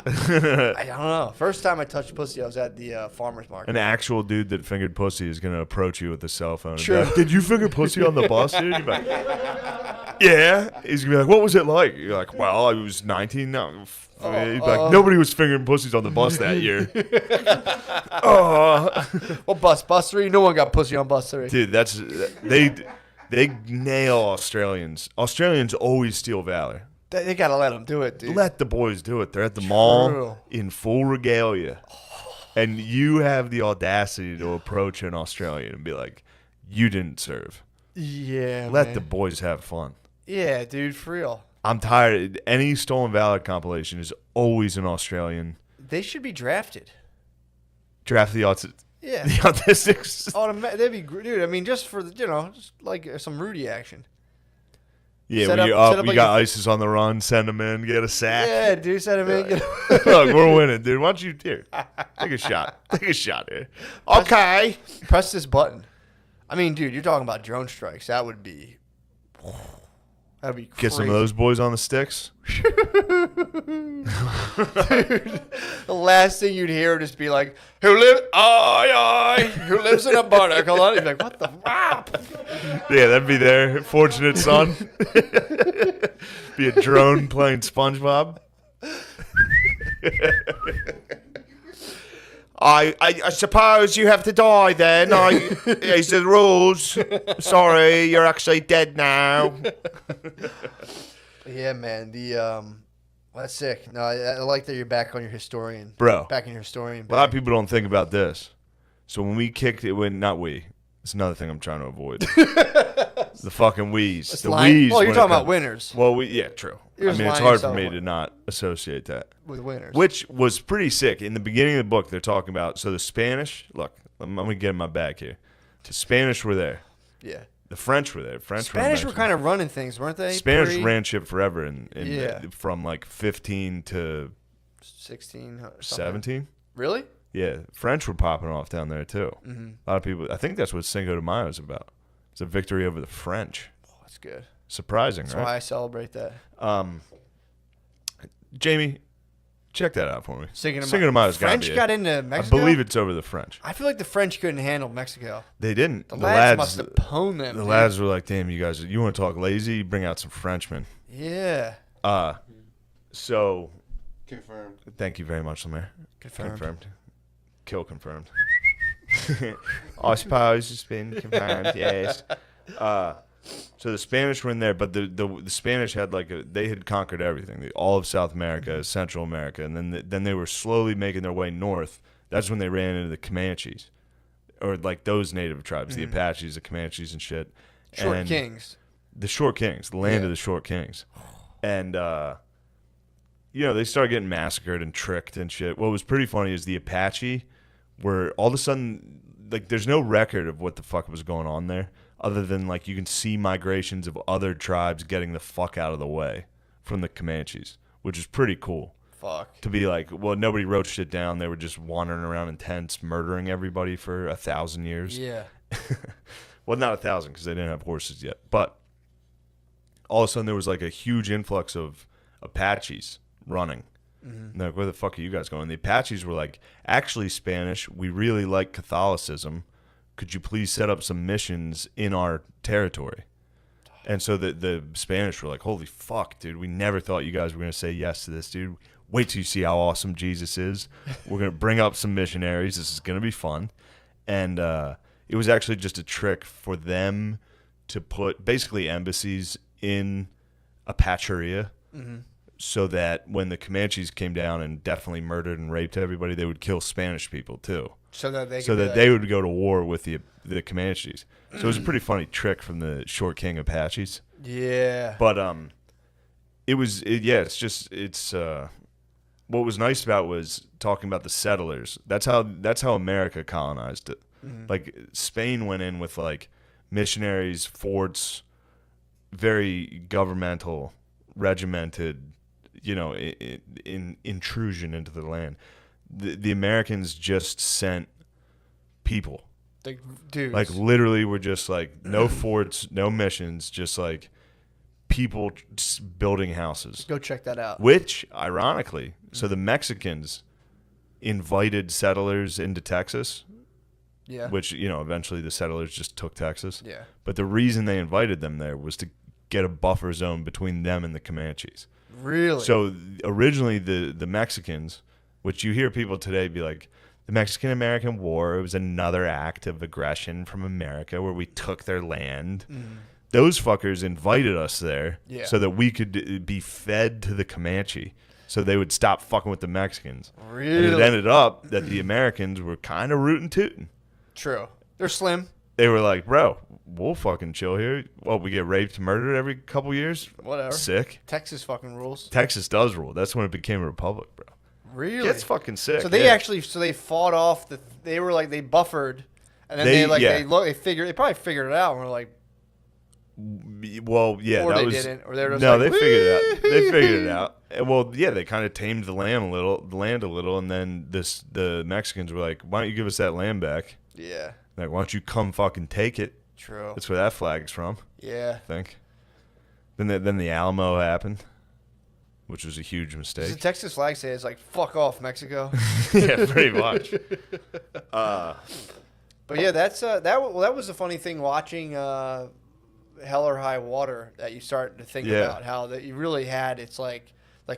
I don't know. First time I touched pussy, I was at the farmer's market. An actual dude that fingered pussy is gonna approach you with a cell phone. And be True. like, did you finger pussy on the bus, dude? You'd be like, yeah. He's gonna be like, what was it like? You're like, well, I was 19. No. He'd be like, nobody was fingering pussies on the bus that year. Well, bus 3? No one got pussy on bus 3. Dude, they nail Australians. Australians always steal valor. They gotta let them do it, dude. Let the boys do it. They're at the mall in full regalia. And you have the audacity to approach an Australian and be like, you didn't serve. Yeah, Let man. the boys have fun. Yeah, dude, for real. I'm tired. Any stolen valor compilation is always an Australian. They should be drafted. Draft the Yeah. the autistics. They'd be, dude. I mean, just for just like some Rudy action. Yeah, set when up- you're set up, up you like got a- ISIS on the run, send them in, get a sack. Yeah, dude, send him in. Look, we're winning, dude. Why don't you here? Take a shot. Take a shot here. Okay. Press this button. I mean, dude, you're talking about drone strikes. That'd be crazy. Get some of those boys on the sticks. Dude, the last thing you'd hear would just be like, who lives in a barnacle? You'd be like, what the Yeah, that'd be their fortunate son. Be a drone playing SpongeBob. I suppose you have to die then. It's the rules. Sorry, you're actually dead now. Yeah, man. That's sick. No, I like that you're back on your historian. Bro. Back in your historian. A lot of people don't think about this. So when we kicked it, it's another thing I'm trying to avoid. The fucking wheeze. It's The lying. wheeze. Well, you're when it talking about comes- winners Well, yeah, true. You're I just mean, it's lying hard for yourself me away. to not associate that. with winners. Which was pretty sick. In the beginning of the book, they're talking about, so the Spanish, look, I'm going to get in my bag here. The Spanish were there. Yeah. The French were there. Spanish were kind of running things, weren't they? Spanish ran shit forever Yeah. from like 15 to 16, something. 17. Really? Yeah, French were popping off down there too. Mm-hmm. A lot of people, I think that's what Cinco de Mayo is about. It's a victory over the French. Oh, that's good. Surprising, That's right? why I celebrate that. Jamie, check that out for me. Cinco de Cinco de Mayo's got French got into I Mexico? believe it's over the French. I feel like the French couldn't handle Mexico. They didn't. The lads must have pwned them. The dude. lads were like, "Damn, you guys, you want to talk lazy? Bring out some Frenchmen." Yeah. So Confirmed. thank you very much, Lemaire. Confirmed. Kill confirmed. I suppose it's been confirmed. Yes. So the Spanish were in there, but the Spanish had they had conquered everything, all of South America, Central America, and then they were slowly making their way north. That's when they ran into the Comanches, or like those native tribes, the Apaches, the Comanches, and shit. Short And Kings. the Short Kings, the land Yeah. of the Short Kings, and they started getting massacred and tricked and shit. What was pretty funny is the Apache were all of a sudden there's no record of what the fuck was going on there, other than you can see migrations of other tribes getting the fuck out of the way from the Comanches, which is pretty cool. Fuck. To be nobody wrote shit down. They were just wandering around in tents, murdering everybody for 1,000 years. Yeah. Well, not 1,000 because they didn't have horses yet. But all of a sudden there was a huge influx of Apaches running. And they're like, where the fuck are you guys going? The Apaches were like, actually, Spanish, we really like Catholicism. Could you please set up some missions in our territory? And so the Spanish were like, holy fuck, dude, we never thought you guys were going to say yes to this, dude. Wait till you see how awesome Jesus is. We're going to bring up some missionaries. This is going to be fun. And it was actually just a trick for them to put basically embassies in Apacheria. Mm-hmm. So that when the Comanches came down and definitely murdered and raped everybody, they would kill Spanish people too. So that they would go to war with the Comanches. So it was a pretty funny trick from the Short King Apaches. Yeah. But what was nice about was talking about the settlers. That's how America colonized it. Mm-hmm. Spain went in with missionaries, forts, very governmental, regimented, in intrusion into the land. The Americans just sent people. Dudes. Literally were just no forts, no missions, just people just building houses. Go check that out. Which, ironically, so the Mexicans invited settlers into Texas. Yeah. Which, eventually the settlers just took Texas. Yeah. But the reason they invited them there was to get a buffer zone between them and the Comanches. Really? So originally the Mexicans, which you hear people today be like, the Mexican-American War, it was another act of aggression from America where we took their land. Mm. Those fuckers invited us there so that we could be fed to the Comanche so they would stop fucking with the Mexicans. Really? And it ended up that the Americans were kind of rootin' tootin'. True. They're slim. They were like, bro, we'll fucking chill here. Well, we get raped, murdered every couple years. Whatever. Sick. Texas fucking rules. Texas does rule. That's when it became a republic, bro. Really? It's fucking sick. So they they fought off they buffered, and then they probably figured it out, and were like, well, yeah, or that they was, didn't, or they were just no, like, they figured it out. They figured it out. And, well, yeah, they kind of tamed the land a little, and then the Mexicans were like, why don't you give us that land back? Yeah. Like, why don't you come fucking take it? True. That's where that flag's from. Yeah. I think. Then the Alamo happened, which was a huge mistake. Does the Texas flag say it's like, fuck off, Mexico? Yeah, pretty much. But yeah, that was a funny thing watching Hell or High Water that you start to think about how that you really had. It's like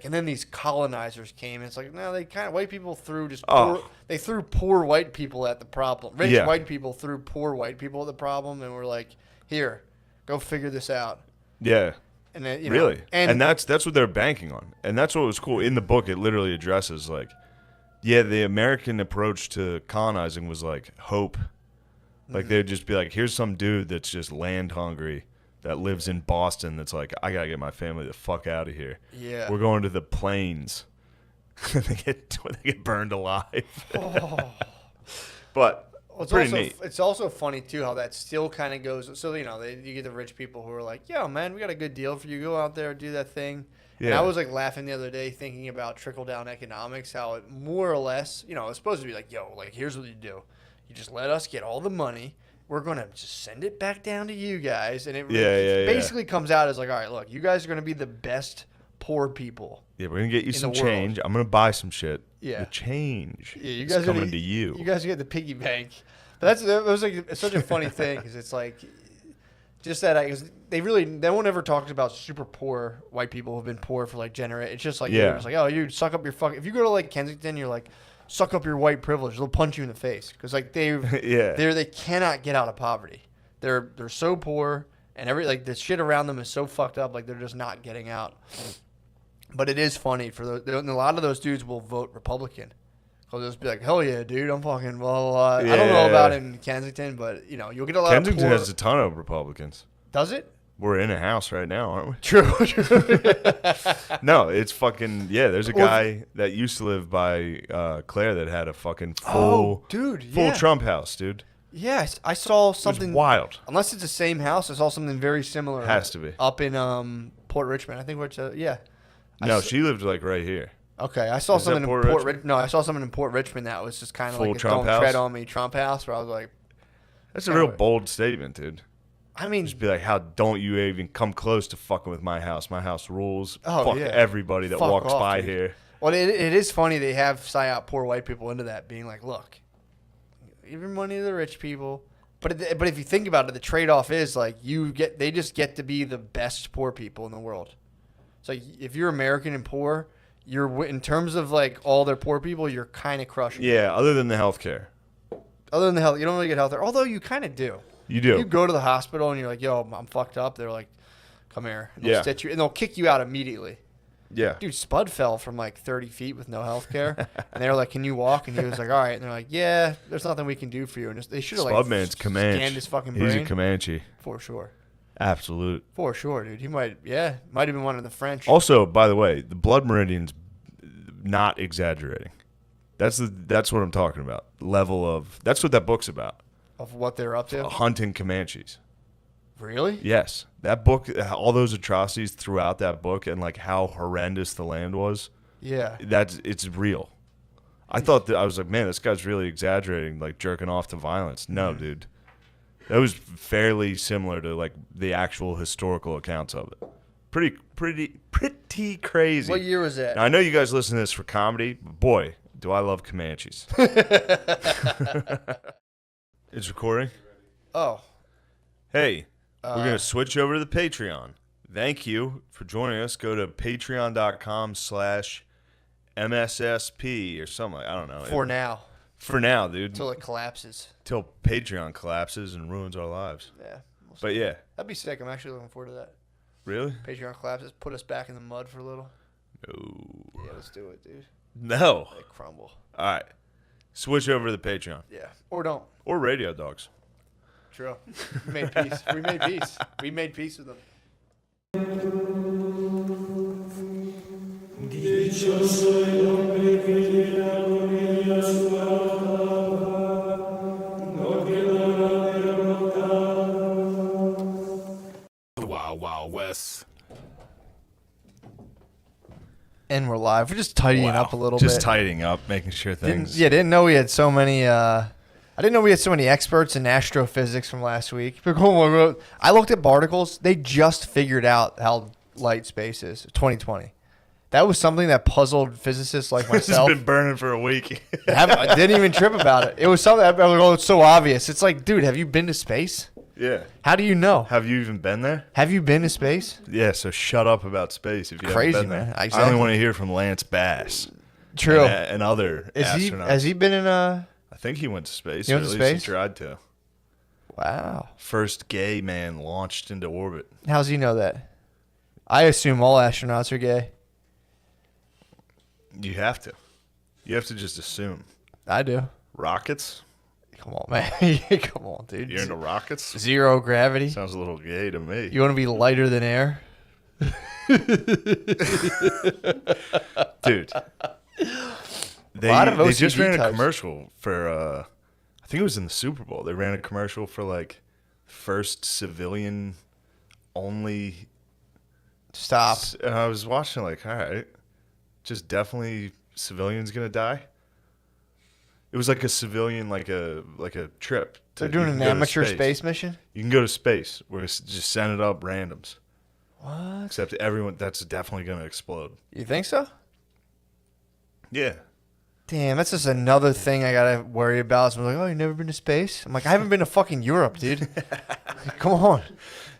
and then these colonizers came. And it's like, no, they kind of white people threw they threw poor white people at the problem. Rich white people threw poor white people at the problem, and we're like, here, go figure this out. Yeah. And then, really, and that's what they're banking on, and that's what was cool in the book. It literally addresses the American approach to colonizing was hope. They'd just be like, here's some dude that's just land hungry, that lives in Boston that's like, I gotta get my family the fuck out of here. Yeah. We're going to the plains. they get burned alive. Oh. But Well, it's pretty also, neat. It's also funny too how that still kind of goes. So you know, you get the rich people who are like, "Yo, man, we got a good deal for you. Go out there, do that thing." And Yeah. I was like laughing the other day thinking about trickle down economics, how it more or less, you know, it's supposed to be like, "Yo, like here's what you do. You just let us get all the money. We're gonna just send it back down to you guys." And it basically comes out as like, "All right, look, you guys are gonna be the best poor people." Yeah, we're gonna get you in some the world. change. I'm gonna buy some shit. Yeah. The change Yeah, you is guys coming to you. You guys get the piggy bank. But that was like it's such a funny thing because it's like just that because no one ever talks about super poor white people who've been poor for like generations. It's just like Yeah. it's like, oh, you suck up your fucking. If you go to like Kensington, you're like suck up your white privilege. They'll punch you in the face because like they cannot get out of poverty. They're so poor and the shit around them is so fucked up. Like they're just not getting out. But it is funny and a lot of those dudes will vote Republican. They'll just be like, hell yeah, dude, I'm fucking blah, blah, blah. I don't know about in Kensington, but, you know, you'll get a lot Kensington of poor... has a ton of Republicans. Does it? We're in a house right now, aren't we? True. No, it's fucking... Yeah, there's a guy that used to live by Claire that had a fucking full Trump house, dude. Yes, I saw something... It was wild. Unless it's the same house, I saw something very similar. Has to be. Up in Port Richmond. I think yeah. No, she lived like right here. Okay, I saw Is that something in Port Port Richmond? No, I saw something in Port Richmond that was just kind of Full like a Trump don't house? tread on me Trump house, where I was like... That's a real bold statement, dude. I mean... Just be like, how don't you even come close to fucking with my house? My house rules. Oh, Fuck yeah. everybody that Fuck walks off, by dude. here. Well, it is funny they have psyop poor white people into that, being like, look, give your money to the rich people. But if you think about it, the trade-off is like they just get to be the best poor people in the world. So if you're American and poor, you're in terms of like all their poor people, you're kind of crushing. Yeah, other than the healthcare. Other than the health, you don't really get health care. Although you kind of do. You do. You go to the hospital and you're like, yo, I'm fucked up. They're like, come here. And they'll stitch you, and they'll kick you out immediately. Yeah. Dude, Spud fell from like 30 feet with no health care. And they were like, can you walk? And he was like, all right. And they're like, yeah, there's nothing we can do for you. And they should have like Spudman's Comanche. scanned his fucking brain. He's a Comanche. For sure. Absolute. For sure, dude. He might have been one of the French. Also, by the way, the blood meridian's not exaggerating. That's what I'm talking about. That's what that book's about. Of what they're up to? Hunting Comanches. Really? Yes. That book, all those atrocities throughout that book and like how horrendous the land was. Yeah. It's real. I thought I was like, man, this guy's really exaggerating, like jerking off to violence. No, dude. That was fairly similar to like the actual historical accounts of it. Pretty crazy. What year was that? Now, I know you guys listen to this for comedy, but boy, do I love Comanches. It's recording. Oh. Hey, we're going to switch over to the Patreon. Thank you for joining us. Go to patreon.com/MSSP or something. I don't know. For now. For now, dude. Until it collapses. Till Patreon collapses and ruins our lives. Yeah. But yeah. That'd be sick. I'm actually looking forward to that. Really? Patreon collapses. Put us back in the mud for a little. No. Yeah, let's do it, dude. No. Let it crumble. All right. Switch over to the Patreon. Yeah. Or don't. Or Radio Dogs. True. We made peace. We made peace. We made peace with them. Wild Wild West. And we're live. We're just tidying up a little Just bit. tidying up, making sure things. Didn't know we had so many. I didn't know we had so many experts in astrophysics from last week. I looked at particles. They just figured out how light space is. 2020. That was something that puzzled physicists like This has myself. been burning for a week. I didn't even trip about it. It was something. I was like, oh, it's so obvious. It's like, dude, have you been to space? Yeah. How do you know? Have you even been there? Have you been to space? Yeah, so shut up about space if you Crazy, haven't been man. there. I Exactly. only want to hear from Lance Bass. True. And other astronauts. Has he been in a... I think he went to space. He Or went at to least space? he tried to. Wow. First gay man launched into orbit. How's he know that? I assume all astronauts are gay. You have to. You have to just assume. I do. Rockets? Come on, man. Come on, dude. You're into rockets? Zero gravity. Sounds a little gay to me. You want to be lighter than air? Dude. They just ran a commercial for, I think it was in the Super Bowl. They ran a commercial for, like, first civilian only. Stop. And I was watching, like, all right, just definitely civilians going to die. It was like a civilian, like a trip. They're doing an amateur space mission? You can go to space where it's just send it up randoms. What? Except everyone, that's definitely going to explode. You think so? Yeah. Damn, that's just another thing I gotta worry about. Someone's like, oh, you never been to space? I'm like, I haven't been to fucking Europe, dude. Come on.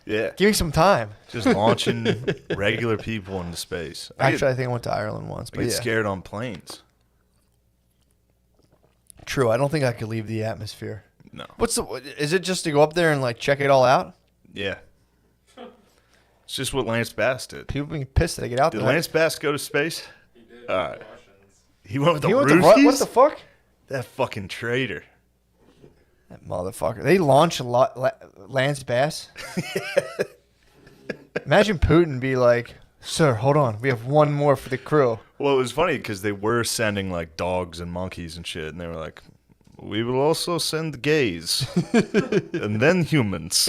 Yeah. Give me some time. Just launching regular people into space. Actually, I think I went to Ireland once, but I get yeah. scared on planes. True, I don't think I could leave the atmosphere. No. Is it just to go up there and like check it all out? Yeah. It's just what Lance Bass did. People being pissed that they get out Did there. Lance Bass go to space? He did. All right. He went with the He went Ruskies? to what the fuck? That fucking traitor. That motherfucker. They launched Lance Bass. Imagine Putin be like, sir, hold on. We have one more for the crew. Well, it was funny because they were sending like dogs and monkeys and shit, and they were like, we will also send gays and then humans.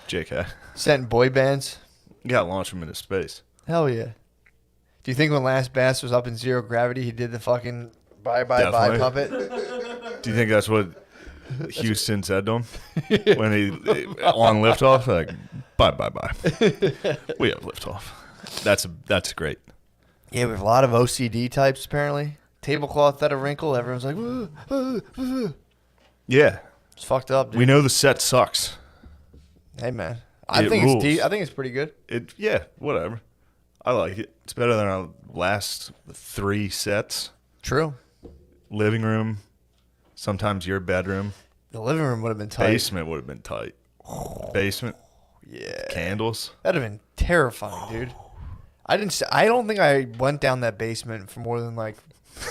JK. Sent boy bands. You got to launch them into space. Hell yeah. Do you think when Lance Bass was up in zero gravity, he did the fucking bye puppet? Do you think that's what Houston said to him when he on liftoff? Like, bye. We have liftoff. That's great. Yeah, we have a lot of OCD types apparently. Tablecloth that a wrinkle. Everyone's like, woo. Yeah, It's fucked up, dude. we know the set sucks. Hey man, I It think rules. it's I think it's pretty good. Yeah, whatever. I like it. It's better than our last 3 sets. True. Living room, sometimes your bedroom. The living room would have been tight. Basement would have been tight. Basement, Yeah. candles. That'd have been terrifying, dude. I don't think I went down that basement for more than like.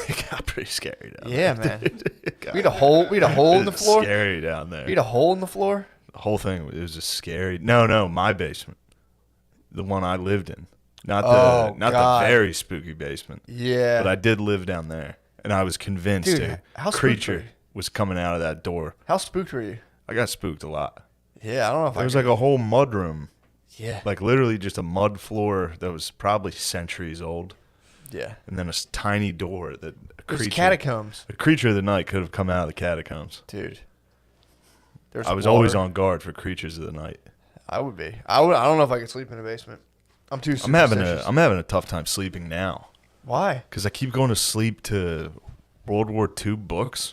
It got pretty scary down Yeah, there. man. We had a hole in the floor. Scary down there. We had a hole in the floor. The whole thing, it was just scary. No, my basement. The one I lived in. Not Oh, the God. very spooky basement. Yeah. But I did live down there. And I was convinced Dude, a how spooked were creature you? was coming out of that door. How spooked were you? I got spooked a lot. Yeah, I don't know if There was like a whole mud room. Yeah. Like literally just a mud floor that was probably centuries old. Yeah. And then a tiny door that It was catacombs, a creature of the night could have come out of the catacombs. dude. There's I was water. always on guard for creatures of the night. I would be. I don't know if I could sleep in a basement. I'm too I'm having superstitious. a tough time sleeping now Why? because I keep going to sleep to World War II books,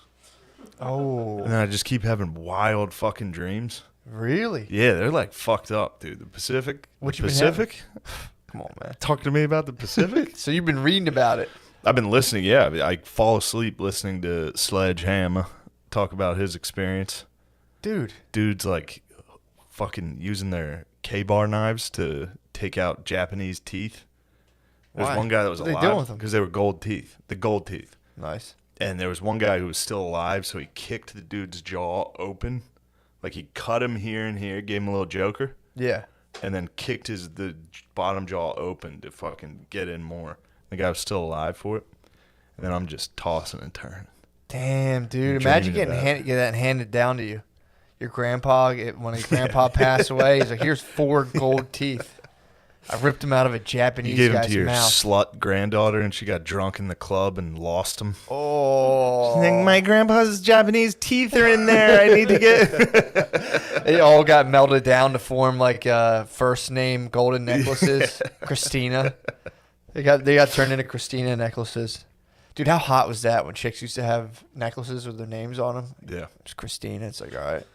Oh, and then I just keep having wild fucking dreams. really? Yeah, they're like fucked up, dude. The Pacific. What the you been Pacific? Come on, man. Talk to me about the Pacific. So you've been reading about it. I've been listening. Yeah, I fall asleep listening to Sledgehammer talk about his experience. Dude. Dudes like fucking using their K-bar knives to take out Japanese teeth. There's Why? one guy that was What are they alive doing with them? because they were gold teeth. The gold teeth. Nice. And there was one guy who was still alive, so he kicked the dude's jaw open. Like he cut him here and here, gave him a little joker, Yeah. and then kicked the bottom jaw open to fucking get in more. The guy was still alive for it. And then I'm just tossing and turning. Damn, dude. I'm Imagine dreaming getting about that handed down to you. Your grandpa, when his grandpa passed away, he's like, here's 4 gold teeth. I ripped them out of a You Japanese gave him guy's to your mouth. slut granddaughter, and she got drunk in the club and lost them. Oh. My grandpa's Japanese teeth are in there. I need to get. They all got melted down to form like first name golden necklaces. Christina. They got turned into Christina necklaces. Dude, how hot was that when chicks used to have necklaces with their names on them? Yeah. It's Christina. It's like, all right.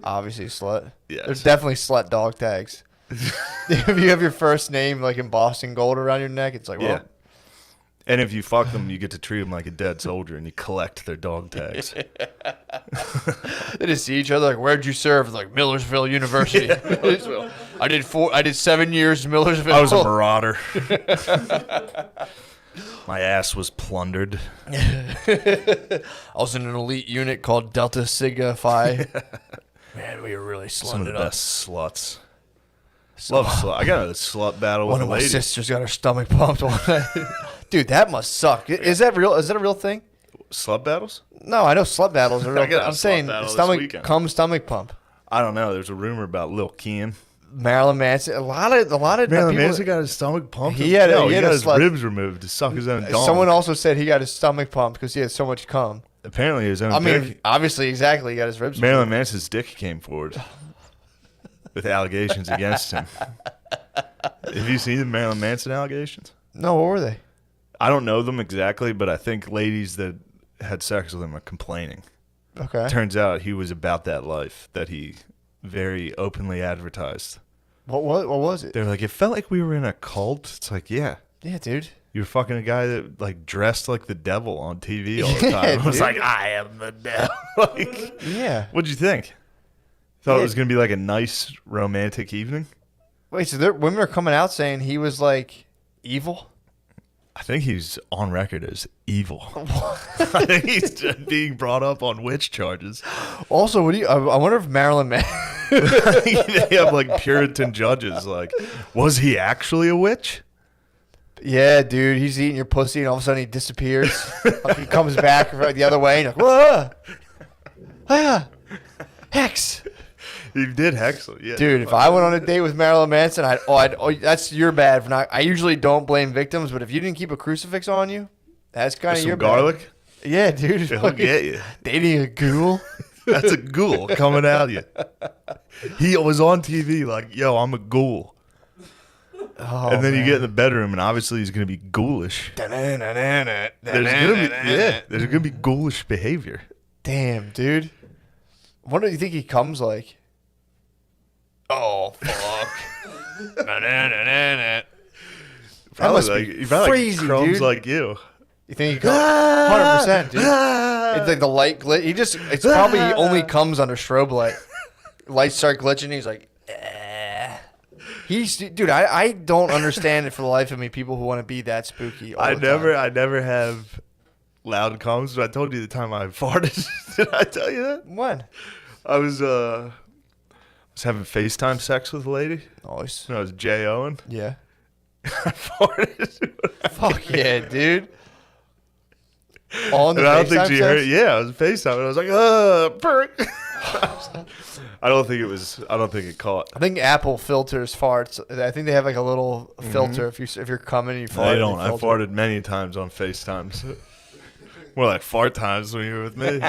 Obviously, slut. Yes. There's definitely slut dog tags. If you have your first name like embossed in gold around your neck, it's like, well, Yeah. And if you fuck them, you get to treat them like a dead soldier, and you collect their dog tags. they just see each other like, where'd you serve? It's like Millersville University. I did 7 years in Millersville. I was a marauder. My ass was plundered. I was in an elite unit called Delta Sigma Phi. Man, we were really Some of slutting the it up. best sluts. Love slut. I got a slut battle One with of a my lady. sisters got her stomach pumped one night. Dude, that must suck. Is that real? Is that a real thing? Slut battles? No, I know slut battles are real. I got a I'm slut saying battle this stomach weekend. stomach pump. I don't know. There's a rumor about Lil Kim. Marilyn Manson. A lot of Marilyn people, Manson got his stomach pumped. He had he a got his slut- ribs removed to suck his own dong. Someone also said he got his stomach pumped because he had so much cum. Apparently his own I mean, dick. obviously, exactly. He got his ribs. Marilyn Manson's dick came forward with allegations against him. Have you seen the Marilyn Manson allegations? No, what were they? I don't know them exactly, but I think ladies that had sex with him are complaining. Okay. Turns out he was about that life that he very openly advertised. What was it? They're like, it felt like we were in a cult. It's like, yeah. Yeah, dude. You were fucking a guy that like dressed like the devil on TV all the Yeah, time. It was dude. like, I am the devil. Like, Yeah. what'd you think? Thought Yeah. it was gonna be like a nice romantic evening. Wait, so women are coming out saying he was like evil? I think he's on record as evil. I think he's just being brought up on witch charges. Also, what do you? I wonder if Marilyn Manson. They have like Puritan judges. Like, was he actually a witch? Yeah, dude, he's eating your pussy, and all of a sudden he disappears. Like, he comes back the other way, and you're like, whoa, hex. He did hex him, yeah. Dude, if I went on a date with Marilyn Manson, that's your bad for not. I usually don't blame victims, but if you didn't keep a crucifix on you, that's kind of Some your garlic, bad. Yeah, dude, he'll get you. dating a ghoul. That's a ghoul coming at you. He was on TV like, yo, I'm a ghoul. Oh, And then you man. get in the bedroom, and obviously he's going to be ghoulish. There's going to be ghoulish behavior. Damn, dude. What do you think he comes like? Oh, fuck. That must be He probably crazy, crumbs dude. like you. You think he comes? 100%, dude. It's like the light glitch. It's probably he only comes under strobe light. Lights start glitching. He's like, eh. Dude, I don't understand it for the life of me. People who want to be that spooky. I never have loud comes. But I told you the time I farted. Did I tell you that? When? I was having FaceTime sex with a lady. Always. When I was Jay Owen. Yeah. I farted. Fuck yeah, dude. On the And I don't think FaceTime she sex? heard. Yeah, I was FaceTime, and I was like, perk. I don't think it caught. I think Apple filters farts. I think they have like a little filter if you're coming and you fart. I they don't. I filter. farted many times on FaceTime. So. More like fart times when you were with me.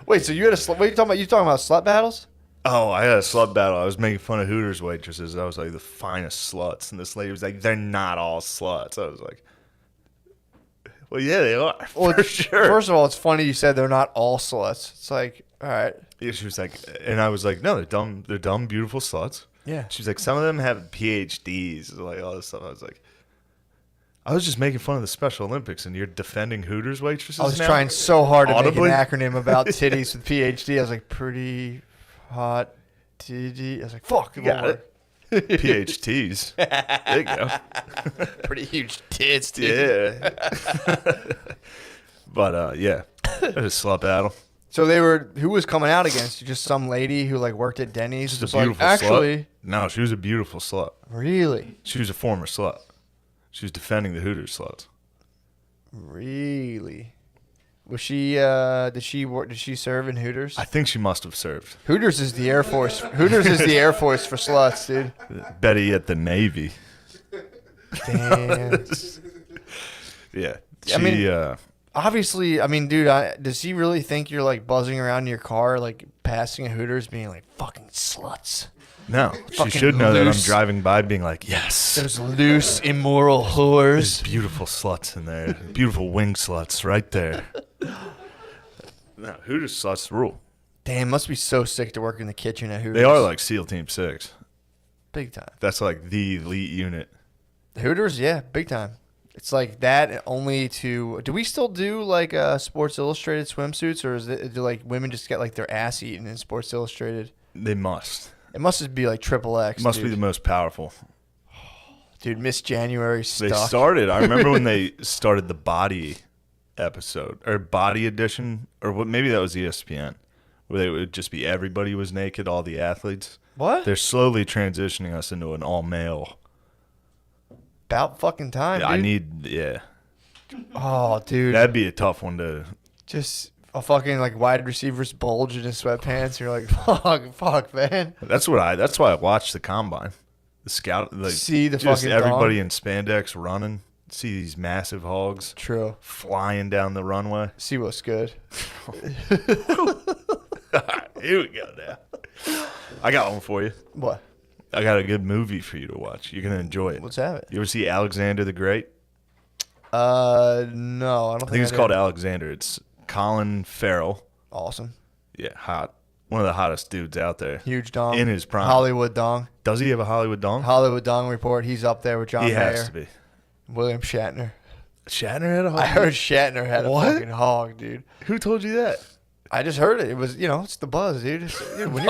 Wait, so you had a what are you talking about? You talking about slut battles? Oh, I had a slut battle. I was making fun of Hooters waitresses. I was like, the finest sluts. And this lady was like, they're not all sluts. I was like, well, yeah, they are. Well, For sure. First of all, it's funny you said they're not all sluts. It's like, all right. Yeah, she was like, and I was like, no, they're dumb. They're dumb, beautiful sluts. Yeah. She's like, some of them have PhDs, like all this stuff. I was like, I was just making fun of the Special Olympics, and you're defending Hooters waitresses. I was now? trying so hard to Audibly? make an acronym about titties with PhD. I was like, pretty hot titty. I was like, fuck. You got it. PhDs. There you go. Pretty huge tits, dude. Yeah. But yeah, it was a slut battle. So who was coming out against you? Just some lady who like worked at Denny's? She's Was a like, beautiful actually, slut. No, she was a beautiful slut. really? She was a former slut. She was defending the Hooters sluts. Really? Was she? Did she serve in Hooters? I think she must have served. Hooters is the Air Force. Hooters is the Air Force for sluts, dude. Betty at the Navy. Damn. Yeah. I mean- She, Obviously, I mean, dude, does he really think you're like buzzing around in your car, like passing a Hooters, being like fucking sluts? no, she fucking should know that I'm loose. driving by being like, yes. Those loose, immoral There's whores. beautiful sluts in there. Beautiful wing sluts right there. No, Hooters sluts rule. Damn, must be so sick to work in the kitchen at Hooters. They are like SEAL Team 6. big time. That's like the elite unit. Hooters, yeah, big time. It's like that only to. Do we still do like Sports Illustrated swimsuits, or do like women just get like their ass eaten in Sports Illustrated? They must. It must just be like XXX. Must be the most powerful. Dude, Miss January They stuck. started. I remember when they started the body episode or body edition, or what? Maybe that was ESPN, where they would just be everybody was naked, all the athletes. What? They're slowly transitioning us into an all male. About fucking time, Yeah, dude. I need. Yeah, Oh, dude. that'd be a tough one to. Just a fucking like wide receivers bulge in his sweatpants. You're like, fuck, man. That's why I watched the combine, the scout. Like, See the just fucking everybody dong? in spandex running. See these massive hogs True. flying down the runway. See what's good. Here we go now. I got one for you. What? I got a good movie for you to watch. You're gonna enjoy it. Let's have it. You ever see Alexander the Great? No, I don't I think it's did. called Alexander. It's Colin Farrell. Awesome. Yeah, hot. One of the hottest dudes out there. Huge dong. In his prime. Hollywood dong. Does he have a Hollywood dong? Hollywood dong report. He's up there with John He Mayer. has to be. William Shatner. Shatner had a hog? I heard Shatner had What? a fucking hog, dude. Who told you that? I just heard it. It was, it's the buzz, dude. When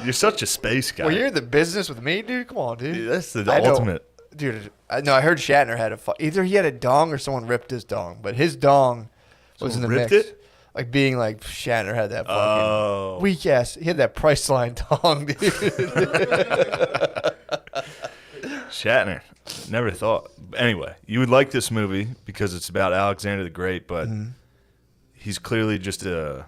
You're such a space guy. when you're in the business with me, dude, come on, dude. That's the I don't- ultimate. Dude, I heard Shatner had either he had a dong or someone ripped his dong, but his dong was in the Someone ripped mix. it? Like being like Shatner had that fucking Oh. weak ass. He had that Priceline dong, dude. Shatner. Never thought. Anyway, you would like this movie because it's about Alexander the Great, but he's clearly just a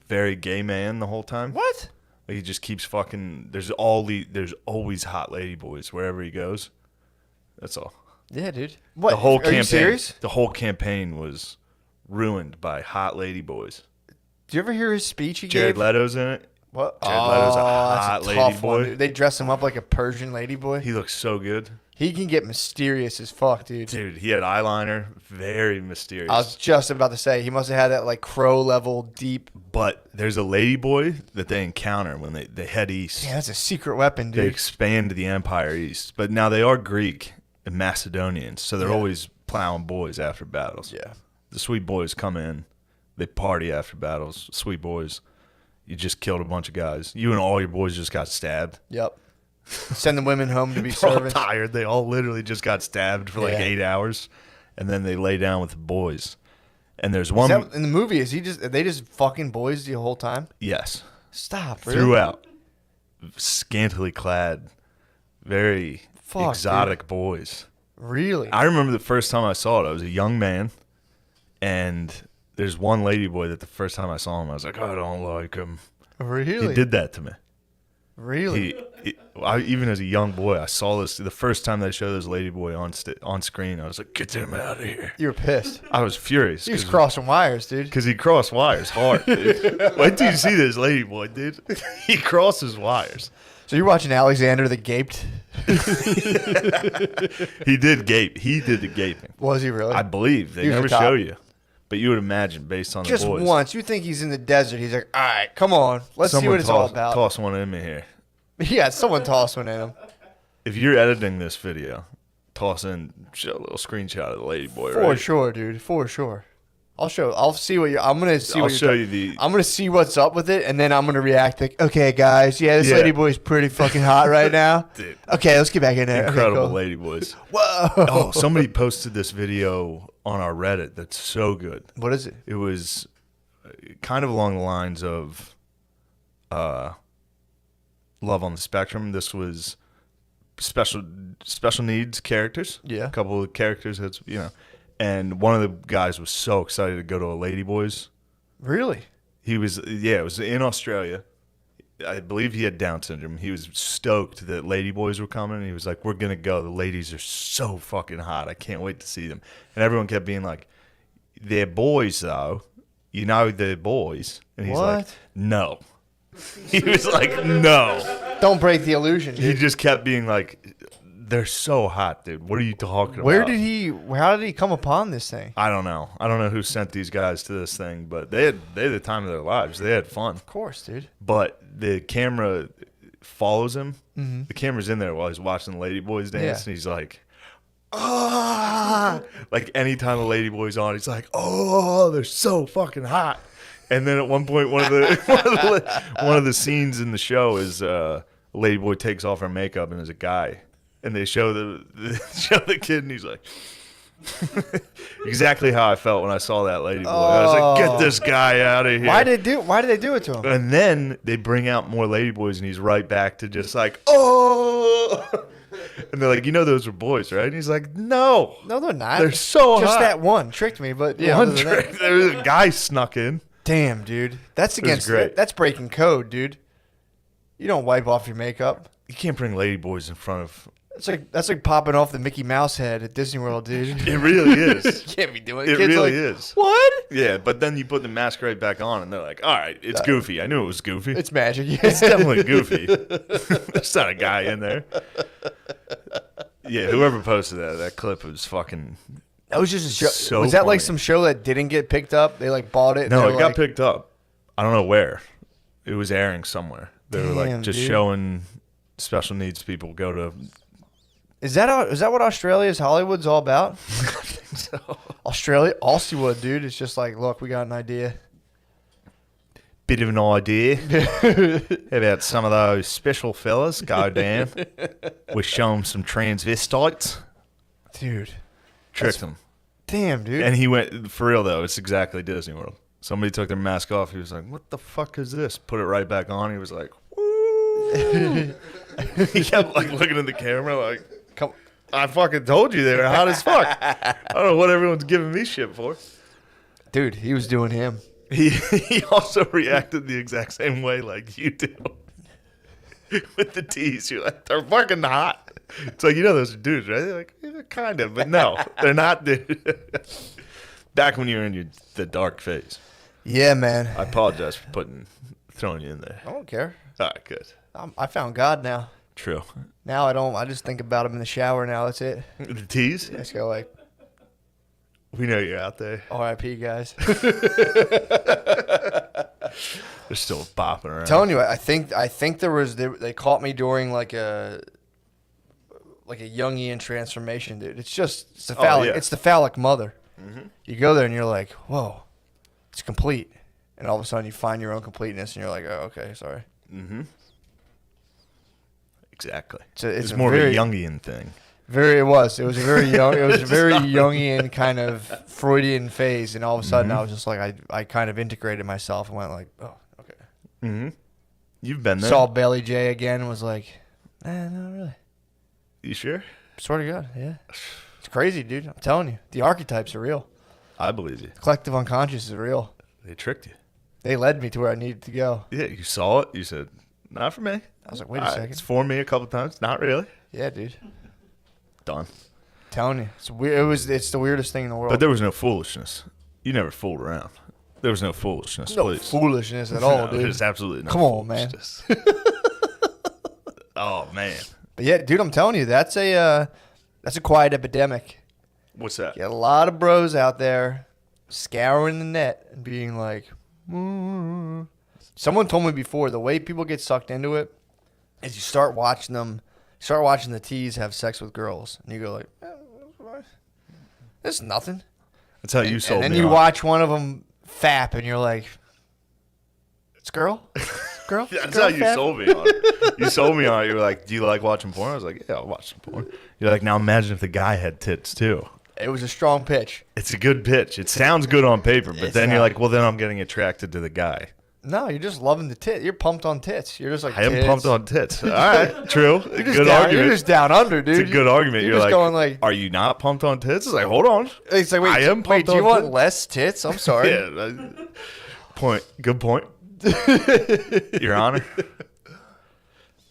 very gay man the whole time. What? Like he just keeps fucking. There's always hot lady boys wherever he goes. That's all. Yeah, dude. What? The whole Are campaign. you serious? The whole campaign was ruined by hot lady boys. Did you ever hear his speech he Jared gave? Leto's in it. What? Jared Leto's a that's hot lady tough one, boy. dude. They dress him up like a Persian lady boy. He looks so good. He can get mysterious as fuck, dude. Dude, he had eyeliner. Very mysterious. I was just about to say he must have had that like crow level deep. But there's a lady boy that they encounter when they head east. Yeah, that's a secret weapon, They dude. expand the empire east. But now they are Greek and Macedonians, so they're Yeah. always plowing boys after battles. Yeah. The sweet boys come in. They party after battles. Sweet boys. You just killed a bunch of guys. You and all your boys just got stabbed. Yep. Send the women home to be They're all servants. tired. They all literally just got stabbed for like Yeah. 8 hours, and then they lay down with the boys. And there's Is one. that, in the movie, are they just fucking boys the whole time? Yes. Stop, really? Throughout. Scantily clad. Very Fuck, exotic boys. Really? I remember the first time I saw it. I was a young man, and there's one lady boy that the first time I saw him, I was like, I don't like him. Really? He did that to me. Really? Even as a young boy, I saw this the first time they showed this lady boy on screen. I was like, get him out of here. You were pissed. I was furious. He was crossing wires, dude. Because he crossed wires hard, dude. Wait till you see this lady boy, dude. He crosses wires. So you're watching Alexander the Gaped? He did gape. He did the gaping. Was he really? I believe. They He was never a cop. show you. But you would imagine based on Just the boys. once. You think he's in the desert. He's like, all right, come on. Let's see what it's all about. Toss one in me here. Yeah, someone toss one at him. If you're editing this video, toss in show a little screenshot of the lady boy. For right? sure, dude. For sure. I'll see what I'm gonna see. I'll what you're show ta- you the. I'm gonna see what's up with it, and then I'm gonna react like, okay, guys, yeah, this Yeah. lady boy's pretty fucking hot right now. Dude. Okay, let's get back in there. Okay, Incredible cool. lady boys. Whoa. Oh, somebody posted this video on our Reddit that's so good. What is it? It was kind of along the lines of Love on the Spectrum. This was special needs characters. Yeah. A couple of characters that's and one of the guys was so excited to go to a Ladyboys. Really? He was it was in Australia. I believe he had Down syndrome. He was stoked that Ladyboys were coming. He was like, we're going to go. The ladies are so fucking hot. I can't wait to see them. And everyone kept being like, they're boys, though. You know they're boys. And he's like, What? no. He was like, no. Don't break the illusion, He dude. just kept being like, they're so hot, dude. What are you talking about? How did he come upon this thing? I don't know. I don't know who sent these guys to this thing, but they had the time of their lives. They had fun. Of course, dude. But the camera follows him. Mm-hmm. The camera's in there while he's watching the Ladyboys dance, Yeah. and he's like, ah! Like anytime the Ladyboy's on, he's like, oh, they're so fucking hot. And then at one point, one of the scenes in the show is Ladyboy takes off her makeup and is a guy. and they show show the kid, and he's like, exactly how I felt when I saw that lady boy. I was like, get this guy out of here. Why did they do it to him? And then they bring out more lady boys, and he's right back to just like, oh. And they're like, you know those were boys, right? And he's like, no. No, they're not. They're so just hot. that one tricked me, but yeah. One trick. There was a guy snuck in. Damn, dude. That's against great. That's breaking code, dude. You don't wipe off your makeup. You can't bring lady boys in front of. That's like popping off the Mickey Mouse head at Disney World, dude. It really is. You can't be doing it. It Kids really like, is. What? Yeah, but then you put the mask right back on, and they're like, all right, it's goofy. I knew it was goofy. It's magic. Yeah. It's definitely goofy. There's not a guy in there. Yeah, whoever posted that clip was fucking. That was just a show. So was that like funny. some show that didn't get picked up? They like bought it. and No, they it were got like, picked up. I don't know where. It was airing somewhere. They were like Damn, just dude. showing special needs people go to. Is that what Australia's Hollywood's all about? So, Australia, Hollywood, dude. It's just like, look, we got an idea. bit of an idea about some of those special fellas go down. We show them some transvestites. Dude. Tricked them. Damn, dude. And he went, for real though, it's exactly Disney World. Somebody took their mask off. He was like, what the fuck is this? Put it right back on. He was like, woo. He kept like looking at the camera like, Come. I fucking told you they were hot as fuck. I don't know what everyone's giving me shit for. Dude, he was doing him. He also reacted the exact same way like you do. With the tees. You're like, they're fucking hot. It's like, you know those are dudes, right? They're like, yeah, kind of, but no, they're not dude. Back when you were in the dark phase. Yeah, man. I apologize for throwing you in there. I don't care. All right, good. I found God now. True. Now I don't. I just think about him in the shower now. That's it. The tees? I just go like, We know you're out there. R.I.P. guys. They're still bopping around. Telling you, I think there was they caught me during like a Jungian transformation, dude. It's the phallic. yeah. It's the phallic mother. Mm-hmm. You go there and you're like, whoa, it's complete, and all of a sudden you find your own completeness, and you're like, oh, okay, sorry. Mm-hmm. Exactly. It's more very, of a Jungian thing. It was a very young. It was a very Jungian kind of Freudian phase, and all of a sudden I was just like, I kind of integrated myself and went like, oh, okay. Mm-hmm. You've been there. Saw Belly J again and was like, not really. You sure? Swear to God, yeah. It's crazy, dude. I'm telling you. The archetypes are real. I believe you. Collective unconscious is real. They tricked you. They led me to where I needed to go. Yeah, you saw it. You said, not for me. I was like, wait a second. It's for me a couple times. Not really. Yeah, dude. Done. Telling you. It's weird. It's the weirdest thing in the world. But there was no foolishness. You never fooled around. There was no foolishness, no please. foolishness at all, No, dude. there's absolutely no Come on, man. foolishness. Oh, man. But yeah, dude, I'm telling you, that's a quiet epidemic. What's that? Get a lot of bros out there scouring the net and being like, Someone told me before, the way people get sucked into it is you start watching the T's have sex with girls, and you go like, it's nothing. That's how you sold me And then you on. watch one of them fap, and you're like, it's girl? Girl? That's girl how you fap? sold me on it. You sold me on it. You were like, do you like watching porn? I was like, yeah, I'll watch some porn. You're like, now imagine if the guy had tits too. It was a strong pitch. It's a good pitch. It sounds good on paper, but It's then you're not. like, well, then I'm getting attracted to the guy. No, you're just loving the tit. You're pumped on tits. You're just like, I am tits. pumped on tits. All right, true. You're just Good down, argument. You're just down under, dude. It's a good argument. You're You're just like, going like, are you not pumped on tits? It's like, hold on. it's like, wait, I am wait, pumped do you on want tits. less tits? I'm sorry. Yeah. Point. Good point. Your Honor.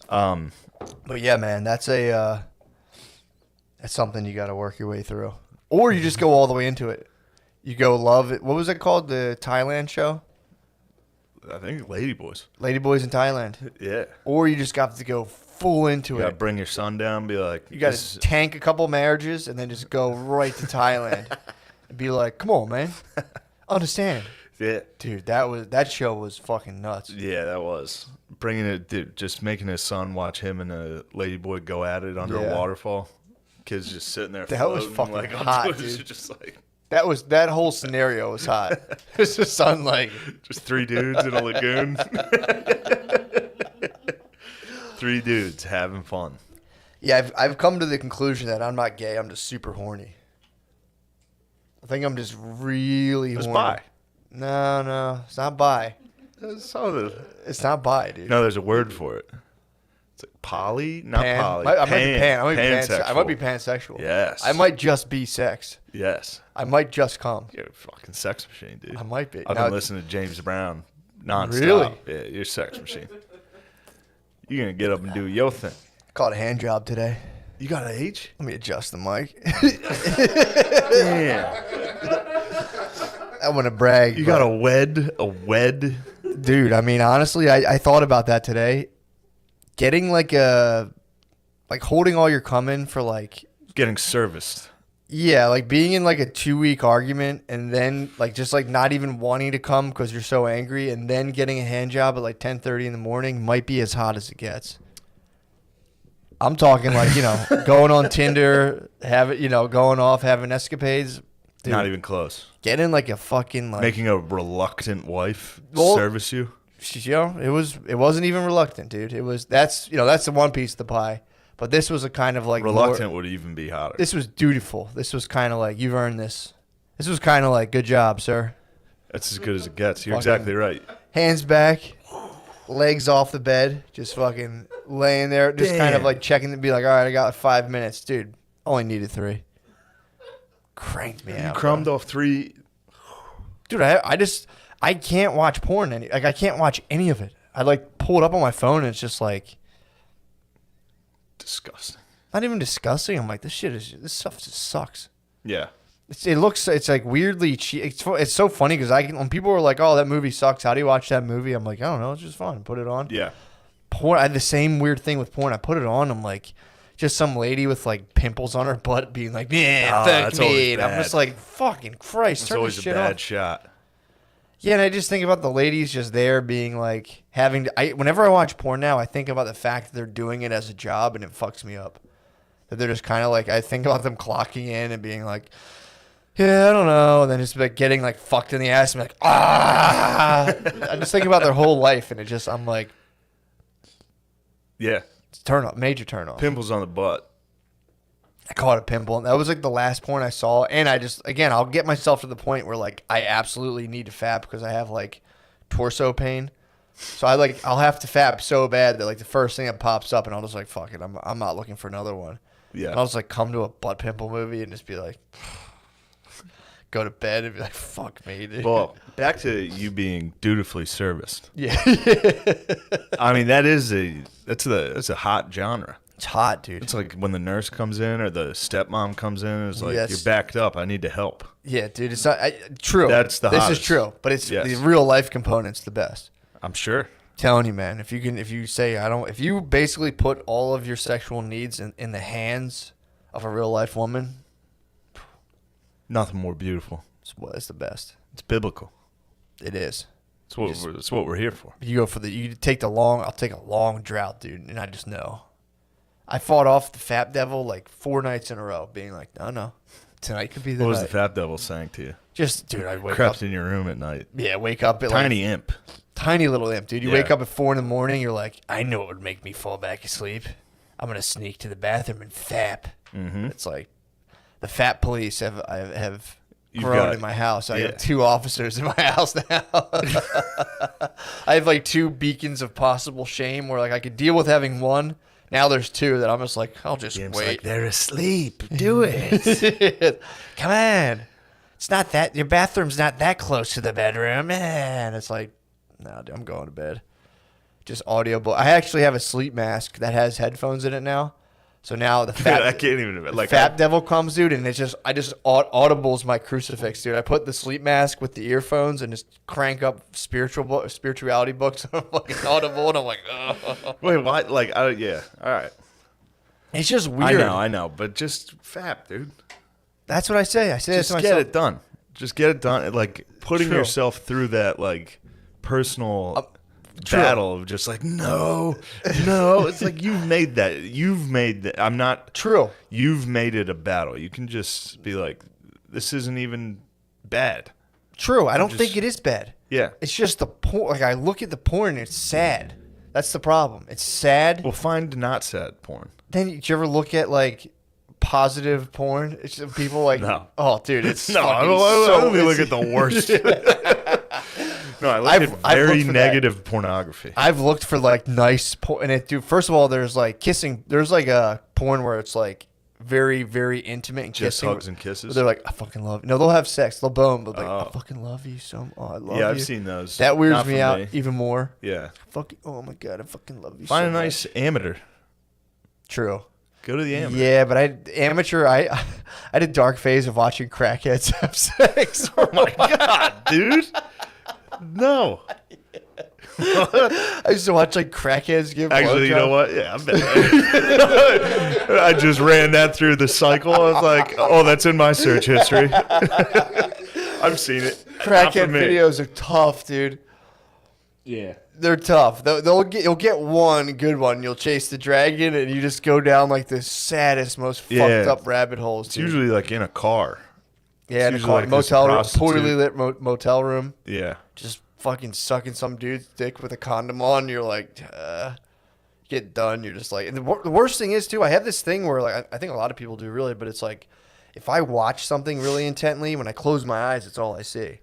But yeah, man, that's something you got to work your way through, or you just go all the way into it. You go love it. What was it called? The Thailand show, I think Ladyboys. Ladyboys in Thailand, Yeah. or you just got to go full into You got to it. bring your son down, be like, You got this to is- tank a couple marriages and then just go right to Thailand and be like, "Come on, man, understand." yeah. Dude, that show was fucking nuts. Yeah, that was. Bringing it, dude, just making his son watch him and a ladyboy go at it under Yeah. a waterfall. Kids just sitting there That was floating, fucking on hot, Twitter, dude. just like That whole scenario was hot. It's just son like, just three dudes in a lagoon. Three dudes having fun. Yeah, I've come to the conclusion that I'm not gay. I'm just super horny. I think I'm just really It's horny. bi. No, it's not bi. It's not bi, dude. No, there's a word for it. It's like poly, not Pan? poly. I might be pan. I might be pansexual. pansexual. Yes. I might just be sex. Yes. I might just come. You're a fucking sex machine, dude. I might be. I've Now- been listening to James Brown nonstop. Really? Yeah, you're a sex machine. You're going to get up and do your thing. Caught a hand job today. You got an H? Let me adjust the mic. Yeah. I want to brag. You got a wed? Dude, I mean, honestly, I thought about that today. Getting like holding all your cum in for like, Getting serviced. yeah, like being in like a 2-week argument and then like just like not even wanting to come because you're so angry and then getting a hand job at like 10:30 in the morning might be as hot as it gets. I'm talking like, going on Tinder, going off, having escapades. Dude, Not even close. getting like a fucking like Making a reluctant wife Well- service you. it wasn't even reluctant, dude. That's the one piece of the pie. But this was a kind of like Reluctant would even be hotter. This was dutiful. This was kind of like, you've earned this. This was kind of like, good job, sir. That's as good as it gets. You're Fucking- exactly right. Hands back, legs off the bed, just fucking laying there, just kind of Damn. like checking to be like, all right, I got 5 minutes, dude. Only needed 3. Cranked me You out, crumbed off 3. dude. I can't watch porn I can't watch any of it. I like pull it up on my phone and it's just like Disgusting. not even disgusting. I'm like, this stuff just sucks. Yeah. It's like weirdly cheap. It's so funny because when people are like, oh, that movie sucks, how do you watch that movie? I'm like, I don't know, it's just fun. Put it on. Yeah. Porn. I had the same weird thing with porn. I put it on. I'm like, just some lady with like pimples on her butt being like, yeah, Oh, fuck that's me. always And I'm bad. just like, fucking Christ, It's turn always this a shit bad off. shot. Yeah, and I just think about the ladies just there being like having to. Whenever I watch porn now, I think about the fact that they're doing it as a job, and it fucks me up. That they're just kind of like, I think about them clocking in and being like, yeah, I don't know, and then just like getting like fucked in the ass and be like, ah. I just think about their whole life, and I'm like, Yeah. it's major turn off. Pimples on the butt. I caught a pimple, and that was like the last porn I saw. And I'll get myself to the point where like I absolutely need to fap because I have like torso pain. So I'll have to fap so bad that like the first thing that pops up, and I'll just like, fuck it, I'm not looking for another one. Yeah. And I'll just like come to a butt pimple movie and just be like, go to bed and be like, fuck me, dude. Well, back to you being dutifully serviced. Yeah. I mean, that's a hot genre. It's hot, dude. It's like when the nurse comes in or the stepmom comes in. It's like, Yes. you're backed up. I need to help. Yeah, dude. It's not true. That's the This hottest. is true, but it's Yes. the real life component's the best. I'm sure. Telling you, man. If you basically put all of your sexual needs in the hands of a real life woman, Nothing more beautiful. it's the best. It's biblical. It is. It's what we're here for. You take I'll take a long drought, dude, and I just know. I fought off the fat devil like 4 nights in a row, being like, no, tonight could be the What was night. the fat devil saying to you? Just, dude, I wake Crept up. in your room at night. Yeah, wake up at Tiny imp. tiny little imp, dude. You Yeah. wake up at 4 in the morning. You're like, I know it would make me fall back asleep. I'm gonna sneak to the bathroom and fap. Mm-hmm. It's like the fat police have You've grown got- in my house. I yeah. have 2 officers in my house now. I have like 2 beacons of possible shame where like I could deal with having 1. Now there's 2 that I'm just like, I'll just Imp's wait. like, they're asleep. Do it. Come on. It's not that your bathroom's not that close to the bedroom. Man, it's like, no, dude, I'm going to bed. Just audio book. I actually have a sleep mask that has headphones in it now. So now the I fat can't even. Like, fat devil comes, dude, and I just audibles my crucifix, dude. I put the sleep mask with the earphones and just crank up spirituality books. I'm fucking audible, and I'm like, ugh. wait, what? Like, yeah. All right. It's just weird. I know. But just fap, dude. That's what I say. I say Just that to get myself. it done. Just get it done. Like, putting True. yourself through that, like, personal true. battle of just like, no. It's like, you've made that. I'm not. True. You've made it a battle. You can just be like, this isn't even bad. True. I don't just- think it is bad. Yeah. It's just the porn. Like I look at the porn and it's sad. That's the problem. It's sad. Well, find not sad porn. Then did you ever look at like positive porn? It's just people like, No. oh, dude, it's No, I fucking only look it's- at the worst. No, I look I've at very looked for that. negative pornography. I've looked for like nice porn, and it, dude. First of all, there's like kissing. There's like a porn where it's like very, very intimate and Just kissing. hugs and kisses. They're like, I fucking love you. No, they'll have sex. They'll bone, but like, Oh. I fucking love you so. Oh, I love you. Yeah, I've seen those. That weirds Not me for out even more. Yeah. Fucking. Oh my god, I fucking love you. Find so a nice amateur. much. True. Go to the amateur. Yeah, but I had a dark phase of watching crackheads have sex. Oh my god, dude. No. I used to watch like crackheads give. Actually, you know blowjobs. what? Yeah, I bet. I just ran that through the cycle. I was like, oh, that's in my search history. I've seen it. Not for Crackhead me. videos are tough, dude. Yeah. They're tough. You'll get one good one. You'll chase the dragon, and you just go down like the saddest, most Yeah. fucked up rabbit holes. It's Dude. usually like in a car. yeah, in a usually car, like this motel room, prostitute. poorly lit motel room, Yeah. just fucking sucking some dude's dick with a condom on. You're like, get done. You're just like, and the worst thing is too. I have this thing where like I think a lot of people do really, but it's like if I watch something really intently, when I close my eyes, it's all I see.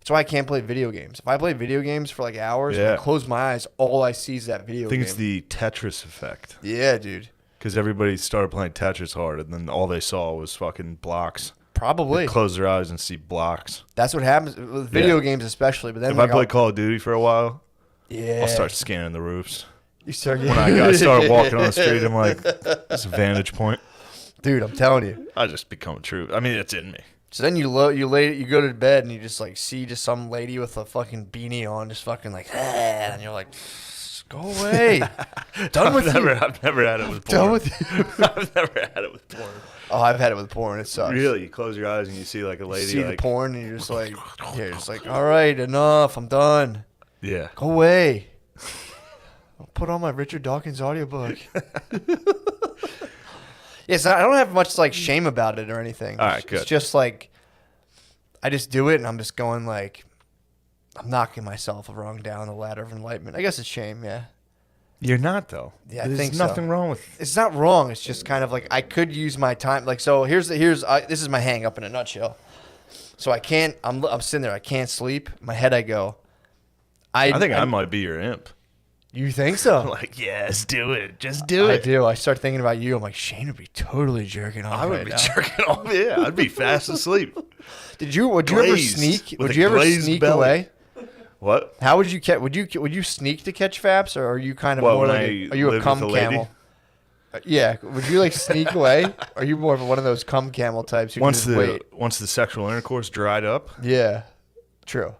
That's why I can't play video games. If I play video games for like hours, and I Yeah. close my eyes, all I see is that video I think game. it's the Tetris effect. Yeah, dude. Because everybody started playing Tetris hard, and then all they saw was fucking blocks. Probably. They close their eyes and see blocks. That's what happens with video Yeah. games, especially. But then If like, I play Call of Duty for a while, yeah, I'll start scanning the roofs. You start When I started walking on the street, I'm like, this is a vantage point. dude. I'm telling you. I just become true. I mean, it's in me. So then you go to bed and you just like see just some lady with a fucking beanie on, just fucking like, and you're like, go away. Done with you. I've never had it with porn. Done with you. I've never had it with porn. Oh, I've had it with porn. It sucks. Really? You close your eyes and you see like a You lady. see like, the porn and you're just like, you're just like, all right, enough. I'm done. Yeah. Go away. I'll put on my Richard Dawkins audiobook. Yes, I don't have much like shame about it or anything. All right, good. It's just like I just do it and I'm just going like I'm knocking myself wrong down the ladder of enlightenment. I guess it's shame, yeah. You're not though. Yeah, I There's think so. nothing wrong with. It's not wrong. It's just kind of like I could use my time. Like so, this is my hang up in a nutshell. So I can't. I'm sitting there. I can't sleep. My head. I go. I think I might be your imp. You think so? Like, yes, do it. Just do I it. do. I start thinking about you. I'm like, Shane would be totally jerking off. I would right be now. jerking off. Yeah, I'd be fast asleep. Would you ever Glazed, sneak? with Would a you ever glazed sneak belly. away? What? How would you catch? Would you sneak to catch faps, or are you kind of What, more when like? I Are you a lived cum with a lady? camel? Yeah. Would you like sneak away? Or are you more of one of those cum camel types who Once can just wait? once the sexual intercourse dried up. Yeah. True.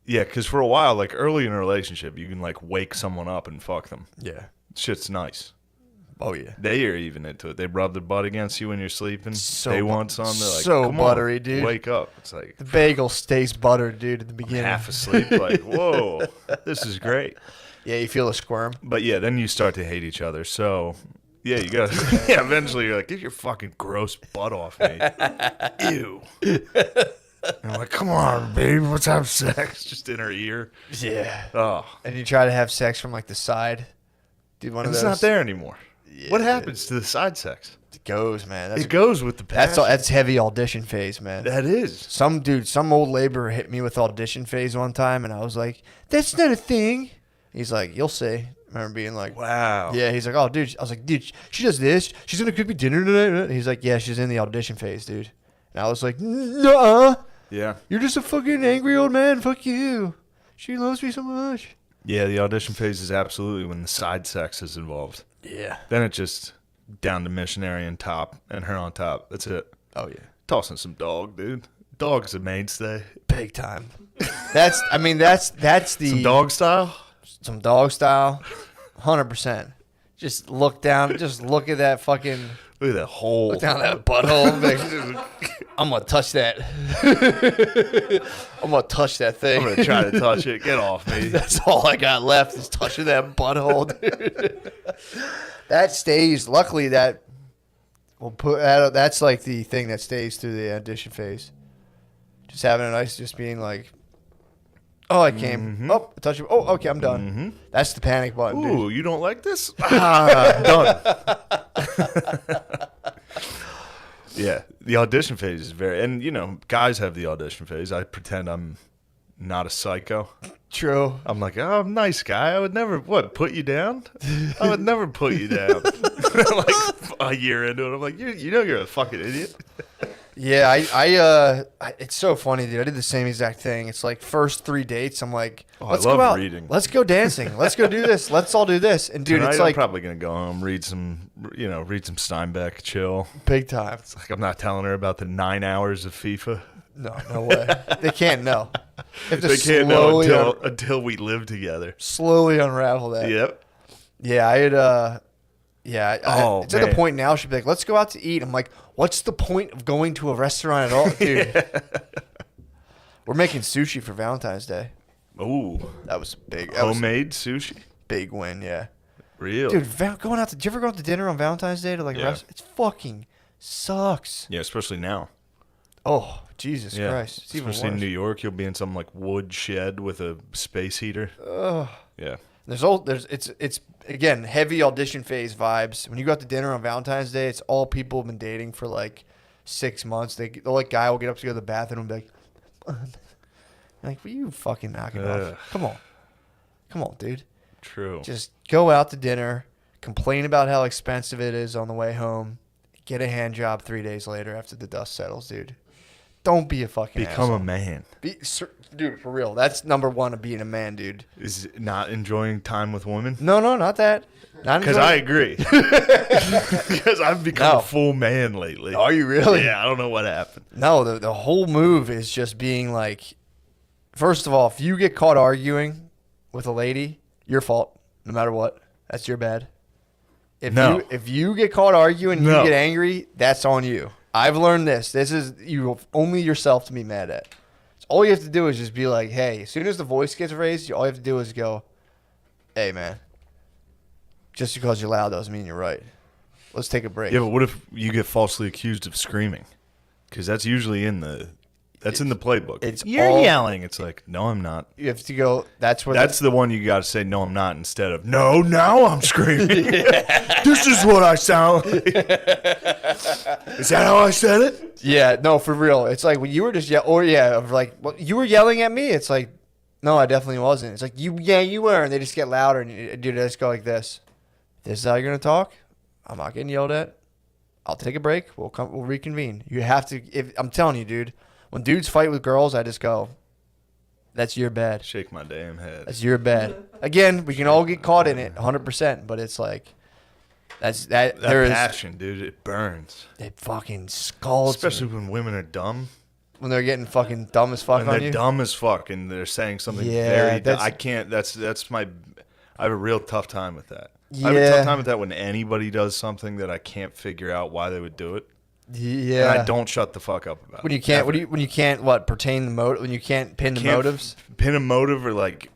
Yeah, because for a while, like early in a relationship, you can like wake someone up and fuck them. Yeah. Shit's nice. Oh yeah. They are even into it. They rub their butt against you when you're sleeping. So they bu- want some. They're like, so come buttery, on, dude. Wake up. It's like The bagel stays buttered, dude, at the beginning. half asleep. Like, whoa, this is great. Yeah, you feel a squirm. But yeah, then you start to hate each other. So yeah, you gotta. Yeah, eventually you're like, get your fucking gross butt off me. Ew. And I'm like, come on, babe, let's have sex. Just in her ear. Yeah. Oh, And you try to have sex from like the side. Dude, one of it's those. not there anymore. What Yeah. happens to the side sex? It goes, man. It goes with the passion. That's heavy audition phase, man. That is. Some old laborer hit me with audition phase one time, and I was like, "That's not a thing." He's like, "You'll see." I remember being like, Wow. "Yeah." He's like, "Oh, dude." I was like, "Dude, she does this. She's gonna cook me dinner tonight." And he's like, "Yeah, she's in the audition phase, dude." And I was like, "Nuh-uh. Yeah. You're just a fucking angry old man. Fuck you. She loves me so much." Yeah, the audition phase is absolutely when the side sex is involved. Yeah. Then it just down to missionary and top and her on top. That's it. Oh yeah. Tossing some dog, dude. Dog's a mainstay. Big time. That's the Some dog style? some dog style, 100%. Just look down. Just look at that fucking. Look at that hole. Look down that butthole. Like, I'm gonna touch that. I'm gonna touch that thing. I'm going to try to touch it. Get off me. That's all I got left is touching that butthole, dude. That stays. Luckily, that will put. That's like the thing that stays through the audition phase. Just having a nice, just being like, Oh, I came. Oh, I touched you. Oh, okay, I'm done. That's the panic button, dude. Ooh, you don't like this? Done. Yeah, the audition phase is very, and you know, guys have the audition phase. I pretend I'm not a psycho. True. I'm like, oh, I'm a nice guy. I would never, put you down? I would never put you down. Like a year into it, I'm like, you know, you're a fucking idiot. Yeah, it's so funny, dude. I did the same exact thing. It's like first 3 dates, I'm like, let's I love go out. reading. Let's go dancing. Let's go do this. Let's all do this. And dude, Tonight, it's like I'm probably gonna go home, read some Steinbeck, chill. big time. It's like I'm not telling her about the 9 hours of FIFA. No way. They can't know. They can't know until we live together. Slowly unravel that. Yep. Yeah, it's at the man. point now she'd be like, let's go out to eat. I'm like, what's the point of going to a restaurant at all? Dude. We're making sushi for Valentine's Day. Ooh. That was big. That was a Homemade sushi? big win, yeah. Real. Dude, going out to, did you ever go out to dinner on Valentine's Day to like a Yeah. restaurant? It's fucking sucks. Yeah, especially now. Oh, Jesus Yeah. Christ. It's even Especially in worse. New York, you'll be in some like wood shed with a space heater. Yeah. It's again heavy audition phase vibes. When you go out to dinner on Valentine's Day, it's all people have been dating for like 6 months. The like guy will get up to go to the bathroom and be like, like, will you fucking knock it off? Come on, dude. True. Just go out to dinner, complain about how expensive it is on the way home, get a hand job 3 days later after the dust settles, dude. Don't be a fucking Become asshole. a man. Dude, for real. That's number one of being a man, dude. Is not enjoying time with women? No, not that. Because I agree. Because I've become a full man lately. Are you really? Yeah, I don't know what happened. No, the whole move is just being like, first of all, if you get caught arguing with a lady, your fault, no matter what. That's your bad. If you get caught arguing and you get angry, that's on you. I've learned this. This is you only yourself to be mad at. So all you have to do is just be like, hey, as soon as the voice gets raised, all you have to do is go, hey, man, just because you're loud doesn't mean you're right. Let's take a break. Yeah, but what if you get falsely accused of screaming? Because that's usually in the playbook. You're yelling. It's like, no, I'm not. You have to go. That's the one you got to say, no, I'm not, instead of, no, now I'm screaming. This is what I sound like. Is that how I said it? Yeah, no, for real. It's like when you were just well, you were yelling at me. It's like, no, I definitely wasn't. It's like you were, and they just get louder, and you just go like this. This is how you're gonna talk. I'm not getting yelled at. I'll take a break. We'll reconvene. You have to. I'm telling you, dude. When dudes fight with girls, I just go, that's your bad. Shake my damn head. That's your bad. Again, we can all get caught in it 100%, but it's like, that passion, dude, it burns. It fucking scalds. Especially when women are dumb. When they're getting fucking dumb as fuck when on they're you. dumb as fuck and they're saying something I have a real tough time with that. Yeah. I have a tough time with that when anybody does something that I can't figure out why they would do it. Yeah, and I don't shut the fuck up about when it. You can't. When you can't pertain the motive. When you can't pin the motives. Pin a motive or like,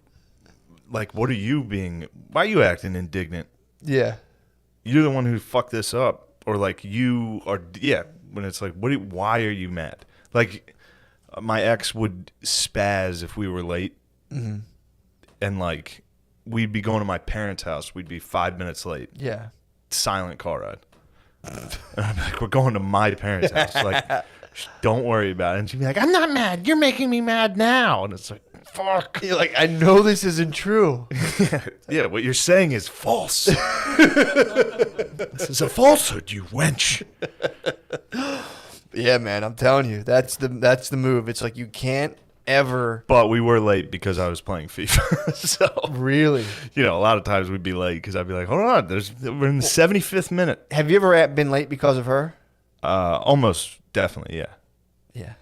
what are you being? Why are you acting indignant? Yeah, you're the one who fucked this up, or like you are. Yeah, when it's like, why are you mad? Like, my ex would spaz if we were late, and like we'd be going to my parents' house. We'd be 5 minutes late. Yeah, silent car ride. And I'd be like, we're going to my parents' house. Like, don't worry about it. And she'd be like, I'm not mad. You're making me mad now. And it's like, fuck. You're like, I know this isn't true. Yeah, what you're saying is false. This is a falsehood, you wench. Yeah, man, I'm telling you, that's the move. It's like you can't ever. But we were late because I was playing FIFA. So really, a lot of times we'd be late because I'd be like, hold on, we're in the 75th minute. Have you ever been late because of her? Almost definitely, yeah. Yeah.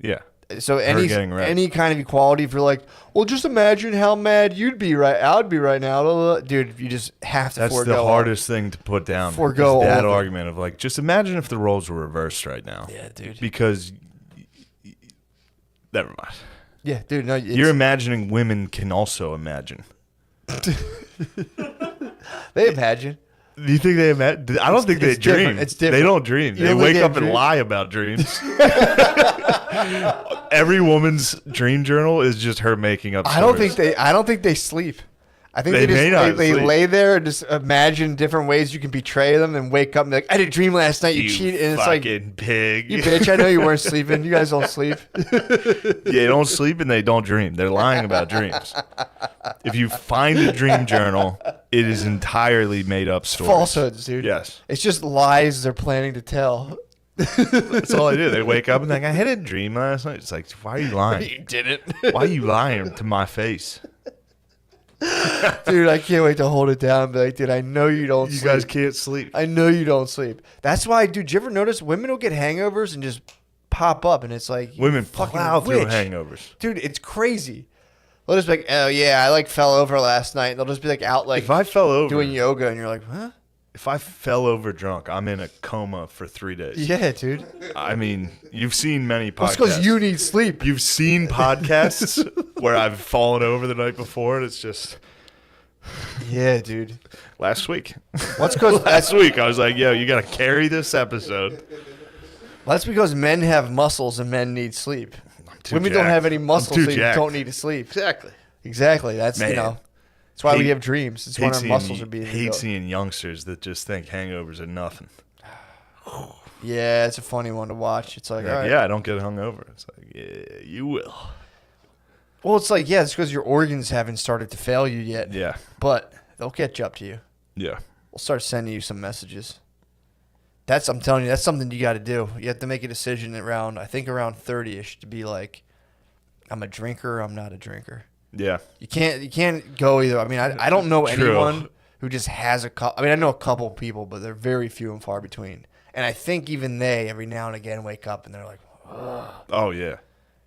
Yeah. So any kind of equality, if you're like, well, just imagine how mad you'd be I'd be right now, dude. You just have to. That's the hardest thing to put down. Forgo that argument of like, just imagine if the roles were reversed right now. Yeah, dude. Because, never mind. Yeah, dude. No, you're imagining women can also imagine. They imagine. Do you think they imagine? I don't think they it's different. dream. It's different. They don't dream. You They don't think wake they up and dream? lie about dreams. Every woman's dream journal is just her making up stories. I don't think they sleep. I think They they may not just they sleep. lay there and just imagine different ways you can betray them and wake up and be like, I had a dream last night, you cheated, and it's like, fucking pig. you bitch, I know you weren't sleeping. You guys don't sleep. They don't sleep and they don't dream. They're lying about dreams. If you find a dream journal, it is entirely made up stories. Falsehoods, dude. Yes. It's just lies they're planning to tell. That's all I do. They wake up and like, I had a dream last night. It's like, why are you lying? You didn't. Why are you lying to my face? Dude, I can't wait to hold it down and be like, dude, I know you don't You sleep. guys can't sleep. I know you don't sleep. That's why, dude, did you ever notice women will get hangovers and just pop up and it's like, you Women fucking plow through witch. hangovers. Dude, it's crazy. They'll just be like, oh yeah, I like fell over last night. And they'll just be like out like If I fell over, doing yoga and you're like, huh? if I fell over drunk, I'm in a coma for 3 days. Yeah, dude. I mean, you've seen many That's podcasts. because you need sleep. You've seen podcasts where I've fallen over the night before, and it's just Yeah, dude. last week. What's because Last week, I was like, yo, you got to carry this episode. that's because men have muscles and men need sleep. too Women don't jacked. have any I'm muscles, too so you jacked. don't need to sleep. Exactly. Exactly. That's Man. that's why we Hate- have dreams. It's when our muscles are being hate developed. seeing youngsters that just think hangovers are nothing. Yeah, it's a funny one to watch. It's like, Like, all right. yeah, I don't get hungover. It's like, yeah, you will. Well, it's like, yeah, it's because your organs haven't started to fail you yet. Yeah, But they'll catch up to you. yeah. We'll start sending you some messages. I'm telling you, that's something you got to do. You have to make a decision around 30ish to be like, I'm a drinker, I'm not a drinker. Yeah. You can't go either. I mean, I don't know True. anyone who just has a couple. I mean, I know a couple people, but they're very few and far between. And I think even they, every now and again, wake up and they're like, Oh, yeah.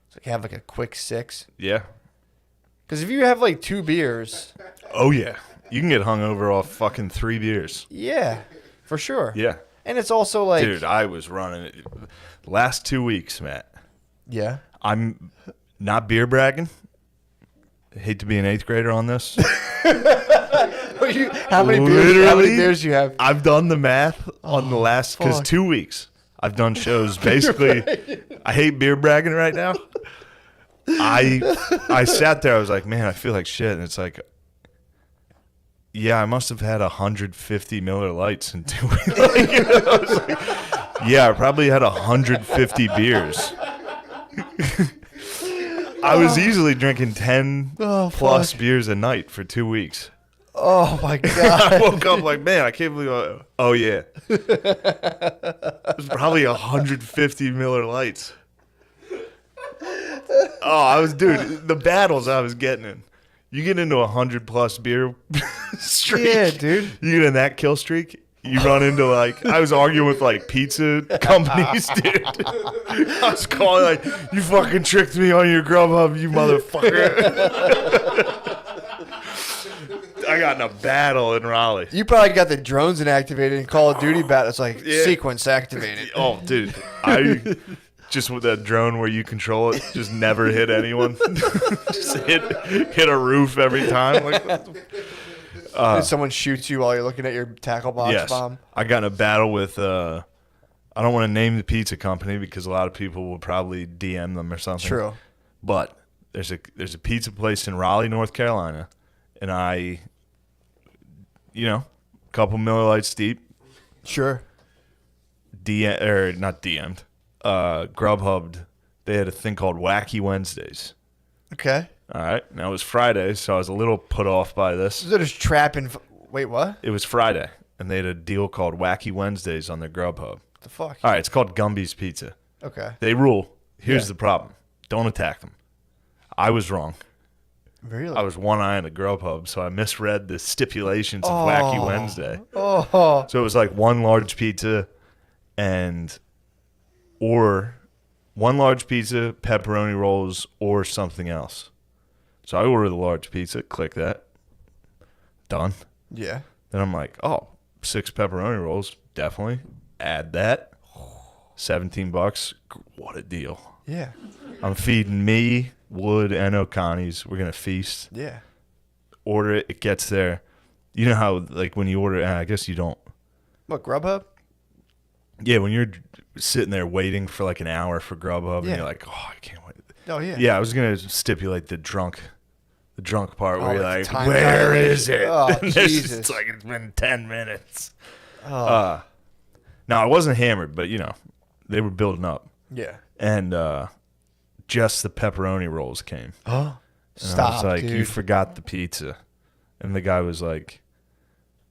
it's like have like a quick 6. Yeah. Because if you have like 2 beers, Oh, yeah. You can get hungover off fucking 3 beers. yeah, for sure. Yeah. And it's also like, Dude, I was running it. Last 2 weeks, Matt. yeah. I'm not beer bragging. I hate to be an 8th grader on this. How many Literally, beers do you have? I've done the math on the last, because fuck. 2 weeks I've done shows. Basically, I hate beer bragging right now. I sat there. I was like, man, I feel like shit. And it's like, yeah, I must have had 150 Miller Lights in 2 weeks. Like, you know, I was like, yeah, I probably had 150 beers. I was easily drinking 10 plus beers a night for 2 weeks. Oh my I god. woke up like, man, I can't believe. Oh yeah, it was probably 150 Miller Lights. Oh, I was, dude. The battles I was getting in. You get into 100+ beer streak. Yeah, dude. You get in that kill streak. You run into like, I was arguing with like pizza companies, dude. I was calling like, you fucking tricked me on your Grubhub, you motherfucker. I got in a battle in Raleigh. You probably got the drones inactivated in Call of Duty battle. It's like sequence activated. Oh, dude. I just with that drone where you control it, just never hit anyone. Just hit a roof every time. Like, And someone shoots you while you're looking at your tackle box yes. bomb. I got in a battle with I don't want to name the pizza company because a lot of people will probably DM them or something. True. But there's a pizza place in Raleigh, North Carolina, and a couple Miller Lights deep. Sure. Not DM'd. Grubhubbed. They had a thing called Wacky Wednesdays. Okay. All right. Now it was Friday, so I was a little put off by this. So they're just trapping. Wait, what? It was Friday, and they had a deal called Wacky Wednesdays on their Grubhub. What the fuck? All right, it's called Gumby's Pizza. Okay. They rule. Here's Yeah. the problem. Don't attack them. I was wrong. Really? I was one eye on the Grubhub, so I misread the stipulations of Wacky Wednesday. Oh. So it was like one large pizza or one large pizza, pepperoni rolls, or something else. So I ordered the large pizza, click that. Done. Yeah. Then I'm like, 6 pepperoni rolls, definitely. Add that. $17. What a deal. Yeah. I'm feeding me, Wood, and O'Connie's. We're going to feast. Yeah. Order it. It gets there. You know how like when you order, I guess you don't. What, Grubhub? Yeah, when you're sitting there waiting for like an hour for Grubhub, and Yeah. you're like, oh, I can't wait. Oh, yeah. Yeah, I was gonna stipulate the drunk part where Oh, you're like like, the time where dilation. is it? Oh, And it's Jesus. just like it's been 10 minutes. Oh, No, I wasn't hammered, but you know, they were building up, yeah. and just the pepperoni rolls came. Oh, And stop, I was like, dude. you forgot the pizza. And the guy was like,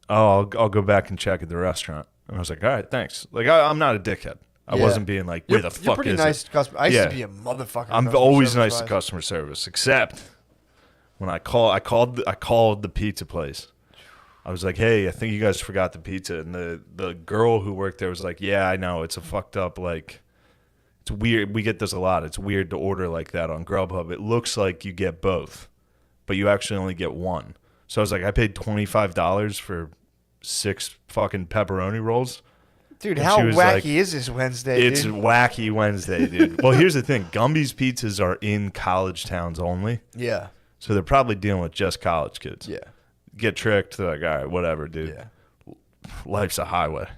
oh, I'll go back and check at the restaurant. And I was like, all right, thanks. Like, I'm not a dickhead. I Yeah. wasn't being like, where the You're fuck pretty is nice it? to customer. I used Yeah. to be a motherfucker. I'm customer always service nice to wise. customer service, except when I called the pizza place. I was like, hey, I think you guys forgot the pizza. And the girl who worked there was like, yeah, I know. It's a fucked up, like, it's weird. We get this a lot. It's weird to order like that on Grubhub. It looks like you get both, but you actually only get one. So I was like, I paid $25 for 6 fucking pepperoni rolls. Dude, And how she was wacky like, is this Wednesday, It's dude? wacky Wednesday, dude. Well, here's the thing. Gumby's pizzas are in college towns only. Yeah. So they're probably dealing with just college kids. Yeah. Get tricked. They're like, all right, whatever, dude. Yeah. Life's a highway.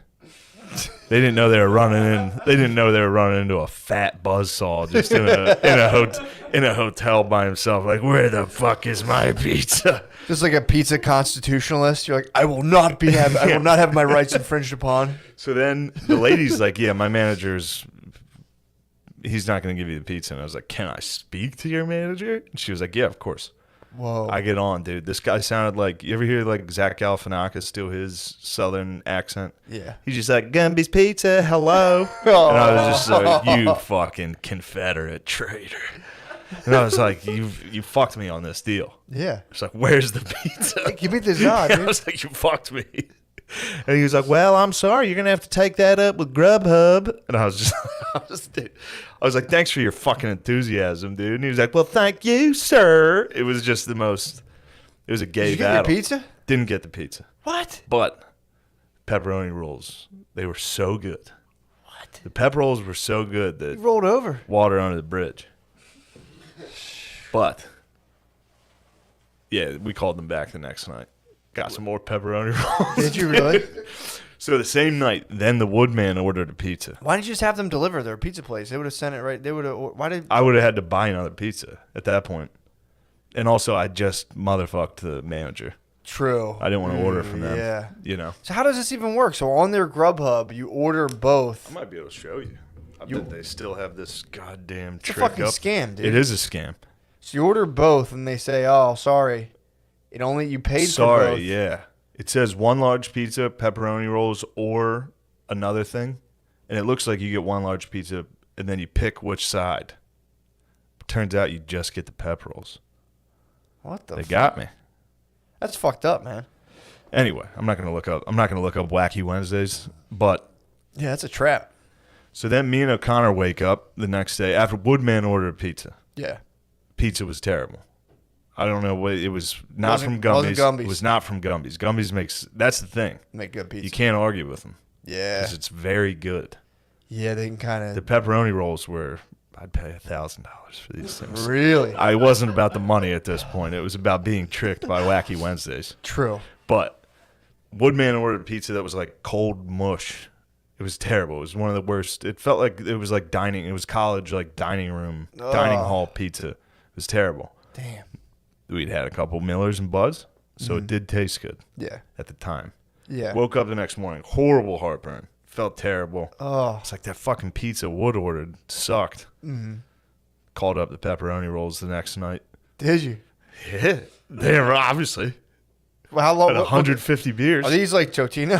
They didn't know they were running in. They didn't know they were running into a fat buzzsaw just in a hotel by himself. Like, where the fuck is my pizza? Just like a pizza constitutionalist, you're like, I will not have my rights infringed upon. So then the lady's like, yeah, my manager's. He's not going to give you the pizza. And I was like, can I speak to your manager? And she was like, yeah, of course. Whoa. I get on, dude. This guy sounded like, you ever hear like Zach Galifianakis do his southern accent? Yeah. He's just like, Gumby's Pizza, hello. And I was just like, you fucking Confederate traitor. And I was like, you fucked me on this deal. Yeah. It's like, where's the pizza? Give me this nod, I dude. was like, you fucked me. And he was like, well, I'm sorry. You're going to have to take that up with Grubhub. And I was like, thanks for your fucking enthusiasm, dude. And he was like, well, thank you, sir. It was just it was a gay Did you get battle. your pizza? Didn't get the pizza. What? But pepperoni rolls, they were so good. What? The pep rolls were so good that You rolled over. water under the bridge. But, yeah, we called them back the next night. Got some more pepperoni rolls. Did you really? So the same night, then the woodman ordered a pizza. Why didn't you just have them deliver their pizza place? They would have sent it right. They would have. Why did? I would have had to buy another pizza at that point. And also, I just motherfucked the manager. True. I didn't want to order from them. Yeah. You know. So how does this even work? So on their Grubhub, you order both. I might be able to show you. I bet they still have this goddamn It's a trick fucking up. scam, dude. It is a scam. So you order both, and they say, "Oh, sorry, you paid for both." Sorry, yeah. It says 1 large pizza, pepperoni rolls, or another thing. And it looks like you get 1 large pizza, and then you pick which side. Turns out you just get the pep rolls. What the? They got me. That's fucked up, man. Anyway, I'm not gonna look up Wacky Wednesdays, but Yeah, that's a trap. so then me and O'Connor wake up the next day after Woodman ordered pizza. Yeah. Pizza was terrible. I don't know what it was. Not Wasn't- from Gumby's. wasn't Gumby's. It was not from Gumby's. Gumby's makes. That's the thing. Make good pizza. You can't argue with them Yeah. because it's very good. Yeah, they can kind The of. pepperoni rolls were. I'd pay $1,000 for these things. Really? I wasn't about the money at this point. It was about being tricked by Wacky Wednesdays. True. But Woodman ordered a pizza that was like cold mush. It was terrible. It was one of the worst. It felt like it was like dining. It was college like dining hall pizza. It was terrible. Damn. We'd had a couple Millers and Buds, so it did taste good Yeah. at the time. Yeah. Woke up the next morning, horrible heartburn. Felt terrible. Oh. It's like that fucking pizza Wood ordered sucked. Mm-hmm. Called up the pepperoni rolls the next night. Did you? Yeah, they were obviously Well, how long? at 150 beers. Are these like Totino?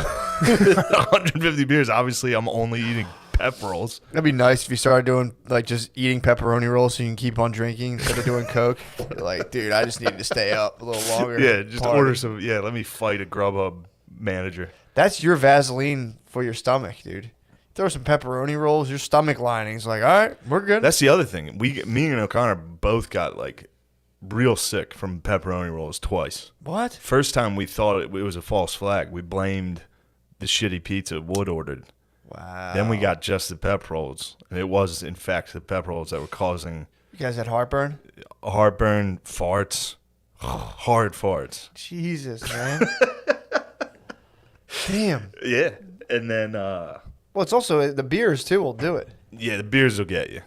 150 beers. Obviously, I'm only eating pep rolls. That'd be nice if you started doing like just eating pepperoni rolls so you can keep on drinking instead of doing Coke. You're like, dude, I just need to stay up a little longer. Yeah, just Party. order some. Yeah, let me fight a Grubhub manager. That's your Vaseline for your stomach, dude. Throw some pepperoni rolls, your stomach lining's like, all right, we're good. That's the other thing. Me and O'Connor both got like real sick from pepperoni rolls twice. What? First time we thought it was a false flag. We blamed the shitty pizza Wood ordered. Wow. Then we got just the pep rolls, and it was in fact the pep rolls that were causing You guys had heartburn? heartburn, farts, hard farts. Jesus, man. Damn. Yeah. And then, Well, it's also the beers too will do it. yeah, the beers will get you.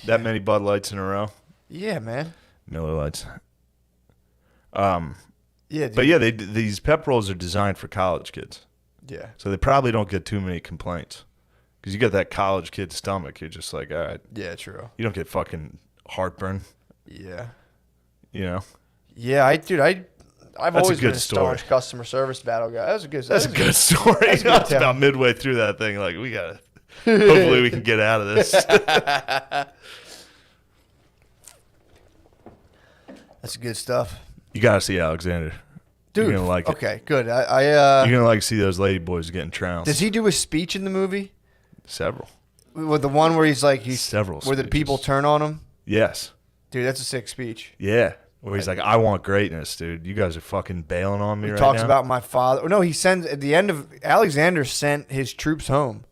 That many Bud Lights in a row. Yeah, man. Miller Lights. Yeah, dude. But yeah, these pep rolls are designed for college kids. Yeah. So they probably don't get too many complaints. Because you got that college kid stomach. You're just like, all right. Yeah, true. You don't get fucking heartburn, Yeah. you know? Yeah, I've That's always a been good a story. staunch customer service battle guy. That was a good. That's a good story. That's It's good about midway through that thing. Like, we got to, hopefully we can get out of this. That's good stuff, You got to see Alexander. dude. You're going to like it. Okay, good. You're going to like to see those lady boys getting trounced. Does he do a speech in the movie? Several. With the one where he's like Several where the speeches. people turn on him? Yes. Dude, that's a sick speech. Yeah. Where he's like, I want greatness, dude. You guys are fucking bailing on me He right talks now. about my father. No, he sends at the end of Alexander sent his troops home.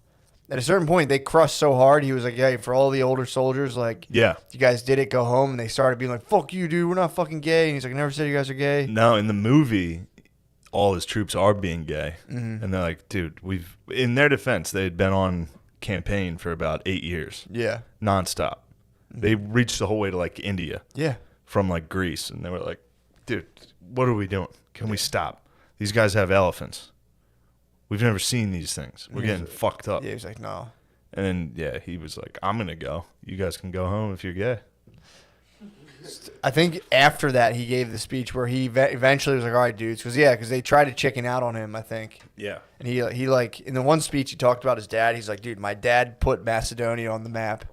At a certain point, they crushed so hard. He was like, "Hey, for all the older soldiers, like, Yeah. you guys did it. Go home." And they started being like, "Fuck you, dude. We're not fucking gay." And he's like, "I never said you guys are gay." No, in the movie, all his troops are being gay. Mm-hmm. And they're like, dude, in their defense, they had been on campaign for about 8 years, Yeah, nonstop. They reached the whole way to like India yeah, from like Greece. And they were like, dude, what are we doing? Can we stop? These guys have elephants. We've never seen these things. We're getting fucked up. yeah. He's like, "No." And then, yeah, he was like, I'm going to go. You guys can go home if you're gay. I think after that, he gave the speech where he eventually was like, "All right, dudes," because they tried to chicken out on him, I think. Yeah. And he like in the one speech he talked about his dad. He's like, "Dude, my dad put Macedonia on the map,"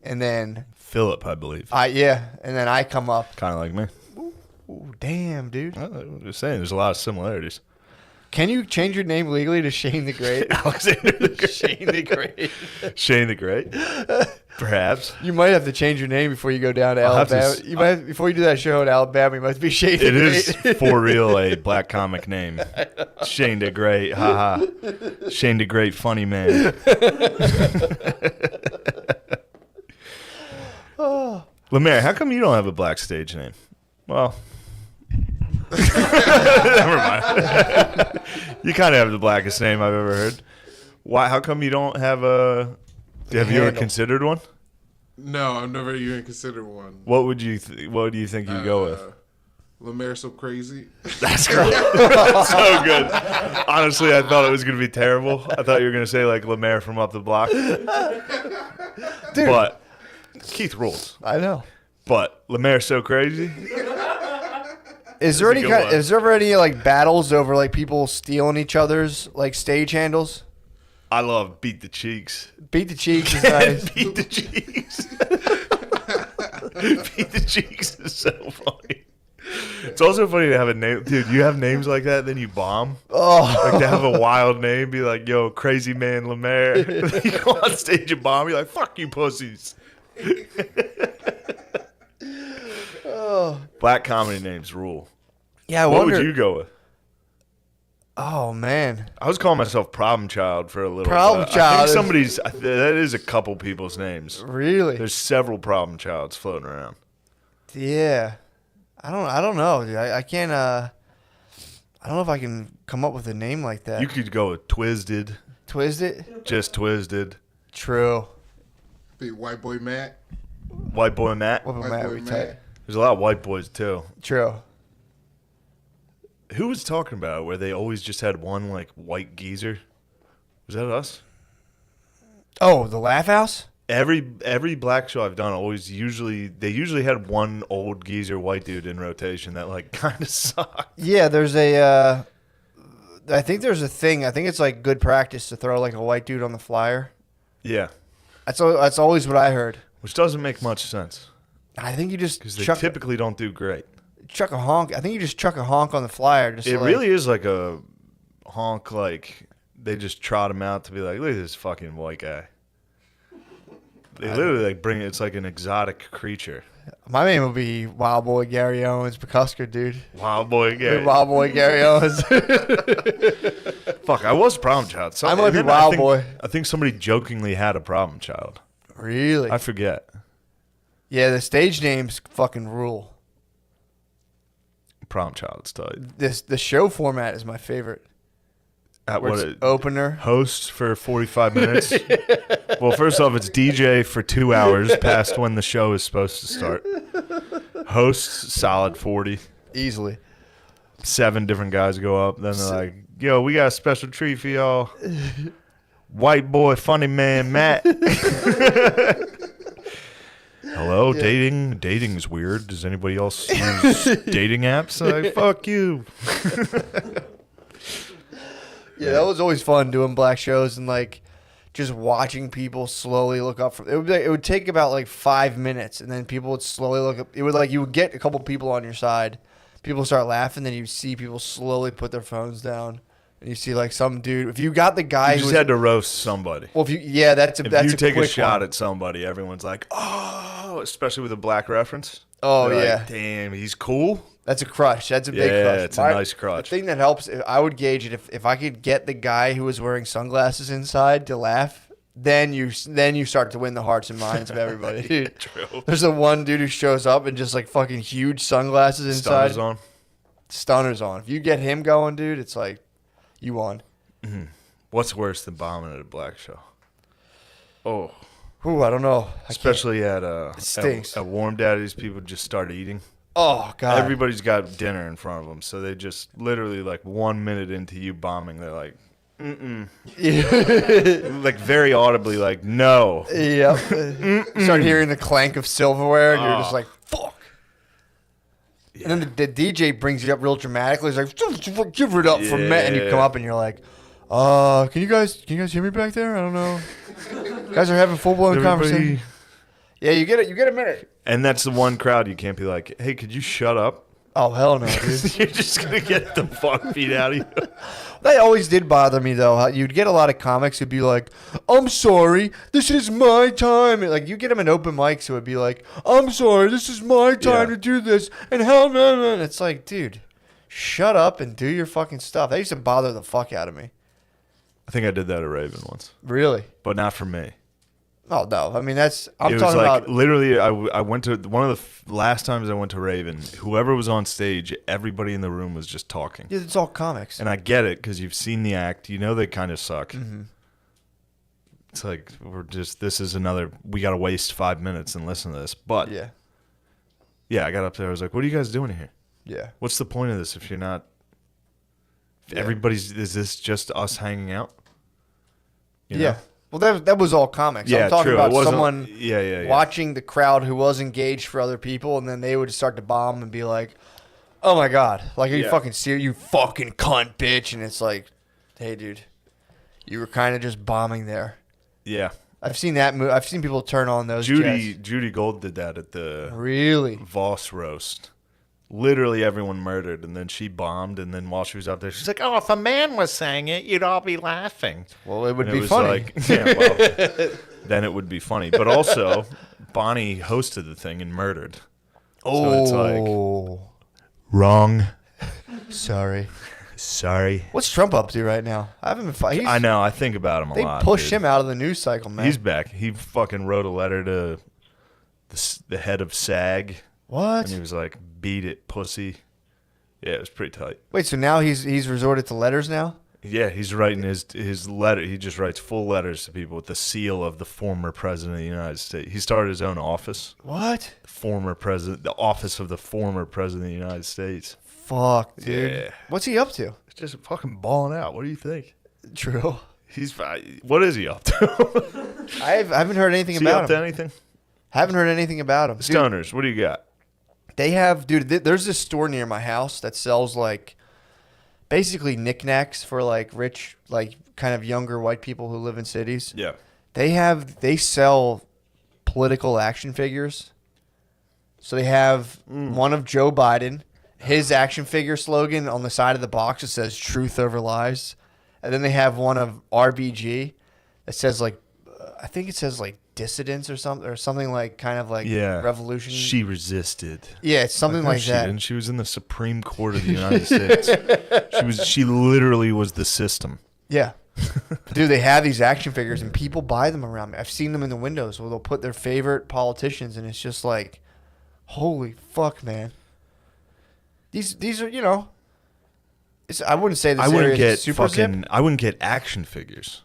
and then Philip, I believe. and then I come up. Kind of like me. Ooh, damn, dude. I'm just saying, there's a lot of similarities. Can you change your name legally to Shane the Great? Alexander the Great. Shane the Great. Shane the Great. Perhaps. You might have to change your name before you go down to I'll have to Alabama. You might before you do that show in Alabama. You must be Shane the It Great. is for real a black comic name. Shane the Great. Haha. Shane the Great, funny man. Lemaire, how come you don't have a black stage name? Well, never mind. You kind of have the blackest name I've ever heard. Why? How come you don't have a? Have you ever handle. considered one? No, I've never even considered one. What would you? What do you think you'd go with? Lemaire so crazy. That's great. That's so good. Honestly, I thought it was going to be terrible. I thought you were going to say like Lemaire from up the block. Dude. But Keith rules. I know. But Lemaire so crazy. Is there That's a any good kind? one. Is there ever any like battles over like people stealing each other's like stage handles? I love beat the cheeks. Beat the cheeks is nice. Beat the cheeks. Beat the cheeks is so funny. It's also funny to have a name, dude. You have names like that, then you bomb. Oh, Like to have a wild name, be like, "Yo, crazy man, Lemaire." You go on stage and bomb. You're like, "Fuck you, pussies." Black comedy names rule. yeah. I What wonder. would you go with? Oh man. I was calling myself Problem Child for a little. Problem bit. Child I is- think somebody's. That is a couple people's names. Really? There's several Problem Childs floating around. Yeah. I don't know, dude. I can't. I don't know if I can come up with a name like that. You could go with Twisted, Twist it. just Twisted, True. Be white boy Matt. White Boy Matt. What about White Matt? boy We Matt. tight. There's a lot of white boys too. True. Who was talking about it where they always just had one like white geezer? Was that us? Oh, the Laugh House. Every black show I've done they usually had one old geezer white dude in rotation that like kind of sucked. Yeah, there's a. I think there's a thing. I think it's like good practice to throw like a white dude on the flyer. Yeah, That's always what I heard. which doesn't make much sense I think you just because they chuck, typically don't do great. chuck a honk. I think you just chuck a honk on the flyer. Just It like, really is like a honk. Like they just trot him out to be like, look at this fucking white guy. They literally like bring it. It's like an exotic creature. My name would be Wild Boy Gary Owens, McCusker, dude. Wild boy Gary. Wild Boy Gary Owens. Fuck, I was a problem child. I might be and then Wild think- Boy. I think somebody jokingly had a problem child. Really? I forget. Yeah, the stage names fucking rule. Problem child. It's tight. The show format is my favorite. At Where what it's opener. host for 45 minutes. Well, first off, it's DJ for 2 hours past when the show is supposed to start. Hosts solid 40. Easily. 7 different guys go up. Then they're like, "Yo, we got a special treat for y'all. White boy, funny man, Matt." Hello, dating. Dating's weird. Does anybody else use dating apps? Like, fuck you. Yeah, that was always fun doing black shows and like just watching people slowly look up from it would take about like 5 minutes and then people would slowly look up. It would like you would get a couple people on your side. People start laughing, then you see people slowly put their phones down. And you see like some dude. If you got the guy You who just had to roast somebody. well, if you that's If that's you take a quick shot one. at somebody, everyone's like, "Oh," especially with a black reference. Oh They're yeah, like, "Damn, he's cool." that's a crush. That's a big Yeah, crush. it's a nice crutch. The thing that helps, I would gauge it if I could get the guy who was wearing sunglasses inside to laugh. Then you start to win the hearts and minds of everybody. Dude. True. There's the one dude who shows up and just like fucking huge sunglasses inside. Stunners on. Stunners on. If you get him going, dude, it's like you won. What's worse than bombing at a black show? Oh, Ooh, I don't know. especially at stinks. at Warm Daddy's, people just start eating. Oh god. Everybody's got dinner in front of them, so they just literally like 1 minute into you bombing, they're like, like very audibly, like, no. Yep. Start hearing the clank of silverware, and you're just like, fuck. Yeah. And then the DJ brings you up real dramatically. He's like, give it up for Matt. And you come up and you're like, can you guys hear me back there? I don't know. You guys are having full-blown conversation. Yeah, you get a minute. And that's the one crowd you can't be like, "Hey, could you shut up?" Oh, hell no, dude. You're just going to get the fuck beat out of you. That always did bother me, though. How you'd get a lot of comics who'd be like, "I'm sorry, this is my time." And, like, you get them in open mics who would be like, "I'm sorry, this is my time to do this." And hell no. And it's like, dude, shut up and do your fucking stuff. That used to bother the fuck out of me. I think I did that at Raven once, Really? but not for me. Oh, no. I mean, I'm It was talking like about. literally. I went to one of the last times I went to Raven. Whoever was on stage, everybody in the room was just talking. Yeah, it's all comics. And I get it because you've seen the act. You know they kind of suck. Mm-hmm. It's like this is another. We got to waste 5 minutes and listen to this. But Yeah. I got up there. I was like, "What are you guys doing here? Yeah. What's the point of this if you're not? If everybody's is this just us hanging out? You know? Yeah. Well, that was all comics. Yeah, I'm talking true. It about wasn't- someone yeah. watching the crowd who was engaged for other people, and then they would start to bomb and be like, "Oh my god, like are you fucking serious? You fucking cunt, bitch!" And it's like, "Hey, dude, you were kind of just bombing there." Yeah. I've seen that move. I've seen people turn on those. jets. Judy Gold did that at the Really? Voss roast. Literally everyone murdered, and then she bombed, and then while she was out there, she's like, "Oh, if a man was saying it, you'd all be laughing." Well, it would And be was funny. like, yeah, well, then it would be funny. But also, Bonnie hosted the thing and murdered. So it's like, wrong. Sorry. Sorry. What's Trump up to right now? I haven't been. I know. I think about him a They lot. pushed dude. him out of the news cycle, man. He's back. He fucking wrote a letter to the head of SAG. What? And he was like, "Beat it, pussy." Yeah, it was pretty tight. Wait, so now he's resorted to letters now? Yeah, he's writing his letter. He just writes full letters to people with the seal of the former president of the United States. He started his own office. What? The office of the former president of the United States. Fuck, dude. Yeah. What's he up to? It's just fucking balling out. What do you think? True. What is he up to? I haven't heard anything Is he about up him. to anything? Haven't heard anything about him. Dude, Stoners, what do you got? they have, dude. There's this store near my house that sells like, basically knickknacks for like rich, like kind of younger white people who live in cities. Yeah. They sell political action figures. So they have one of Joe Biden, his action figure slogan on the side of the box. It says "Truth over lies," and then they have one of RBG that says like, I think it says like dissidents or something like kind of like revolution. She resisted. Yeah, it's something like she that. didn't. She was in the Supreme Court of the United States. She literally was the system. Yeah. Dude, they have these action figures and people buy them around me. I've seen them in the windows where they'll put their favorite politicians and it's just like, holy fuck, man. These are, I wouldn't say this I wouldn't area get is super zip. I wouldn't get action figures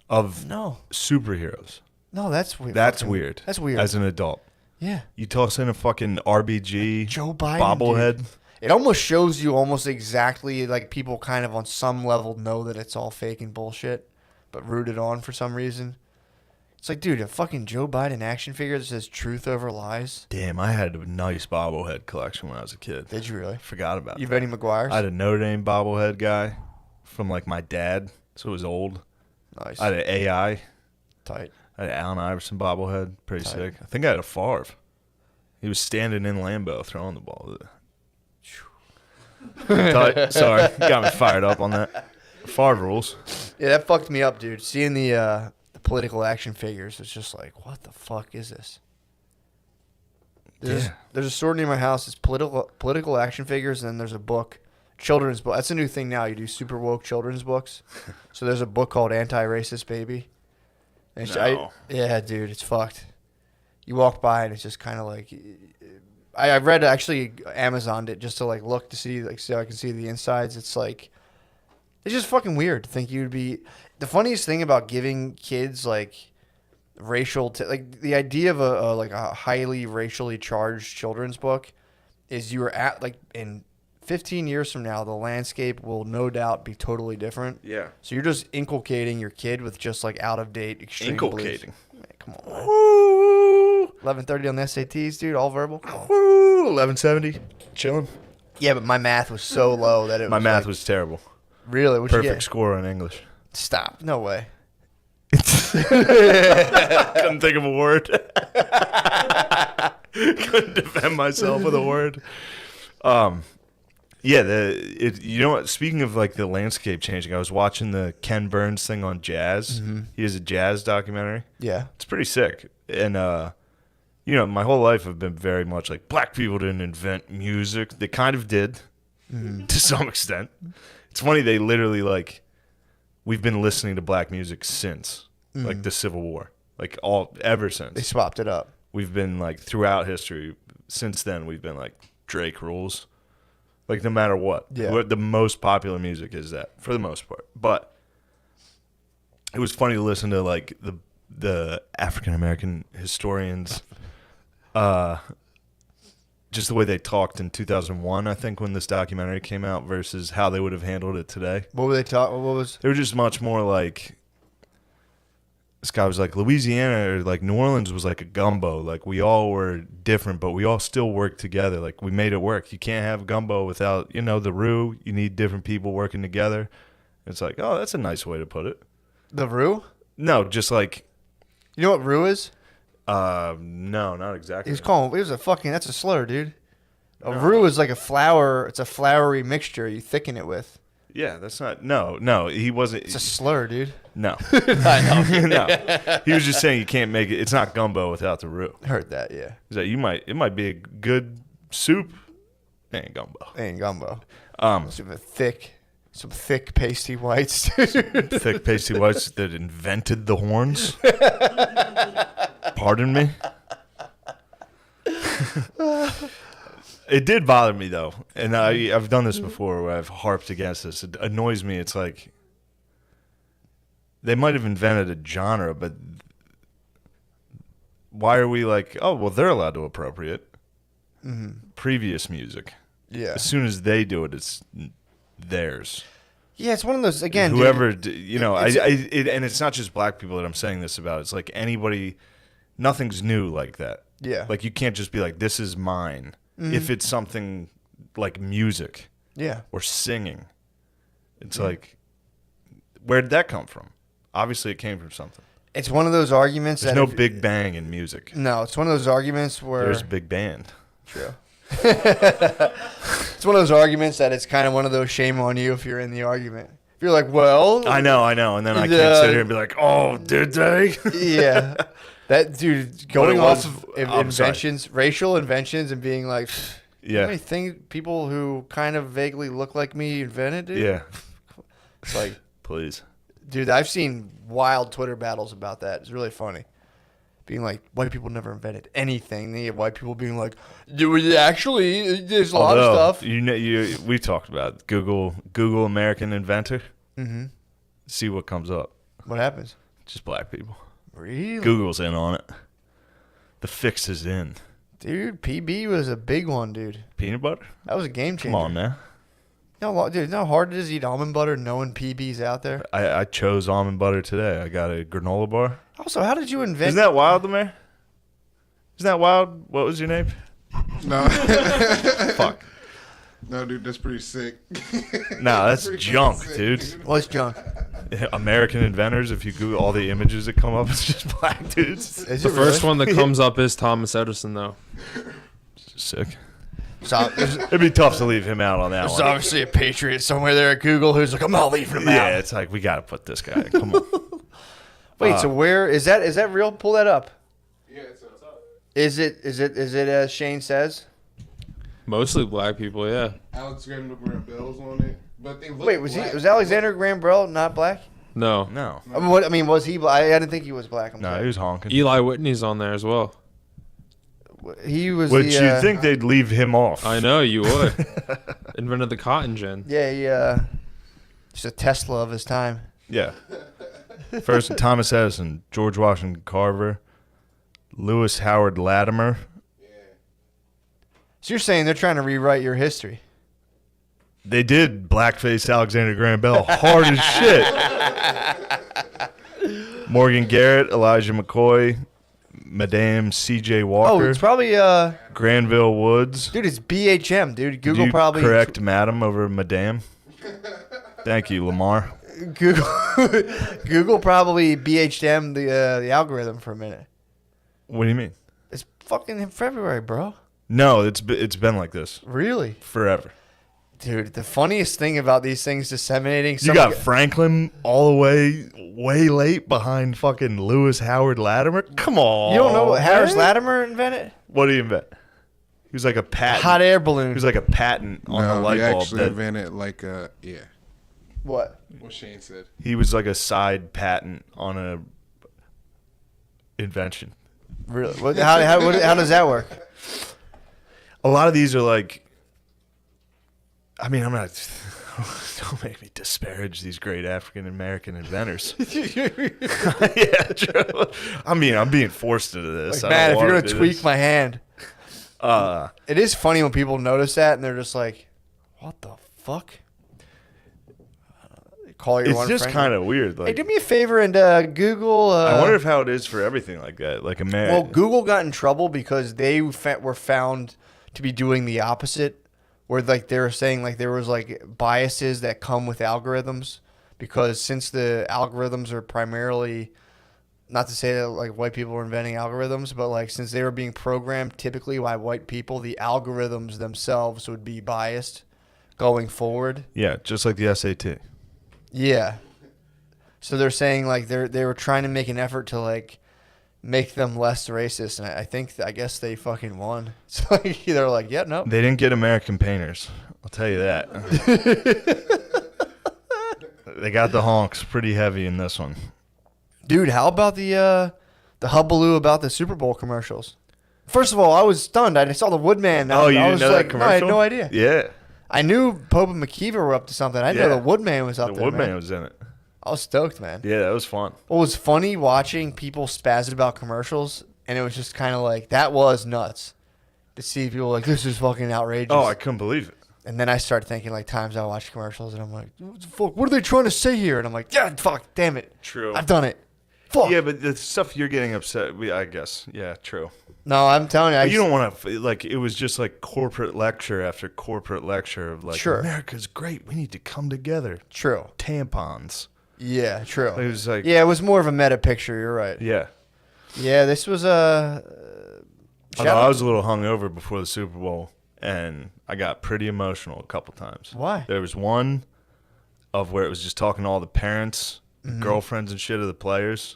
of No, superheroes. that's weird. That's weird. That's weird. As an adult, Yeah, you toss in a fucking RBG Joe Biden bobblehead. dude. It almost shows you almost exactly like people kind of on some level know that it's all fake and bullshit, but rooted on for some reason. It's like, dude, a fucking Joe Biden action figure that says "Truth over lies." Damn, I had a nice bobblehead collection when I was a kid. Did you really? Forgot about You've that. any McGuire's? I had a Notre Dame bobblehead guy from like my dad, so it was old. Nice. I had an AI. Tight. I had an Allen Iverson bobblehead. Pretty Tight. sick. I think I had a Favre. He was standing in Lambeau throwing the ball. Tight. Sorry, got me fired up on that. Favre rules. Yeah, that fucked me up, dude. Seeing the political action figures, it's just like, what the fuck is this? There's a store near my house. It's political action figures, and then there's a book, children's book. That's a new thing now. You do super woke children's books. So there's a book called Anti-Racist Baby. And No. yeah, dude, it's fucked. You walk by and it's just kind of like, I read actually Amazoned it just to like look to see like so I can see the insides. It's like, it's just fucking weird to think you'd be. The funniest thing about giving kids like racial, like the idea of a highly racially charged children's book is you are at like in 15 years from now, the landscape will no doubt be totally different. Yeah. So you're just inculcating your kid with just like out of date extreme Inculcating. beliefs. Man, come on, man. Woo! 11:30 on the SATs, dude. All verbal. Woo! 1170. Chilling. Yeah, but my math was so low that it. My was math like, was terrible. really what'd you Perfect get? score on English. Stop. No way. Couldn't think of a word. Couldn't defend myself with a word. Yeah, you know what? Speaking of like the landscape changing, I was watching the Ken Burns thing on jazz. Mm-hmm. He has a jazz documentary. Yeah. It's pretty sick. And you know, my whole life I've been very much like black people didn't invent music. They kind of did to some extent. It's funny they literally like we've been listening to black music since like the Civil War. Like ever since. They swapped it up. We've been like throughout history since then we've been like Drake rules. Like no matter what. Yeah. What the most popular music is that for the most part. But it was funny to listen to like the African American historians just the way they talked in 2001, I think, when this documentary came out versus how they would have handled it today. What were they talking? What was? They were just much more like this guy was like Louisiana or like New Orleans was like a gumbo. Like we all were different, but we all still worked together. Like we made it work. You can't have gumbo without, you know, the roux. You need different people working together. It's like, oh, that's a nice way to put it. The roux? No, just like, You know what roux is? no, not exactly. He's calling. It was a fucking. That's a slur, dude. A roux is like a flour. It's a floury mixture you thicken it with. Yeah, that's not. No, he wasn't. It's a slur, dude. No, I know. No, he was just saying you can't make it. It's not gumbo without the roux. Heard that? Yeah. He's like, it might be a good soup. It ain't gumbo. Ain't gumbo. Some thick pasty whites. Thick pasty whites that invented the horns. Pardon me. It did bother me though, and I've done this before where I've harped against this. It annoys me. It's like they might have invented a genre, but why are we like, oh well, they're allowed to appropriate previous music. Yeah. As soon as they do it, it's theirs. Yeah, it's one of those again. Whoever dude, you know, and it's not just black people that I'm saying this about. It's like anybody. Nothing's new like that. Yeah. Like you can't just be like, this is mine. If it's something like music Yeah. or singing, it's like, where did that come from? Obviously, it came from something. It's one of those arguments There's that no big bang in music. No, it's one of those arguments where There's a big band. True. It's one of those arguments that it's kind of one of those shame on you if you're in the argument. If you're like, well, I know, and then I can't sit here and be like, oh, did they? Yeah. That dude going But it was- off of I'm sorry. inventions, racial inventions, and being like, Yeah. how many people who kind of vaguely look like me invented, dude? Yeah, It's like, please. dude, I've seen wild Twitter battles about that. It's really funny. being like, white people never invented anything. Then you have white people being like, actually, there's a lot of stuff. We talked about it. Google American inventor. Mm-hmm. See what comes up. What happens? Just black people. Really? Google's in on it. The fix is in. Dude, PB was a big one, dude. Peanut butter? That was a game changer. Come on now. Dude, you know how hard it is to eat almond butter knowing PB's out there? I chose almond butter today. I got a granola bar. Also, how did you invent... Isn't that wild, the mayor? Isn't that wild? What was your name? No. Fuck. No, dude, that's pretty sick. Nah, that's pretty junk, sick, dude. What's junk? American inventors, if you Google all the images that come up, it's just black dudes. Is The it first really? one that comes up is Thomas Edison, though. It's just sick. So, there's It'd be tough to leave him out on that one. obviously a patriot somewhere there at Google who's like, I'm not leaving him out. Yeah, it's like, we got to put this guy in. Come on. Wait, so where is that? Is that real? Pull that up. Yeah, it's up. Is it as Shane says? Mostly black people, yeah. Alex Graham Bell's on it, but they look Wait, was Alexander Graham Bell not black? No. No. I mean, was he black? I didn't think he was black. I'm No, sorry. he was honking. Eli Whitney's on there as well. He was Would the, you think they'd leave him off? I know, you would. Invented the cotton gin. Yeah, he just a Tesla of his time. Yeah. First, Thomas Edison, George Washington Carver, Lewis Howard Latimer. So you're saying they're trying to rewrite your history? They did blackface Alexander Graham Bell hard as shit. Morgan Garrett, Elijah McCoy, Madame C.J. Oh, Walker, it's probably Granville Woods. dude, it's BHM, dude. Google Did you probably correct Madam over Madame? Thank you, Lamar. Google probably BHM the algorithm for a minute. What do you mean? It's fucking in February, bro. No, it's been like this Really? forever. Dude, the funniest thing about these things disseminating... You got Franklin all the way late behind fucking Lewis Howard Latimer? Come on. You don't know what Harris man. Latimer invented? What did he invent? He was like a patent. Hot air balloon. He was like a patent on the No, light he bulb. actually That invented like yeah, What? what Shane said. he was like a side patent on a invention. Really? How does that work? A lot of these are like, I mean, I'm not, don't make me disparage these great African American inventors. Yeah, true. I mean, I'm being forced into this. Like, I man, don't if you're wanna going to do tweak this. my hand. Uh, It is funny when people notice that and they're just like, what the fuck? Call your it's one just friend. kind of weird. Hey, Like, do me a favor and Google. I wonder if how it is for everything like that. Like America. Well, Google got in trouble because they were found to be doing the opposite, where like they were saying like there was like biases that come with algorithms, because since the algorithms are primarily, not to say that like white people were inventing algorithms, but like since they were being programmed typically by white people, the algorithms themselves would be biased going forward. Yeah, just like the SAT. Yeah. So they're saying like they were trying to make an effort to like make them less racist, and I guess they fucking won. So like, they're like, yeah, no. They didn't get American painters. I'll tell you that. They got the honks pretty heavy in this one. Dude, how about the hullabaloo about the Super Bowl commercials? First of all, I was stunned. I saw the Woodman. Oh, you I didn't was know like, that commercial? No, I had no idea. Yeah. I knew Pope and McKeever were up to something. I didn't know Yeah. the Woodman was up The there. Woodman Man. was in it. I was stoked, man. Yeah, that was fun. What was funny watching people spaz about commercials, and it was just kind of like, that was nuts to see people like, this is fucking outrageous. Oh, I couldn't believe it. And then I started thinking like times I watch commercials, and I'm like, what the fuck? What are they trying to say here? And I'm like, yeah, fuck, damn it. True. I've done it. Fuck. Yeah, but the stuff you're getting upset, I guess. Yeah, true. No, I'm telling you. But you don't want to, like, it was just like corporate lecture after corporate lecture of like, Sure. America's great. We need to come together. True. Tampons. Yeah, true. It was like, Yeah, it was more of a meta picture. You're right. yeah. Yeah, this was a. Although I was a little hungover before the Super Bowl, and I got pretty emotional a couple times. Why? There was one of where it was just talking to all the parents, Mm-hmm. girlfriends and shit of the players,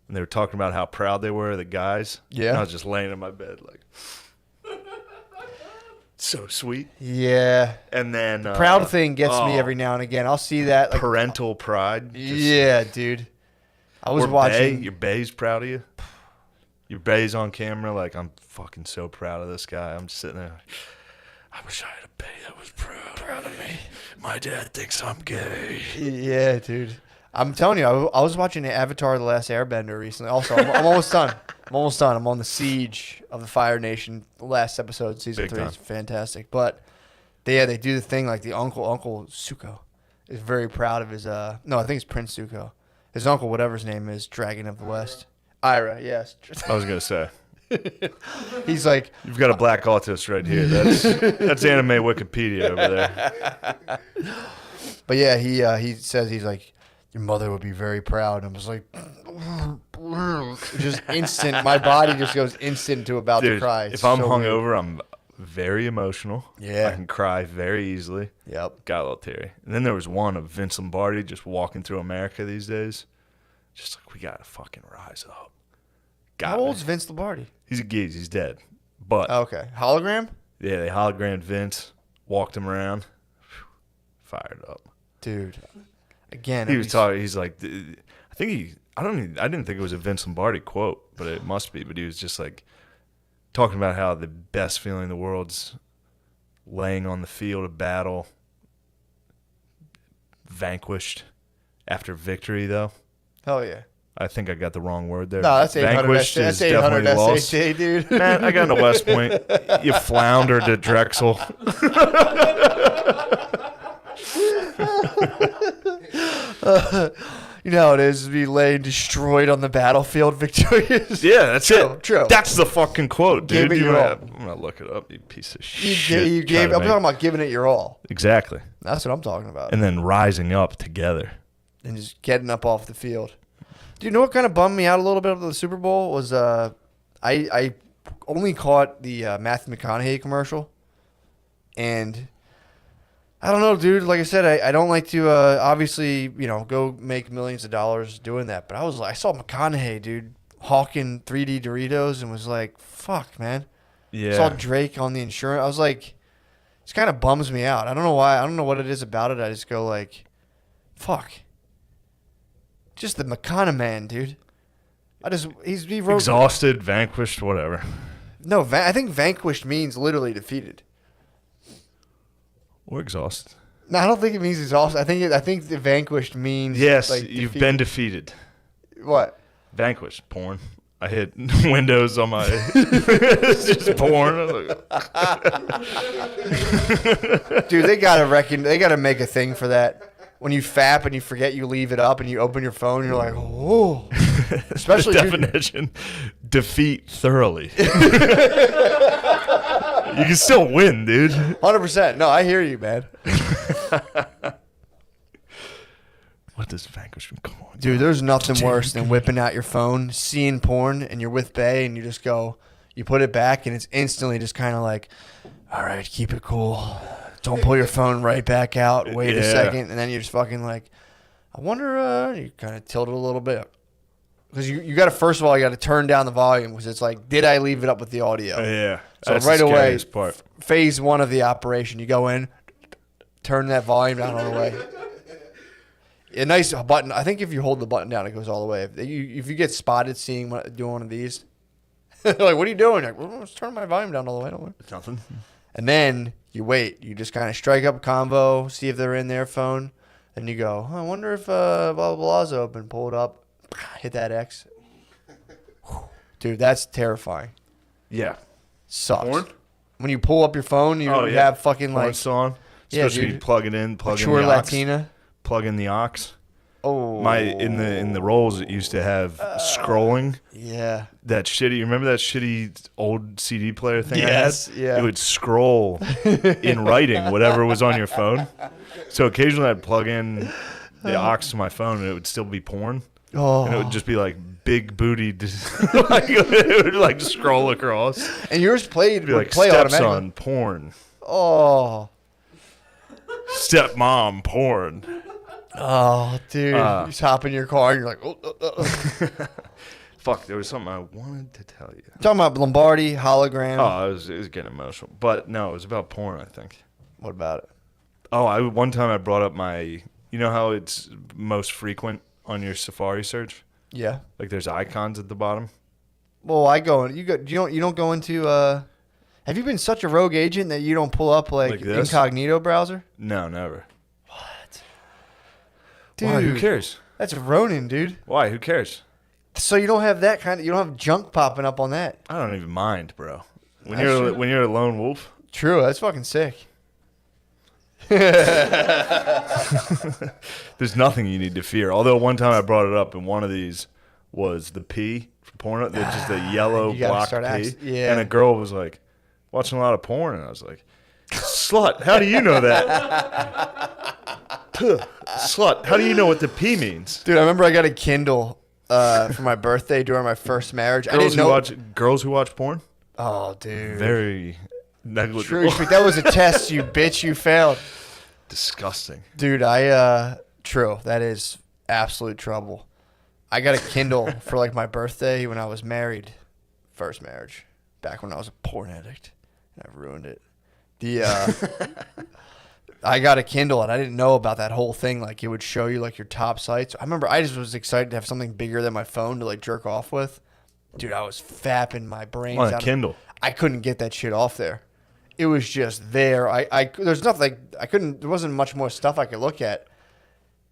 and they were talking about how proud they were of the guys. Yeah. And I was just laying in my bed like, so sweet. Yeah. And then Proud thing gets me oh, every now and again. I'll see that. Like, parental pride. Just- yeah, dude. I was or watching. Your bay's proud of you. Your bay's on camera. Like, I'm fucking so proud of this guy. I'm just sitting there. Like, I wish I had a bay that was proud of me. My dad thinks I'm gay. Yeah, dude. I'm telling you, I was watching Avatar: The Last Airbender recently. Also, I'm almost done. I'm almost done. I'm on the siege of the Fire Nation. The last episode, season Big 3 is time. fantastic. But they do the thing like the Uncle Zuko is very proud of his no, I think it's Prince Zuko. His uncle, whatever his name is, Dragon of the West. Ira, yes. I was gonna say. He's like, You've got a black autist right here. That's anime Wikipedia over there. but yeah, he says he's like, your mother would be very proud. And I was like, just instant. My body just goes instant to about to Dude, cry. It's if I'm so weird. hungover, I'm very emotional. Yeah. I can cry very easily. Yep. Got a little teary. And then there was one of Vince Lombardi just walking through America these days. Just like, we gotta fucking rise up. How old's Vince Lombardi? He's a geez. He's dead. But Okay, hologram, yeah, they hologrammed Vince, walked him around, fired up. dude. Again, He was talking. He's like, I didn't think it was a Vince Lombardi quote, but it must be. But he was just like talking about how the best feeling in the world's laying on the field of battle, vanquished after victory. Though Hell yeah. I think I got the wrong word there. No, that's 800. Vanquished That's is 800 definitely lost. SAT, dude. Man, I got into West Point. You floundered at Drexel. You know how it is to be laying destroyed on the battlefield, victorious. Yeah, that's True, it. true. That's the fucking quote, dude. Gave it your all. I'm gonna look it up. You piece of You shit. gave. Trying to I'm make- talking about giving it your all. Exactly. That's what I'm talking about. And then rising up together. And just getting up off the field. Do you know what kind of bummed me out a little bit of the Super Bowl was I only caught the Matthew McConaughey commercial, and I don't know, dude. Like I said, I don't like to obviously go make millions of dollars doing that, but I saw McConaughey, dude, hawking 3D Doritos, and was like, fuck, man. Yeah. Saw Drake on the insurance. I was like, it kind of bums me out. I don't know why. I don't know what it is about it. I just go like, fuck. Just the McConaughey man, dude. He wrote Exhausted, vanquished, whatever. No. I think vanquished means literally defeated. Or exhausted. No, I don't think it means exhausted. I think the vanquished means Yes, like, you've defeated. been defeated. What? Vanquished. Porn. I hit Windows on my. It's just porn. I was like, Dude, they gotta make a thing for that. When you fap and you forget you leave it up and you open your phone, you're like, oh. Especially the if you're- definition: defeat thoroughly. You can still win, dude. 100%. No, I hear you, man. What does vanquishment? Come on, Dude, there's nothing worse than whipping out your phone, seeing porn, and you're with Bae, and you just go, you put it back, and it's instantly just kind of like, all right, keep it cool. Don't pull your phone right back out. Wait a Yeah. second, and then you're just fucking like, I wonder. You kind of tilt it a little bit because you got to first of all you got to turn down the volume because it's like, did I leave it up with the audio? Yeah. So That's right the away, scariest part. phase one of the operation, you go in, turn that volume down all the way. A nice button. I think if you hold the button down, it goes all the way. If you get spotted doing one of these, like, what are you doing? Like, well, let's turn my volume down all the way. Don't worry. Nothing. And then you wait. You just kind of strike up a convo, see if they're in their phone. Then you go, I wonder if blah, blah, blah's open. Pull it up. Hit that X. Dude, that's terrifying. Yeah. Sucks. Porn? When you pull up your phone, you have fucking Porn like song. Yeah, Especially dude. you plug it in, plug in mature the aux. Latina. Plug in the aux. Oh. In the rolls it used to have scrolling. Yeah. That shitty. You remember that shitty old CD player thing? Yes, I had? yeah. It would scroll in writing whatever was on your phone. So occasionally I'd plug in the aux to my phone and it would still be porn. Oh. And it would just be like big booty. Like, it would like scroll across. And yours It'd be would like play automatically. stepson porn, Oh. stepmom porn. Oh, dude. you just hop in your car and you're like, oh. Fuck, there was something I wanted to tell you. Talking about Lombardi, hologram. Oh, it was getting emotional. But no, it was about porn, I think. What about it? Oh, one time I brought up my, you know how it's most frequent on your Safari search? Yeah. Like there's icons at the bottom. Well, I go. You don't go into. Have you been such a rogue agent that you don't pull up like this? incognito browser? No, never. Dude, Why? Who cares? That's Ronin, dude. Why? Who cares? So you don't have that kind of. You don't have junk popping up on that. I don't even mind, bro. When That's you're true. when you're a lone wolf, True. That's fucking sick. there's nothing you need to fear. Although one time I brought it up, and one of these was the P for porn. They're just a yellow You gotta block start P. yeah. And a girl was like, watching a lot of porn, and I was like, slut, how do you know that? Slut, how do you know what the P means? Dude, I remember I got a Kindle for my birthday during my first marriage. I didn't know. Girls who watch porn? Oh, dude. Very True. negligible. That was a test, you bitch. You failed. Disgusting. Dude, true. That is absolute trouble. I got a Kindle for like my birthday when I was married. First marriage. Back when I was a porn addict. And I ruined it. I got a Kindle and I didn't know about that whole thing. Like it would show you like your top sites. I remember I just was excited to have something bigger than my phone to like jerk off with. Dude, I was fapping my brains On a out. Kindle. I couldn't get that shit off there. It was just there. There's nothing. I couldn't. There wasn't much more stuff I could look at.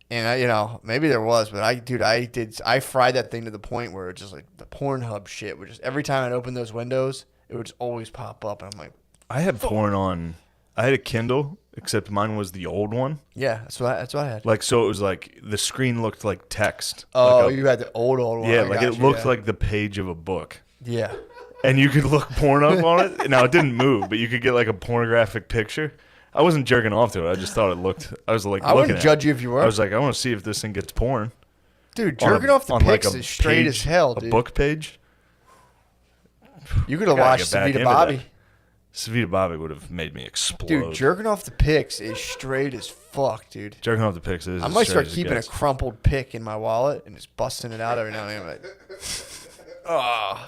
And maybe there was, but I fried that thing to the point where it just like the Pornhub shit would just every time I'd open those windows, it would just always pop up, and I'm like, I had porn on. I had a Kindle, except mine was the old one. yeah, that's what I had. Like, so it was like the screen looked like text. Oh, like you had the old one. yeah, I like got it you, looked yeah. like the page of a book. Yeah. And you could look porn up on it. Now, it didn't move, but you could get like a pornographic picture. I wasn't jerking off to it. I just thought it looked. I was like, I wouldn't judge you if you were. I was like, I want to see if this thing gets porn. Dude, jerking off the on like pics a is straight page, as hell, dude. A book page. You could have Gotta watched get back Savita into Bobby. that. Savita Bobby would have made me explode. Dude, jerking off the pics is straight as fuck, dude. Jerking off the pics is. I as might straight start as it keeping a gets. crumpled pic in my wallet and just busting it out every now and then. Like, oh,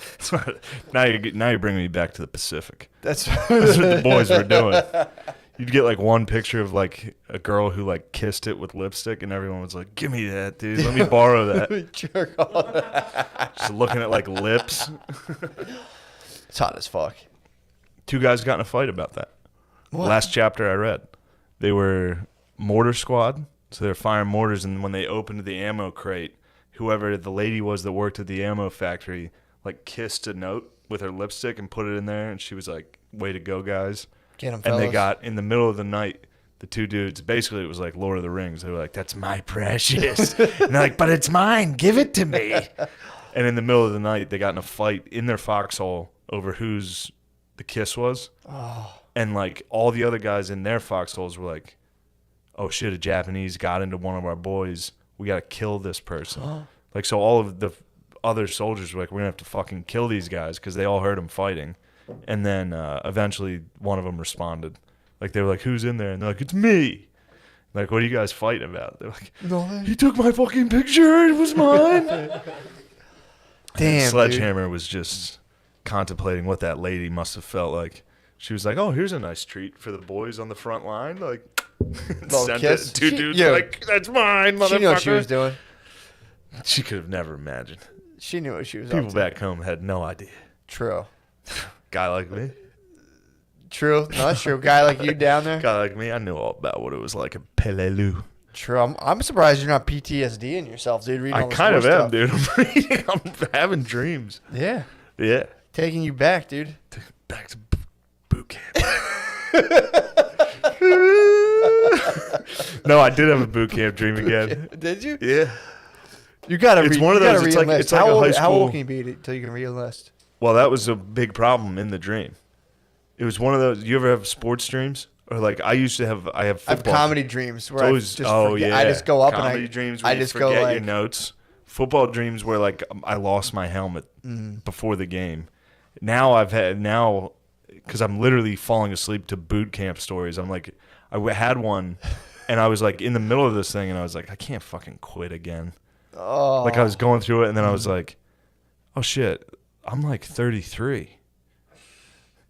now you're bringing me back to the Pacific. that's That's what the boys were doing. You'd get like one picture of like a girl who like kissed it with lipstick, and everyone was like, "Give me that, dude. Let me borrow that." jerk off. Just looking at like lips. It's hot as fuck. Two guys got in a fight about that. What? Last chapter I read, they were mortar squad, so they're firing mortars, and when they opened the ammo crate, whoever the lady was that worked at the ammo factory, like kissed a note with her lipstick and put it in there, and she was like, "Way to go, guys!" Get 'em, And fellas. they got in the middle of the night. The two dudes, basically, it was like Lord of the Rings. They were like, "That's my precious," and they're like, "But it's mine. Give it to me." And in the middle of the night, they got in a fight in their foxhole over whose the kiss was. Oh. And like all the other guys in their foxholes were like, "Oh shit, a Japanese got into one of our boys. We got to kill this person." Like, so all of the other soldiers were like, "We're going to have to fucking kill these guys," because they all heard them fighting. And then eventually one of them responded. Like, they were like, "Who's in there?" And they're like, "It's me." Like, "What are you guys fighting about?" They're like, "He took my fucking picture. It was mine." Damn, Sledgehammer was just contemplating what that lady must have felt like. She was like, "Oh, here's a nice treat for the boys on the front line." Like, sent kiss. it. Two She- dudes yeah. like, "That's mine, motherfucker." She knew what she was doing. She could have never imagined. She knew what she was People up to. back home had no idea. True. Guy like me, True. No, that's true. Guy like you down there. guy like me, I knew all about what it was like in Peleliu. True. I'm surprised you're not PTSDing yourself, dude. Reading I all this kind of war am, stuff. dude. I'm reading. I'm having dreams. Yeah. Yeah. Taking you back, dude. Back to boot camp. No, I did have a boot camp dream again. Did you? Yeah. You gotta. It's re- one of you gotta those, it's like- re-enlist. it's like how a old, high How old school- can you be till you can re-enlist? Well, that was a big problem in the dream. It was one of those. You ever have sports dreams? Or like I used to have. I have I have football. comedy dreams where It's always, I just forget. I just go up comedy and I dreams where I you just forget go like your notes. Football dreams where like I lost my helmet Mm. before the game. Now because I'm literally falling asleep to boot camp stories. I'm like, had one, and I was like in the middle of this thing, and I was like, I can't fucking quit again. oh Like I was going through it, and then I was like, oh shit, I'm like 33.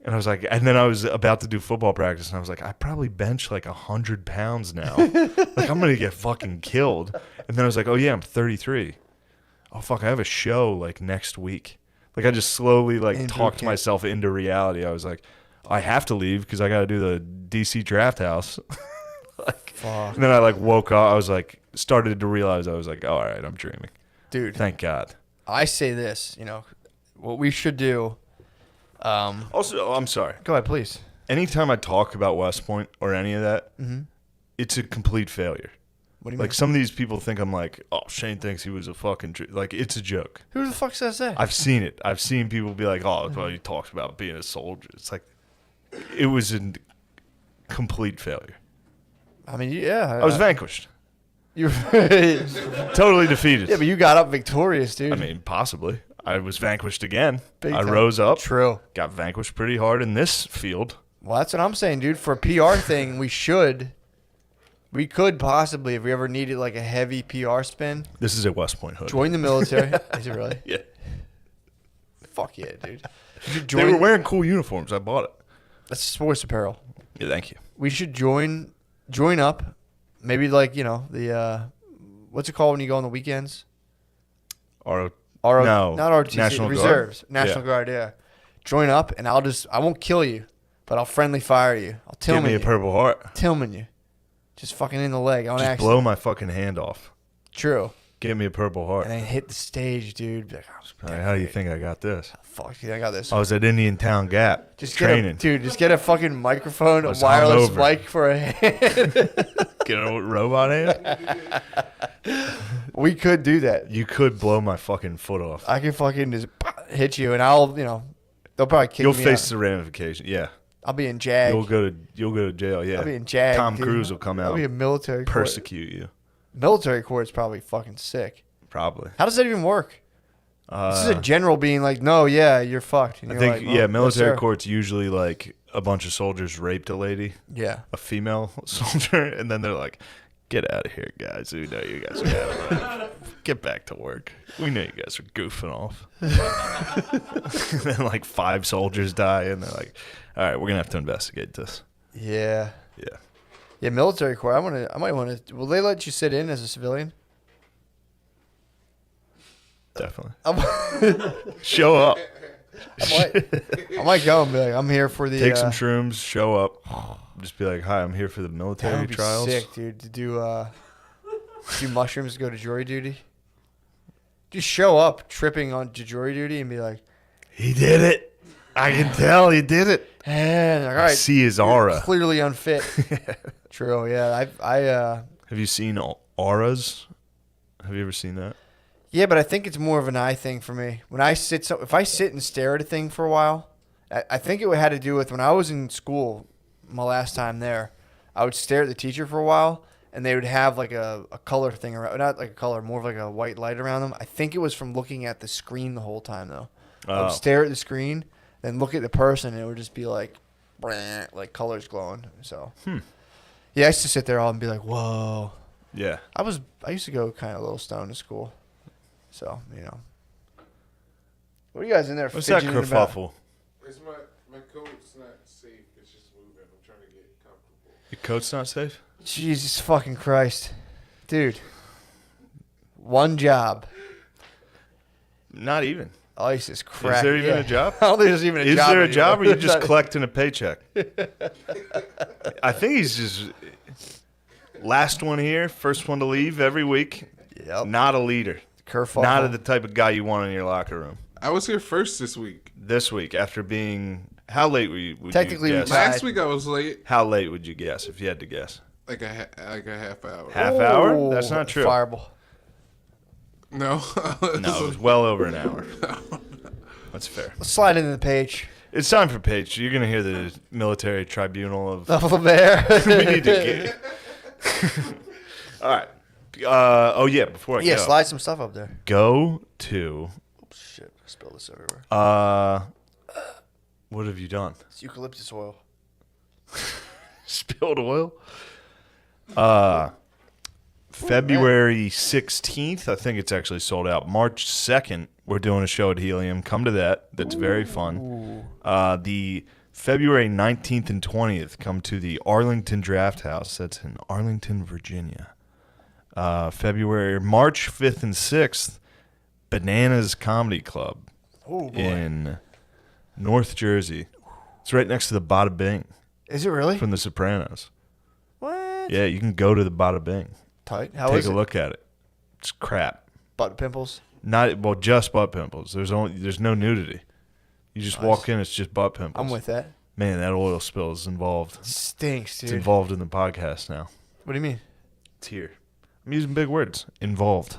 And I was like, and then I was about to do football practice, and I was like, I probably bench like 100 pounds now. Like I'm gonna get fucking killed. And then I was like, oh yeah, I'm 33. Oh fuck, I have a show like next week. Like I just slowly Into talked camp. myself into reality. I was like, I have to leave because I got to do the DC Draft House. Fuck. And then I woke up. I was started to realize I was like, all right, I'm dreaming. Dude, Thank God. I say this, what we should do. Also, I'm sorry. Go ahead, please. Anytime I talk about West Point or any of that, Mm-hmm. it's a complete failure. What do you mean? Some of these people think I'm like, oh, Shane thinks he was a fucking it's a joke. Who the fuck says that? I've seen it. I've seen people be like, oh, well, he talks about being a soldier. It's like, it was a complete failure. I mean, yeah. I was vanquished. You Totally defeated. Yeah, but you got up victorious, dude. I mean, possibly. I was vanquished again. Big I time. rose up. True. Got vanquished pretty hard in this field. Well, that's what I'm saying, dude. For a PR thing, we could possibly, if we ever needed like a heavy PR spin, This is a West Point hood. join the military. Is it really? Yeah. Fuck yeah, dude. You should They join. were wearing cool uniforms. I bought it. That's sports apparel. Yeah, thank you. We should join up. Maybe the what's it called when you go on the weekends? Our Not ROTC, National Guard? reserves. National Yeah. Guard, yeah. Join up, and I won't kill you, but I'll friendly fire you. I'll Give Tillman me a you. Purple Heart. Tillman you. Just fucking in the leg on Just accident. blow my fucking hand off. True. Give me a Purple Heart. And then hit the stage, dude. Be like, How do you think I got this? fuck, dude, I got this. I was at Indian Town Gap Just training. just get a fucking microphone, a was wireless hungover. mic for a hand. Get a robot hand. We could do that. You could blow my fucking foot off. I can fucking just hit you, and I'll, they'll probably kick You'll me face out. the ramification. Yeah. I'll be in JAG. You'll go to jail. Yeah. I'll be in JAG. Tom dude. Cruise will come I'll out be in military court. persecute you. Military court's probably fucking sick. Probably. How does that even work? This is a general being like, no, yeah, you're fucked. And I you're think like, well, yes, military sir. court's usually like a bunch of soldiers raped a lady, Yeah. a female soldier, and then they're like, "Get out of here, guys. We know you guys are having it. Get back to work. We know you guys are goofing off." And then 5 soldiers die, and they're like, "All right, we're gonna have to investigate this." Yeah. Yeah. Yeah, military court. I might want to. Will they let you sit in as a civilian? Definitely. I Show up. might go and be like, I'm here for the. Take some shrooms. Show up. Just be like, "Hi, I'm here for the That military would be trials." sick, dude. To do mushrooms, to go to jury duty. Just show up tripping on to jury duty and be like, He did it. I can tell he did it. all I right, see his aura. clearly unfit. True. Yeah. Have you seen auras? Have you ever seen that? Yeah, but I think it's more of an eye thing for me. When I if I sit and stare at a thing for a while, I think it had to do with when I was in school, my last time there, I would stare at the teacher for a while, and they would have like a color thing around, not like a color, more of like a white light around them. I think it was from looking at the screen the whole time though. I would stare at the screen, then look at the person, and it would just be like, like colors glowing. So, yeah, I used to sit there all and be like, whoa. Yeah. I used to go kind of a little stoned to school. So, What are you guys in there What's that fidgeting about? kerfuffle? It's my coat's not safe. It's just moving. I'm trying to get comfortable. Your coat's not safe? Jesus fucking Christ. Dude. One job. Not even. ISIS crap. Is there even a job? I don't think there's even a Is job. there a job or anymore. you just collecting a paycheck? I think he's just last one here, first one to leave every week. Yep. Not a leader. Kerfuffle. Not the type of guy you want in your locker room. I was here first this week. This week, after being... How late would Technically, you we guess? might- Last week I was late, How late would you guess if you had to guess? like a half hour. Half hour? Ooh, That's not true. Fireball. No. No, it was well over an hour. That's fair. Let's slide into the page. It's time for Paige. You're going to hear the military tribunal of... Double bear. we need to get... All right. Oh, yeah, before I Yeah, go. slide some stuff up there. Go to... Shit, I spilled this everywhere. What have you done? It's eucalyptus oil. Spilled oil? February 16th, I think it's actually sold out. March 2nd, we're doing a show at Helium. Come to that. That's very fun. The February 19th and 20th, come to the Arlington Draft House. That's in Arlington, Virginia. March 5th and 6th, Bananas Comedy Club Oh, boy. in North Jersey. It's right next to the Bada Bing Is it really? from The Sopranos. What? Yeah, you can go to the Bada Bing. Tight. How Take is a it? look at it. It's crap. Butt pimples. Just butt pimples. There's no nudity. You just walk in, it's just butt pimples. I'm with that. Man, that oil spill is involved. Stinks, It's dude. involved in the podcast now. What do you mean? It's here. I'm using big words. Involved.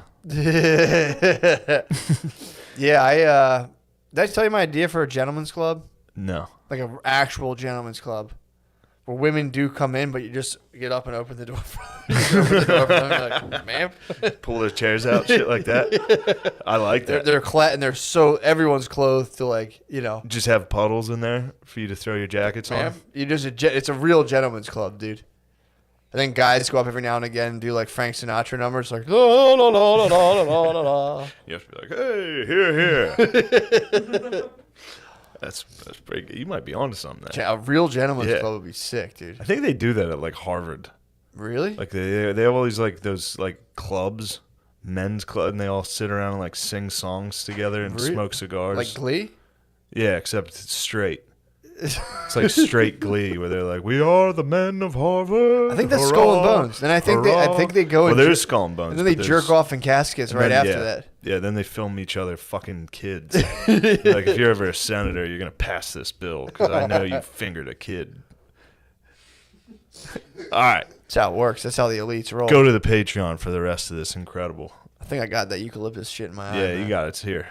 Yeah, did I tell you my idea for a gentleman's club? No. Like an actual gentleman's club. Where women do come in, but you just get up and open the door for them. Open the door for them, you're like, ma'am. Pull their chairs out, shit like that. I like that. They're and they're so everyone's clothed to like, you know. Just have puddles in there for you to throw your jackets Ma'am, on. it's a real gentleman's club, dude. And then guys go up every now and again and do like Frank Sinatra numbers, like la, la, la, la, la, la, la, la. You have to be like, hey, here. That's pretty good. You might be onto something there. A real gentleman's Yeah. club would be sick, dude. I think they do that at like Harvard. Really? Like they have all these like those like clubs, men's club, and they all sit around and like sing songs together and smoke cigars. Like Glee? Yeah, except it's straight. It's like straight Glee, where they're like, "We are the men of Harvard." I think that's hurrah, Skull and Bones. And I think they go Well, and there's Skull and Bones. and then they but jerk there's- off in caskets and right then- after yeah, that. Yeah, then they film each other fucking kids. Like, if you're ever a senator, you're gonna pass this bill because I know you fingered a kid. All right, That's how it works. That's how the elites roll. go to the Patreon for the rest of this incredible. I think I got that eucalyptus shit in my eye. Yeah, man. you got it. It's here.